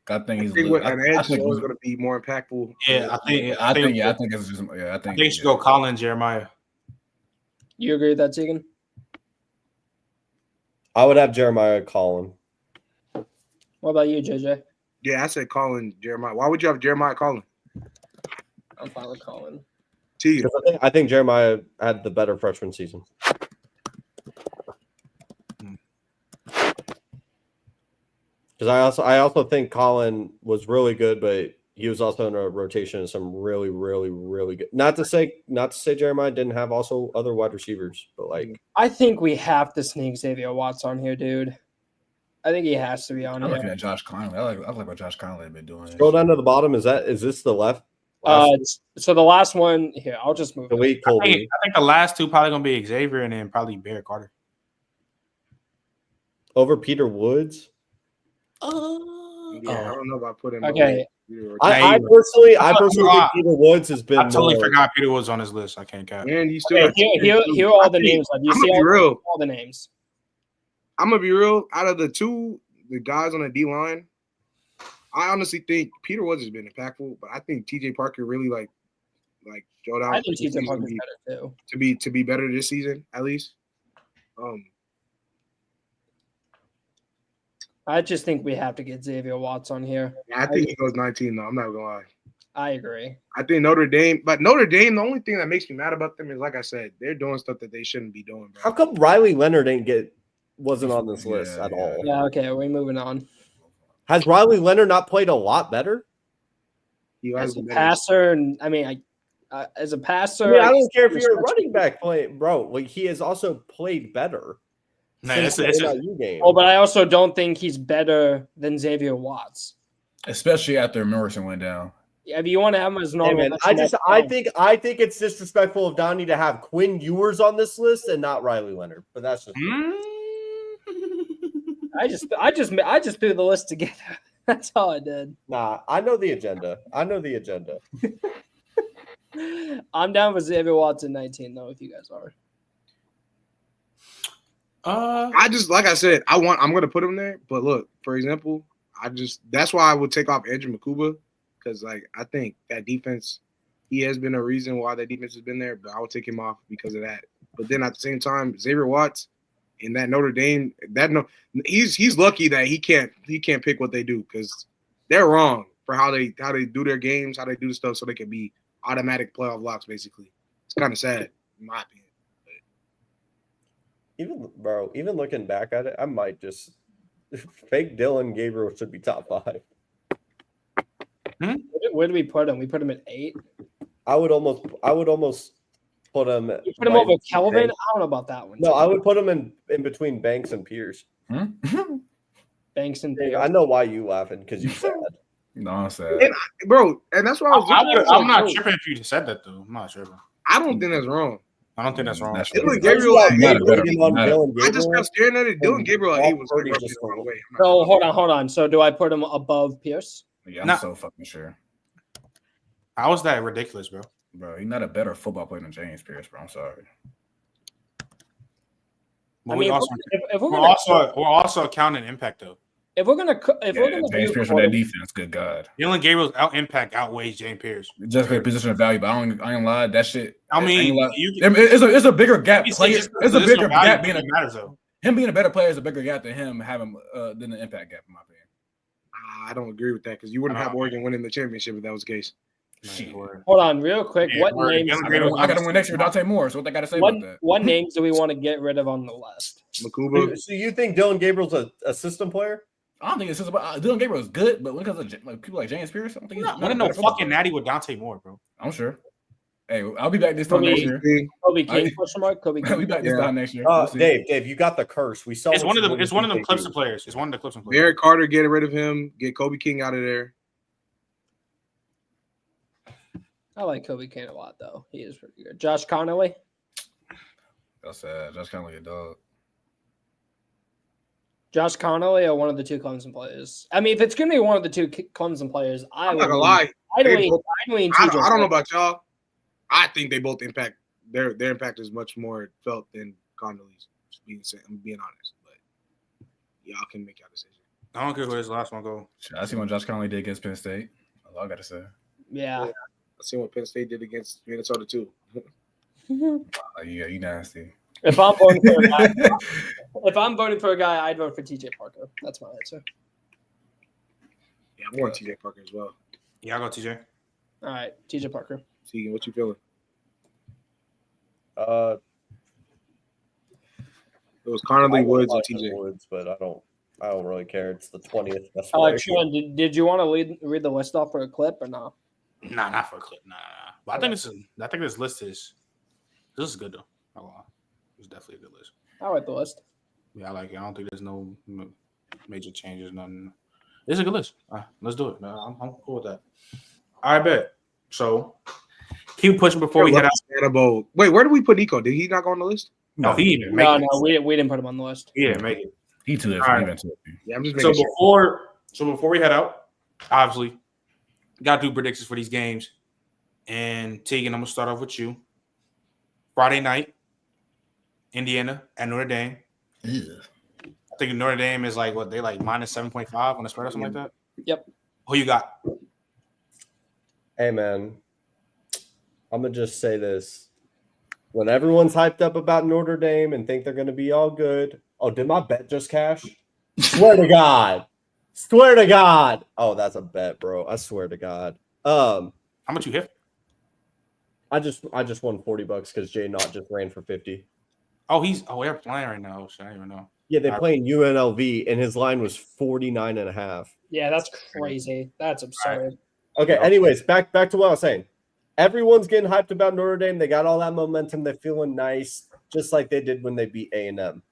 I think he's. An edge is going to be more impactful. Yeah, I think it's just. Yeah, I think they should go Colin Jeremiah. You agree with that, Tegan? I would have Jeremiah Colin. What about you, JJ? Yeah, I said Colin Jeremiah. Why would you have Jeremiah Colin? I'm fine with Colin. I think Jeremiah had the better freshman season. Because I also think Colin was really good, but he was also in a rotation of some really, really, really good. Not to say Jeremiah didn't have also other wide receivers, but like I think we have to sneak Xavier Watts on here, dude. I think he has to be on I'm here. looking at Josh Conley. I like what Josh Conley has been doing. Scroll down to the bottom. Is this the left? So the last one here, I'll just move. I think the last 2 probably gonna be Xavier and then probably Barrett Carter over Peter Woods. I don't know about putting. Okay. I personally think Peter Woods has been. I totally forgot Peter Woods on his list. I can't count. And you still here are all the names. Like you see all the names. I'm gonna be real. Out of the guys on the D line, I honestly think Peter Woods has been impactful, but I think TJ Parker really like showed out. I think TJ Parker's better too. To be better this season, at least. I just think we have to get Xavier Watts on here. I think he goes 19 though. I'm not gonna lie. I agree. I think Notre Dame, the only thing that makes me mad about them is, like I said, they're doing stuff that they shouldn't be doing. Bro. How come Riley Leonard wasn't on this list at all? Yeah, okay, we're moving on. Has Riley Leonard not played a lot better? As a passer, and I mean, as a passer, I don't care if you're a running back playing, bro. Like he has also played better. But I also don't think he's better than Xavier Watts, especially after Morrison went down. If you want to have him as normal, I think it's disrespectful of Donnie to have Quinn Ewers on this list and not Riley Leonard. But that's just. I just threw the list together. That's all I did. Nah, I know the agenda. I'm down with Xavier Watts in 19 though. If you guys are. I just, like I said, I'm gonna put him there. But look, for example, that's why I would take off Andrew Makuba, because like I think that defense, he has been a reason why that defense has been there. But I would take him off because of that. But then at the same time, Xavier Watts in that Notre Dame, he's lucky that he can't pick what they do, because they're wrong for how they do their games, how they do the stuff, so they can be automatic playoff locks. Basically, it's kind of sad in my opinion. even looking back at it, I might just fake Dylan Gabriel should be top 5. Where do we put him? We put him at 8. I would almost put him. You put him over Kelvin? I don't know about that one. No, I would put him in between Banks and Pierce. Banks and Pierce. I know why you laughing because you sad. No, I'm sad. And that's why I'm not tripping if you just said that though. I'm not tripping. I don't think that's wrong. I don't think that's wrong. Dylan Gabriel, I just kept staring at it. Dylan Gabriel at 8 was rubbing the wrong way. So hold on. So do I put him above Pierce? Yeah, I'm so fucking sure. How is that ridiculous, bro? Bro, he's not a better football player than James Pierce, bro. I'm sorry. But we're also counting impact though. If we're gonna James Pierce for that defense, good God. Dylan Gabriel's impact outweighs James Pierce. Just for position of value, but I ain't gonna lie, that shit. I mean, it's a bigger gap. It's a bigger gap being matters though. Him being a better player is a bigger gap than him having than the impact gap, in my opinion. I don't agree with that because you wouldn't have Oregon winning the championship if that was the case. Hold on, real quick. What names? I got to win next year, Dante Moore. So what they got to say about that? What names do we want to get rid of on the list? Makuba. So you think Dylan Gabriel's a system player? I don't think it's just about Dylan Gabriel is good, but when it comes to people like James Pierce, I don't think he's not winning no fucking natty with Dante Moore, bro. I'm sure. Hey, I'll be back this time next year. Kobe King, question mark. Kobe King. I'll be back this time next year. Dave, you got the curse. We saw. It's one of them Clemson players. It's one of the Clemson players. Derek Carter, get rid of him. Get Kobe King out of there. I like Kobe King a lot, though. He is pretty good. Josh Connolly. That's sad. Josh Connolly a dog. Josh Connolly or one of the two Clemson players? I mean, if it's going to be one of the two Clemson players, I'm not gonna lie. I don't know about y'all. I think they both impact their impact is much more felt than Connolly's. I'm being honest, but y'all can make your decision. I don't care who his last one go. I see what Josh Connolly did against Penn State. That's all I gotta say. Yeah. I see what Penn State did against Minnesota too. Yeah, you nasty. If I'm voting for a guy, I'd vote for TJ Parker. That's my answer. Yeah, I'm going TJ Parker as well. Yeah, I'll go TJ. All right, TJ Parker. Tegan, what you feeling? It was Connolly, Woods, and TJ. Woods, but I don't really care. It's the 20th best. Sean, did you want to read the list off for a clip or no? Nah, not for a clip. Nah. But I think this list is good though. It's definitely a good list. I like the list. Yeah, I like it. I don't think there's no major changes. Nothing. It's a good list. Let's do it. I'm cool with that. All right, bet. So keep pushing before we head out. Wait, where did we put Nico? Did he not go on the list? No, he didn't make it. No, we didn't put him on the list. He didn't make it. He too is. Right. Yeah, I'm just making So before we head out, obviously, got to do predictions for these games. And Tegan, I'm gonna start off with you. Friday night, Indiana at Notre Dame. Yeah. I think Notre Dame is like what they like minus 7.5 on the spread or something like that. Yep. Who you got? Hey man, I'm gonna just say this. When everyone's hyped up about Notre Dame and think they're gonna be all good. Oh, did my bet just cash? Swear to God. Swear to God. Oh, that's a bet, bro. I swear to God. How much you hit? I just won $40 because Jay Knott just ran for 50. Oh, they're playing right now. I don't even know. Yeah, they're playing UNLV, and his line was 49.5. Yeah, that's crazy. That's absurd. Okay, anyways, back to what I was saying. Everyone's getting hyped about Notre Dame. They got all that momentum. They're feeling nice, just like they did when they beat A&M.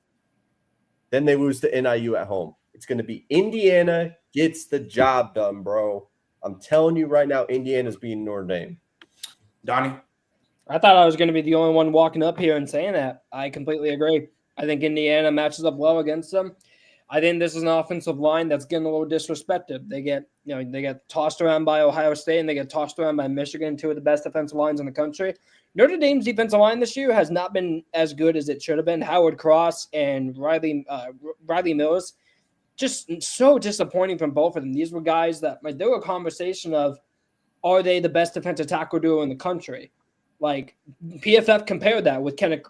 Then they lose to NIU at home. It's going to be Indiana gets the job done, bro. I'm telling you right now, Indiana's beating Notre Dame. Donnie? I thought I was going to be the only one walking up here and saying that. I completely agree. I think Indiana matches up well against them. I think this is an offensive line that's getting a little disrespected. They get tossed around by Ohio State and they get tossed around by Michigan, two of the best defensive lines in the country. Notre Dame's defensive line this year has not been as good as it should have been. Howard Cross and Riley Mills, just so disappointing from both of them. These were guys that there were a conversation of, are they the best defensive tackle duo in the country? Like PFF compared that with Kenneth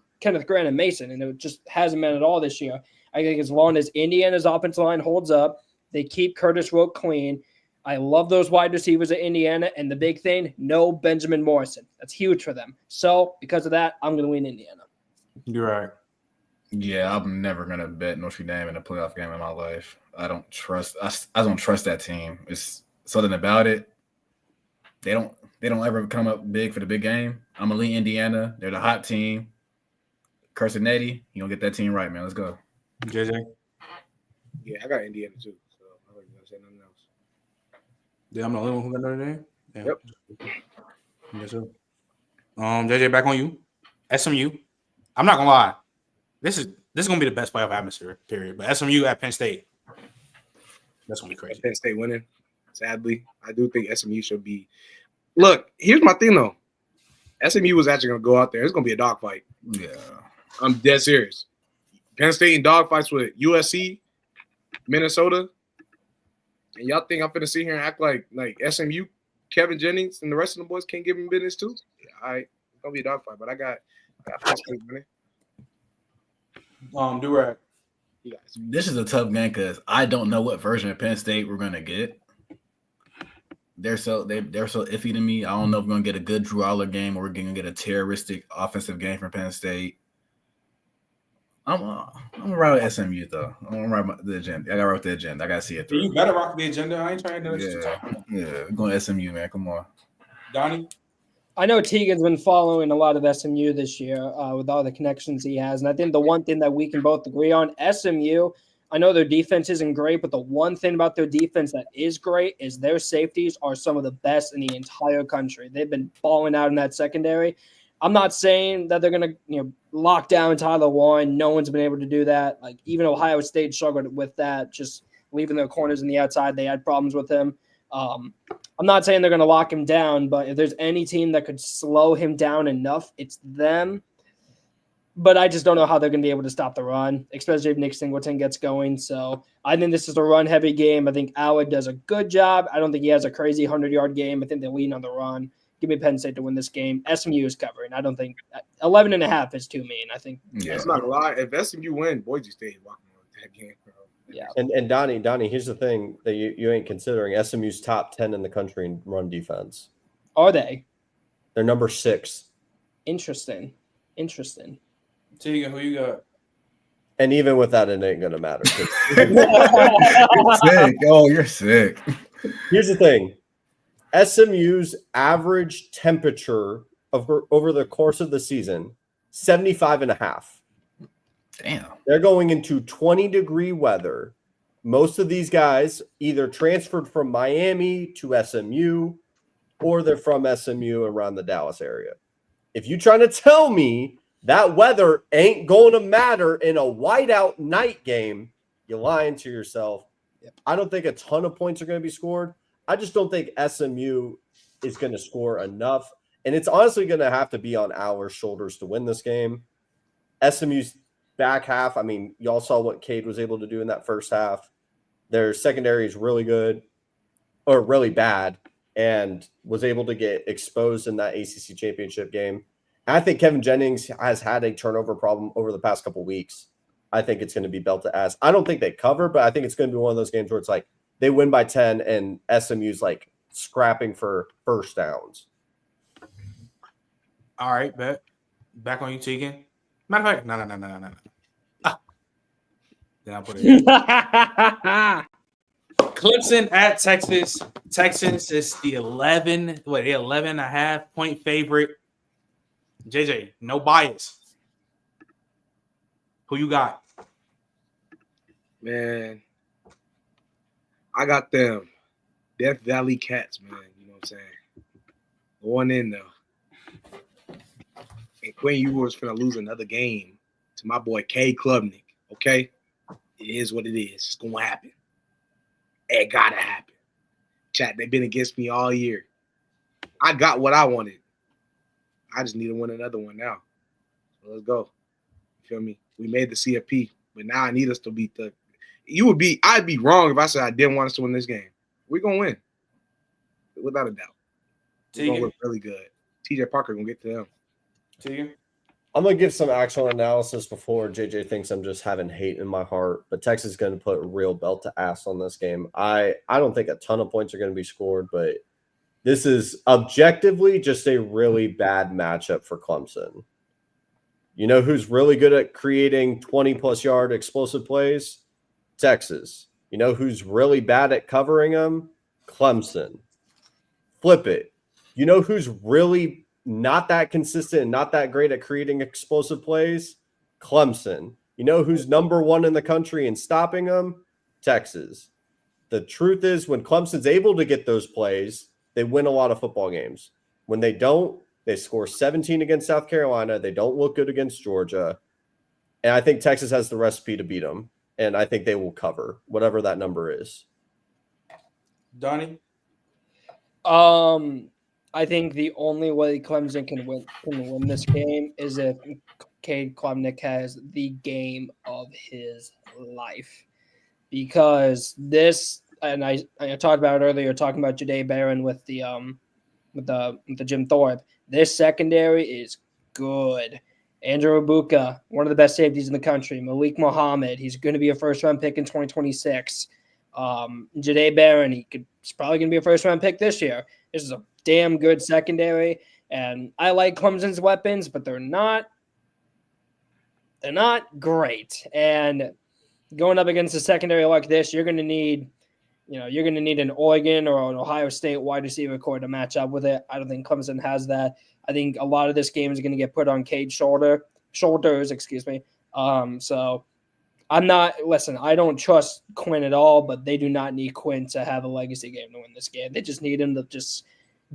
Grant and Mason, and it just hasn't been at all this year. I think as long as Indiana's offensive line holds up, they keep Curtis Roque clean. I love those wide receivers at Indiana, and the big thing, no Benjamin Morrison. That's huge for them. So because of that, I'm going to win Indiana. You're right. Yeah, I'm never gonna bet Notre Dame in a playoff game in my life. I don't trust. I don't trust that team. It's something about it. They don't ever come up big for the big game. I'm gonna lean Indiana. They're the hot team. Cursinetti, you gonna get that team right, man. Let's go. JJ. Yeah, I got Indiana too. So I wasn't gonna say nothing else. Yeah, I'm the only one who got Notre Dame. Yeah. Yep. Yes, sir. JJ, back on you. SMU. I'm not gonna lie. This is gonna be the best playoff atmosphere, period. But SMU at Penn State, that's gonna be crazy. Penn State winning. Sadly, I do think SMU should be. Look, here's my thing though. SMU was actually gonna go out there. It's gonna be a dogfight. Yeah, I'm dead serious. Penn State in dogfights with USC, Minnesota, and y'all think I'm gonna sit here and act like SMU, Kevin Jennings, and the rest of the boys can't give him business too? Yeah, all right, it's gonna be a dogfight, but I got Penn State winning. Durag. this is a tough game because I don't know what version of Penn State we're gonna get. They're so iffy to me. I don't know if we're gonna get a good Drew Aller game or we're gonna get a terroristic offensive game from Penn State. I'm gonna ride with SMU though. I'm gonna ride the agenda. I gotta rock the agenda. I gotta see it through. You better rock the agenda. I ain't trying to. Yeah, we're going SMU, man. Come on, Donnie. I know Tegan's been following a lot of SMU this year with all the connections he has. And I think the one thing that we can both agree on, SMU, I know their defense isn't great, but the one thing about their defense that is great is their safeties are some of the best in the entire country. They've been balling out in that secondary. I'm not saying that they're going to lock down Tyler Warren. No one's been able to do that. Like even Ohio State struggled with that, just leaving their corners in the outside. They had problems with him. I'm not saying they're going to lock him down, but if there's any team that could slow him down enough, it's them. But I just don't know how they're going to be able to stop the run, especially if Nick Singleton gets going. So I think this is a run-heavy game. I think Alec does a good job. I don't think he has a crazy 100-yard game. I think they lean on the run. Give me Penn State to win this game. SMU is covering. I don't think 11.5 is too mean. I think It's not a lie. If SMU win, Boise State is walking on that game, bro. Yeah. And Donnie, here's the thing that you ain't considering. SMU's top 10 in the country in run defense. Are they? They're number 6. Interesting. Tegan, who you got? And even with that, it ain't gonna matter. You're sick. Oh, you're sick. Here's the thing. SMU's average temperature over the course of the season, 75.5. Damn. They're going into 20-degree weather. Most of these guys either transferred from Miami to SMU or they're from SMU around the Dallas area. If you're trying to tell me that weather ain't going to matter in a whiteout night game, you're lying to yourself. I don't think a ton of points are going to be scored. I just don't think SMU is going to score enough. And it's honestly going to have to be on our shoulders to win this game. SMU's back half, I mean, y'all saw what Cade was able to do in that first half. Their secondary is really good or really bad and was able to get exposed in that ACC championship game. And I think Kevin Jennings has had a turnover problem over the past couple weeks. I think it's going to be belt to ass. I don't think they cover, but I think it's going to be one of those games where it's like they win by 10 and SMU's like scrapping for first downs. All right, bet. Back on you, Tegan. Matter of fact, no. Then I'll put it in. Clemson at Texas. Texas is the 11.5 point favorite. JJ, no bias. Who you got? Man, I got them. Death Valley Cats, man. You know what I'm saying? Going in, though. And Quinn Ewers finna lose another game to my boy K. Klubnik, okay? It is what it is. It's going to happen. It got to happen. Chat, they've been against me all year. I got what I wanted. I just need to win another one now. So let's go. You feel me? We made the CFP, but now I need us to beat the – I'd be wrong if I said I didn't want us to win this game. We're going to win. Without a doubt. We're going to look really good. TJ Parker going to get to them. Tegan? I'm going to give some actual analysis before JJ thinks I'm just having hate in my heart, but Texas is going to put a real belt to ass on this game. I don't think a ton of points are going to be scored, but this is objectively just a really bad matchup for Clemson. You know who's really good at creating 20-plus yard explosive plays? Texas. You know who's really bad at covering them? Clemson. Flip it. You know who's really not that consistent and not that great at creating explosive plays? Clemson. You know who's number one in the country in stopping them? Texas. The truth is, when Clemson's able to get those plays, they win a lot of football games. When they don't, they score 17 against South Carolina. They don't look good against Georgia. And I think Texas has the recipe to beat them. And I think they will cover whatever that number is. Donnie? I think the only way Clemson can win this game is if Cade Klubnik has the game of his life. Because this, and I talked about it earlier, talking about Jahdae Barron with the Jim Thorpe. This secondary is good. Andrew Ibuka, one of the best safeties in the country. Malik Muhammad, he's going to be a first-round pick in 2026. Jahdae Barron, he's probably going to be a first-round pick this year. This is a damn good secondary, and I like Clemson's weapons, but they're not great. And going up against a secondary like this, you're going to need an Oregon or an Ohio State wide receiver core to match up with it. I don't think Clemson has that. I think a lot of this game is going to get put on Cade's shoulders. So I don't trust Quinn at all, but they do not need Quinn to have a legacy game to win this game. They just need him to just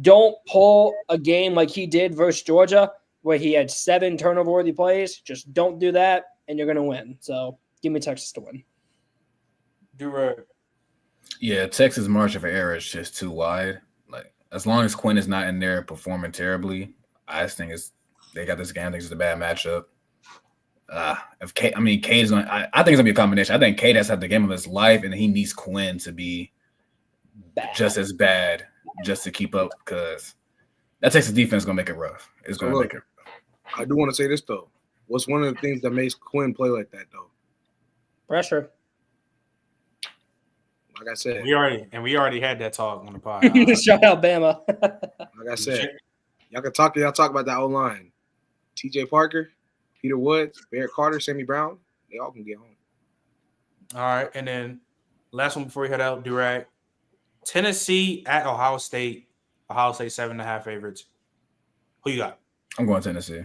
don't pull a game like he did versus Georgia, where he had 7 turnover-worthy plays. Just don't do that, and you're going to win. So give me Texas to win. Yeah, Texas' margin for error is just too wide. Like, as long as Quinn is not in there performing terribly, I just think they got this game. I think it's a bad matchup. Cade's going. I think it's gonna be a combination. I think Cade has had the game of his life, and he needs Quinn to be just as bad, just to keep up, because that Texas defense is gonna make it rough. It's gonna make it. I do want to say this though. What's one of the things that makes Quinn play like that though? Pressure. Like I said, we already had that talk on the pod. Shout out Bama. Like I said, y'all talk about that O-line. TJ Parker, Peter Woods, Barrett Carter, Sammy Brown, they all can get home. All right, and then last one before we head out, Durag. Tennessee at Ohio State. Ohio State 7.5 favorites. Who you got? I'm going Tennessee.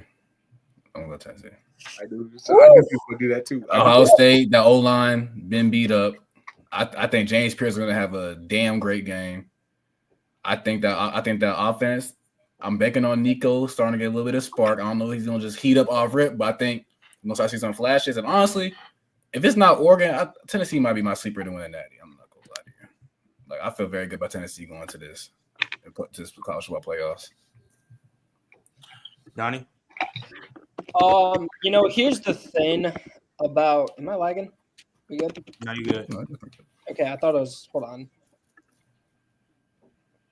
I do. So I knew people would do that too. Ohio State, the O-line been beat up. I think James Pierce is going to have a damn great game. I think that offense, I'm banking on Nico starting to get a little bit of spark. I don't know if he's going to just heat up off rip, but I think I'm going to start seeing some flashes. And honestly, if it's not Oregon, Tennessee might be my sleeper to win the Natty. I'm not going to lie to you. Like, I feel very good about Tennessee going to this college football playoffs. Donnie? Here's the thing about – am I lagging? We good? No, you good. Okay, I thought it was – hold on.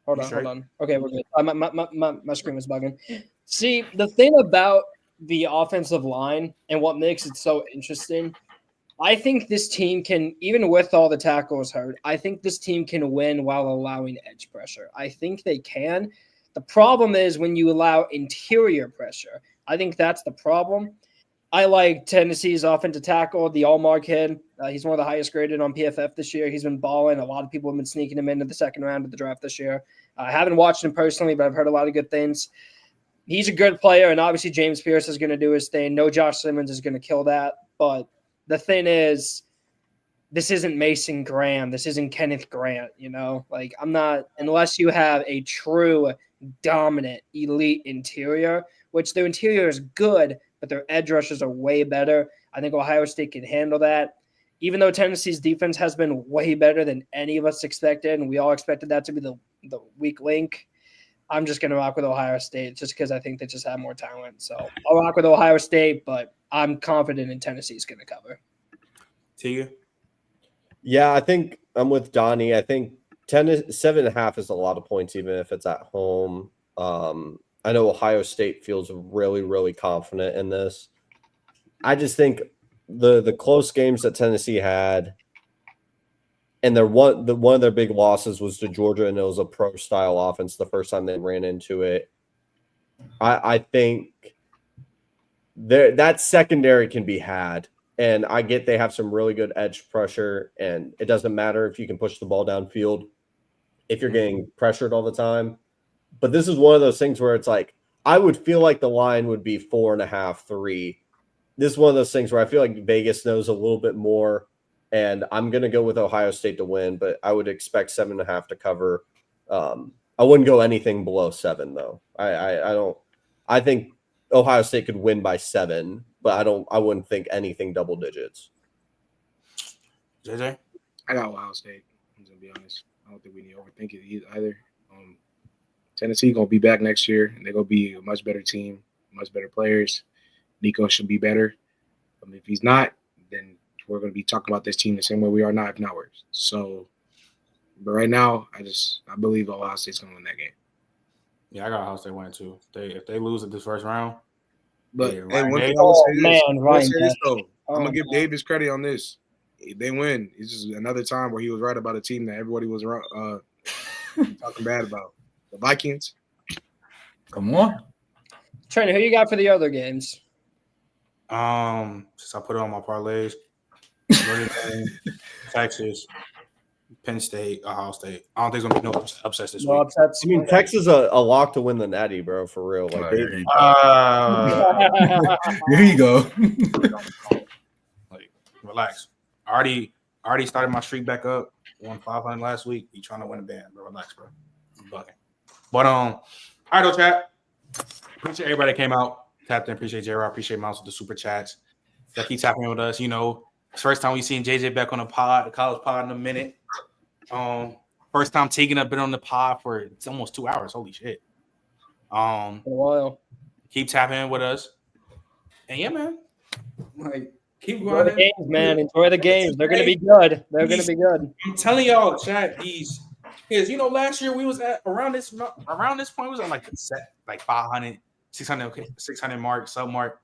Okay, we're good. My screen was bugging. See, the thing about the offensive line and what makes it so interesting, I think this team can, even with all the tackles hurt, I think this team can win while allowing edge pressure. I think they can. The problem is when you allow interior pressure. I think that's the problem. I like Tennessee's offensive tackle, the Allmark kid. He's one of the highest graded on PFF this year. He's been balling. A lot of people have been sneaking him into the second round of the draft this year. I haven't watched him personally, but I've heard a lot of good things. He's a good player, and obviously James Pierce is going to do his thing. No Josh Simmons is going to kill that. But the thing is, this isn't Mason Graham. This isn't Kenneth Grant, Like, I'm not – unless you have a true dominant elite interior, which their interior is good, but their edge rushers are way better. I think Ohio State can handle that. Even though Tennessee's defense has been way better than any of us expected, and we all expected that to be the weak link, I'm just going to rock with Ohio State just because I think they just have more talent. So I'll rock with Ohio State, but I'm confident in Tennessee's going to cover. Tia? Yeah, I think I'm with Donnie. I think 7.5 is a lot of points, even if it's at home. I know Ohio State feels really, really confident in this. I just think the close games that Tennessee had, and one of their big losses was to Georgia, and it was a pro-style offense the first time they ran into it. I think that secondary can be had. And I get they have some really good edge pressure, and it doesn't matter if you can push the ball downfield if you're getting pressured all the time. But this is one of those things where it's like, I would feel like the line would be 4.5, 3. This is one of those things where I feel like Vegas knows a little bit more, and I'm going to go with Ohio State to win, but I would expect 7.5 to cover. I wouldn't go anything below 7, though. I think Ohio State could win by 7, but I wouldn't think anything double digits. JJ? I got Ohio State. I'm going to be honest. I don't think we need to overthink it either. Tennessee going to be back next year, and they're going to be a much better team, much better players. Nico should be better. If he's not, then we're going to be talking about this team the same way we are now, if not worse. So, but right now, I believe Ohio State's going to win that game. Yeah, I got Ohio State winning too. If they lose at this first round, but yeah, hey, one thing I'm gonna give Davis credit on this. If they win, it's just another time where he was right about a team that everybody was talking bad about. The Vikings. Come on, Trent, who you got for the other games? Since I put it on my parlays, Texas, Penn State, Ohio State. I don't think there's gonna be no upsets this week. Upsets. I mean, Texas a lock to win the Natty, bro, for real. Like, here you go. Like, relax. I already started my streak back up. Won 500 last week. You trying to win a band, bro? Relax, bro. I'm bugging. But all right, though, chat. Appreciate everybody that came out, tapped in. Appreciate J-Rock. Appreciate Mouse with the super chats. That keep tapping in with us. You know, first time we seen JJ back on the college pod in a minute. First time Tegan have been on the pod for it's almost 2 hours. Holy shit. For a while. Keep tapping in with us. And yeah, man. Like, keep Enjoy going. the games, man. Enjoy the games. They're gonna be good. They're gonna be good. I'm telling y'all, chat, these is, you know, last year we was at around this point, we was on like the set, like 500, 600 mark, sub mark.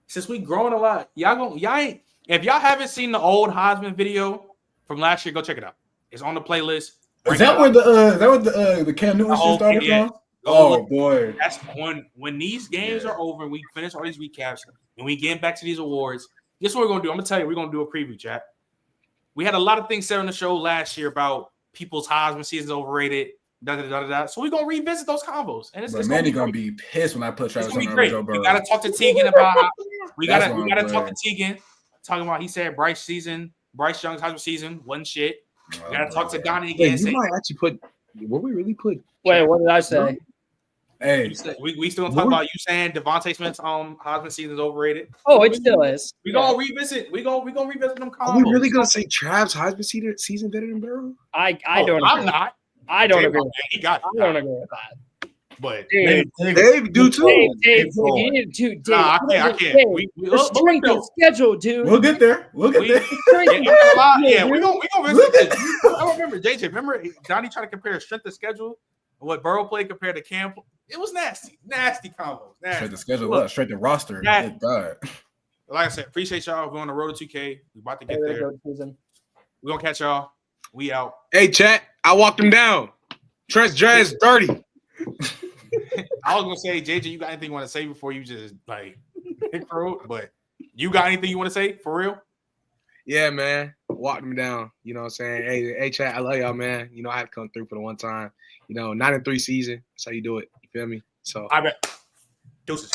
Since we growing a lot, y'all ain't, if y'all haven't seen the old Heisman video from last year, go check it out. It's on the playlist. Is that where the Cam Newton shit started from? Oh boy. That's when these games are over and we finish all these recaps and we get back to these awards. Guess what we're gonna do? I'm gonna tell you, we're gonna do a preview, chat. We had a lot of things said on the show last year about people's Heisman seasons overrated. So we're gonna revisit those combos. And it's Manny gonna be pissed when I put Travis on Joe Burrow. We gotta talk to Tegan about how we gotta talk to Tegan talking about, he said Bryce Young's Heisman season wasn't shit. We gotta talk to Donnie again. You might actually put. What we really put? Wait, what did I say? Hey, we still gonna talk about you saying Devontae Smith's Heisman season is overrated. Oh, it still is. We gonna revisit. We gonna revisit them combos. Are we really gonna say Trav's Heisman season better than Burrow? I don't. I'm not. I don't agree. He got. I don't agree with that. But Dave do too. Dave, you need to. Dave, I can't. The strength of schedule, dude. We'll get there. Yeah, we gonna visit this. I remember JJ. Remember Donnie tried to compare strength of schedule, what Burrow played compared to Cam. It was nasty combos. Straight to schedule, straight to roster. Good God. Like I said, appreciate y'all. We're on the road to 2K. We about to get there. We're gonna catch y'all. We out. Hey, chat. I walked him down. Trent's dress dirty. I was gonna say, JJ, you got anything you want to say before you just like but you got anything you want to say for real? Yeah, man. Walked him down. You know what I'm saying? Hey, chat, I love y'all, man. You know, I had to come through for the one time. You know, 9-3 season. That's how you do it. You feel me? So I bet. Deuces.